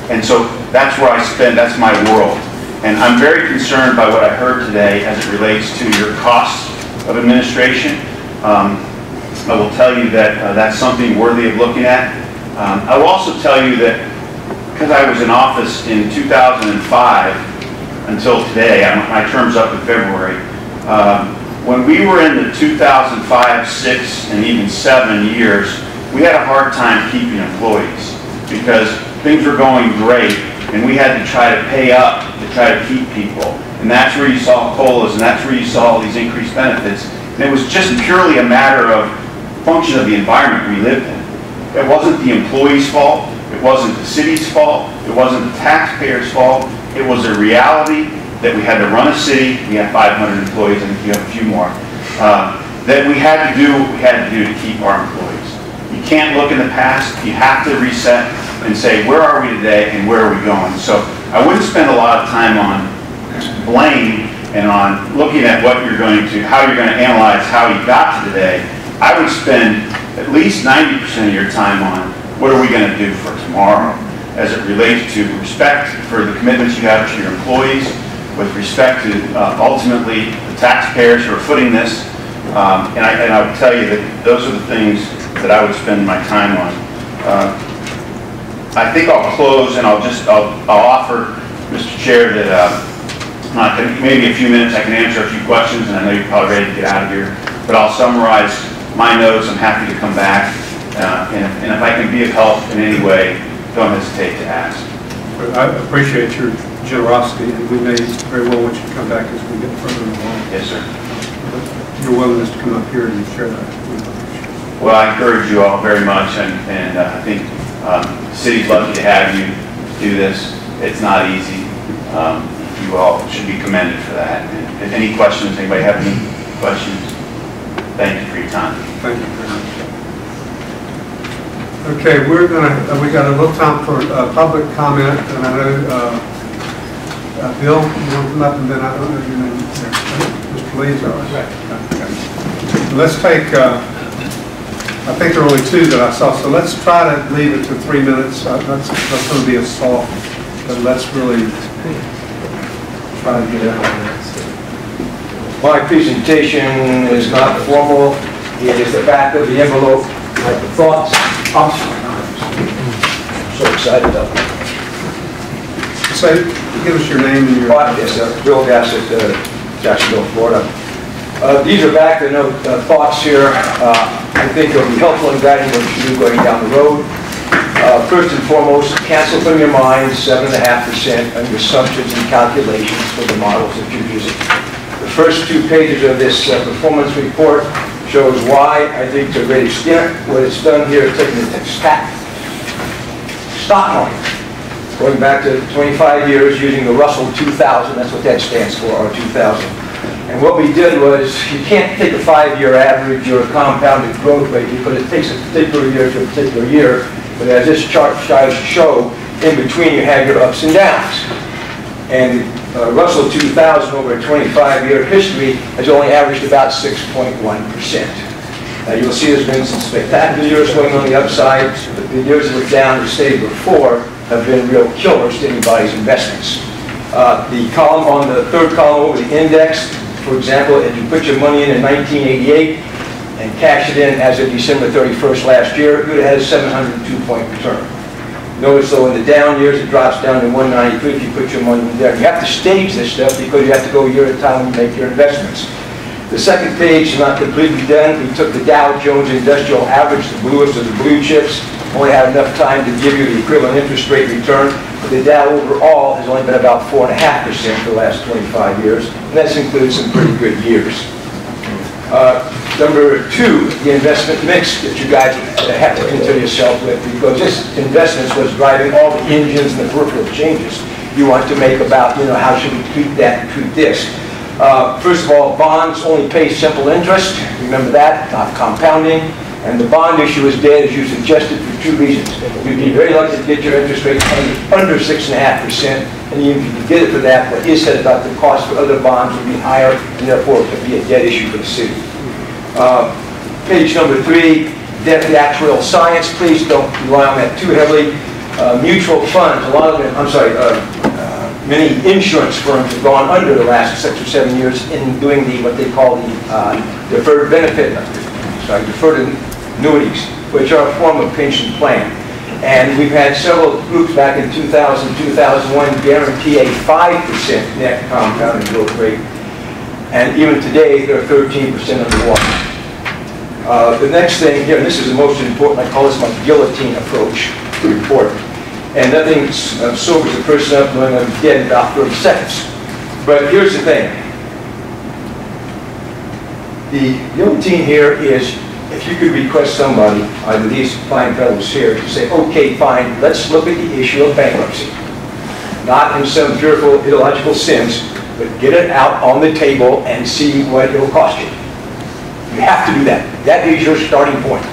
And so that's where I spend, that's my world. And I'm very concerned by what I heard today as it relates to your costs of administration. I will tell you that that's something worthy of looking at. I will also tell you that because I was in office in 2005 until today, my term's up in February, when we were in the 2005, 6, and even 7 years, we had a hard time keeping employees because things were going great, and we had to try to pay up to try to keep people. And that's where you saw COLAs, and that's where you saw all these increased benefits. And it was just purely a matter of function of the environment we lived in. It wasn't the employee's fault. It wasn't the city's fault. It wasn't the taxpayer's fault. It was a reality that we had to run a city, we have 500 employees, and you have a few more, that we had to do what we had to do to keep our employees. You can't look in the past, you have to reset and say, where are we today and where are we going? So I wouldn't spend a lot of time on blame and on looking at what you're going to, how you're going to analyze how you got to today. I would spend at least 90% of your time on what are we going to do for tomorrow as it relates to respect for the commitments you have to your employees, with respect to ultimately the taxpayers who are footing this. And I would tell you that those are the things that I would spend my time on. I think I'll close and I'll offer, Mr. Chair, that maybe a few minutes I can answer a few questions, and I know you're probably ready to get out of here, but I'll summarize my notes. I'm happy to come back. And if I can be of help in any way, don't hesitate to ask. I appreciate your generosity, and we may very well want you to come back as we get further along. Yes, sir. Your willingness to come up here and share that. Well, I encourage you all very much, and I think the city's lucky to have you do this. It's not easy. You all should be commended for that. And if any questions, anybody have any questions? Thank you for your time. Thank you very much. Okay, we got a little time for public comment, and I know Bill, you want to come up, and then I don't know your name. Mr. Lee's all right. Okay. Let's take, I think there are only two that I saw, so let's try to leave it to 3 minutes. That's going to be a soft, but let's really try to get out of that. My presentation is not formal. It is the back of the envelope, like the thoughts. I'm so excited about it. So, give us your name and your... Yes, Bill Gassett, Jacksonville, Florida. These are back to note thoughts here. I think it'll be helpful in guiding what you do going down the road. First and foremost, cancel from your mind 7.5% on your assumptions and calculations for the models that you're using. The first 2 pages of this performance report shows why I think to a great extent what it's done here is taking the stock market, going back to 25 years using the Russell 2000, that's what that stands for, or 2000. And what we did was, you can't take a 5-year average or a compounded growth rate because it takes a particular year to a particular year, but as this chart tries to show, in between you have your ups and downs. And Russell 2000 over a 25-year history has only averaged about 6.1%. You'll see there's been some spectacular years going on the upside, but the years that were down, as stated before, have been real killers to anybody's investments. The column on the third column over the index, for example, if you put your money in 1988 and cash it in as of December 31st last year, you would have had a 702-point return. Notice though in the down years it drops down to 193 if you put your money in there. You have to stage this stuff because you have to go a year at a time when you make your investments. The second page is not completely done. We took the Dow Jones Industrial Average, the bluest of the blue chips, only had enough time to give you the equivalent interest rate return, but the Dow overall has only been about 4.5% for the last 25 years, and that's included some pretty good years. Number 2, the investment mix that you guys have to enter yourself with, because this investment was driving all the engines and the peripheral changes you want to make about, how should we treat that and treat this. First of all, bonds only pay simple interest. Remember that, not compounding. And the bond issue is dead, as you suggested, for 2 reasons. You'd be very lucky to get your interest rate under 6.5%, and even if you could get it for that, what is said about the cost for other bonds would be higher, and therefore it could be a debt issue for the city. Page number 3, debt to actuarial science. Please don't rely on that too heavily. Mutual funds, a lot of them, many insurance firms have gone under the last 6 or 7 years in doing what they call the deferred annuities, which are a form of pension plan. And we've had several groups back in 2000, 2001 guarantee a 5% net compounded growth rate. And even today, they're 13% underwater. The next thing here, and this is the most important, I call this my guillotine approach to report. And nothing sobers a person up when I'm dead in about 30 seconds. But here's the thing. The guillotine here is, if you could request somebody, either these fine fellows here, to say, okay, fine, let's look at the issue of bankruptcy. Not in some fearful, illogical sense, but get it out on the table and see what it will cost you. You have to do that. That is your starting point.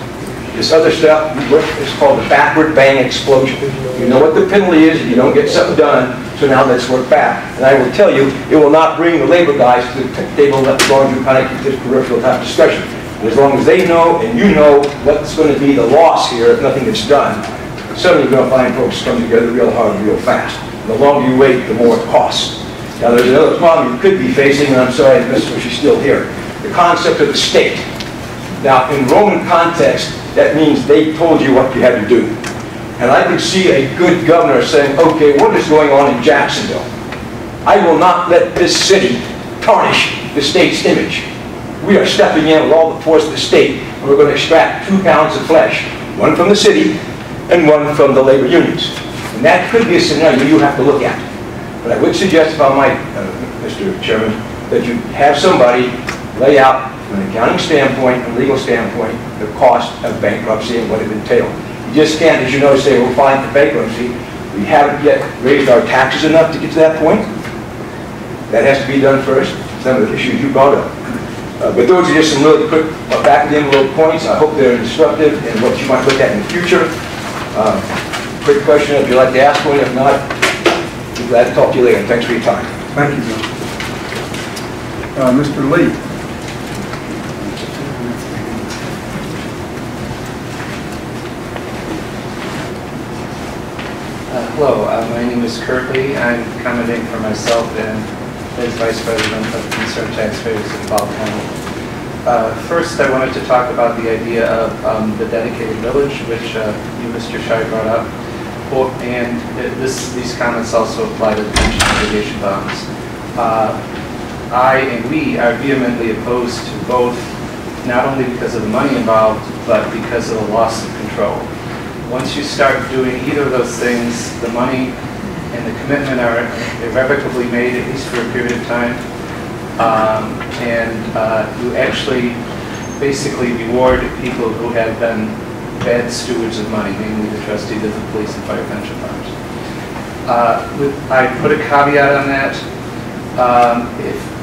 This other stuff is called the backward bang explosion. You know what the penalty is if you don't get something done, so now let's work back. And I will tell you, it will not bring the labor guys to the table that we're going to kind of keep this peripheral type discussion. And as long as they know and you know what's going to be the loss here if nothing gets done, suddenly you're going to find folks come together real hard, real fast. And the longer you wait, the more it costs. Now there's another problem you could be facing, and I'm sorry if she's still here. The concept of the state. Now in Roman context, that means they told you what you had to do. And I could see a good governor saying, okay, what is going on in Jacksonville? I will not let this city tarnish the state's image. We are stepping in with all the force of the state, and we're going to extract 2 pounds of flesh, one from the city and one from the labor unions. And that could be a scenario you have to look at. But I would suggest, if I might, Mr. Chairman, that you have somebody lay out from an accounting standpoint and legal standpoint the cost of bankruptcy and what it entails. You just can't, as you know, say we're fine for bankruptcy. We haven't yet raised our taxes enough to get to that point. That has to be done first. Some of the issues you brought up. But those are just some really quick back-of-the-envelope points. I hope they're instructive in what you might look at in the future. Quick question if you'd like to ask one. If not, I'm glad to talk to you later. Thanks for your time. Thank you, John. Mr. Lee. Hello, my name is Kurt Lee. I'm commenting for myself and as Vice President of Concerned Taxpayers in Ball County. First, I wanted to talk about the idea of the dedicated village, which you, Mr. Shai, brought up. And these comments also apply to the pension obligation bonds. I and we are vehemently opposed to both, not only because of the money involved, but because of the loss of control. Once you start doing either of those things, the money and the commitment are irrevocably made, at least for a period of time. You actually basically reward people who have been bad stewards of money, namely the trustees of the police and fire pension funds. I put a caveat on that.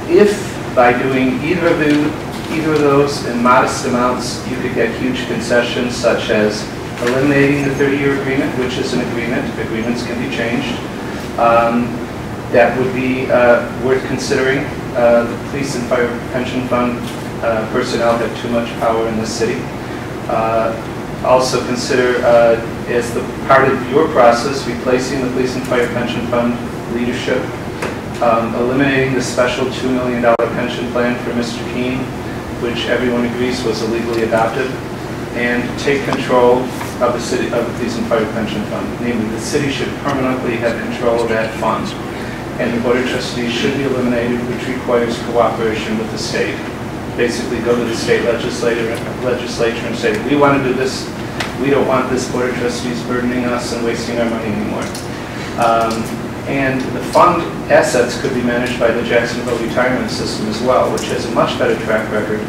If by doing either of those in modest amounts, you could get huge concessions, such as eliminating the 30-year agreement, which is an agreement. Agreements can be changed. That would be worth considering. The police and fire pension fund personnel have too much power in this city. Also consider, as the part of your process, replacing the police and fire pension fund leadership, eliminating the special $2 million pension plan for Mr. Keene, which everyone agrees was illegally adopted, and take control of the police and fire pension fund. Namely, the city should permanently have control of that fund, and the board of trustees should be eliminated, which requires cooperation with the state. Basically, go to the state legislature and say, we want to do this. We don't want this board of trustees burdening us and wasting our money anymore. And the fund assets could be managed by the Jacksonville retirement system as well, which has a much better track record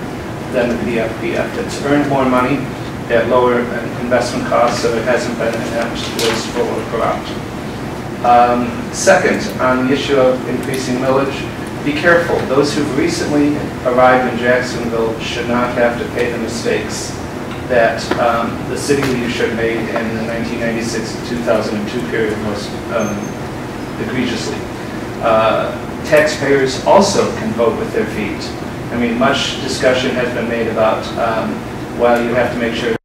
than the PFPF. It's earned more money at lower investment costs, so it hasn't been inept, wasteful, or corrupt. Second, on the issue of increasing millage, be careful. Those who've recently arrived in Jacksonville should not have to pay the mistakes that the city leadership made in the 1996 to 2002 period most egregiously. Taxpayers also can vote with their feet. I mean, much discussion has been made about, well, you have to make sure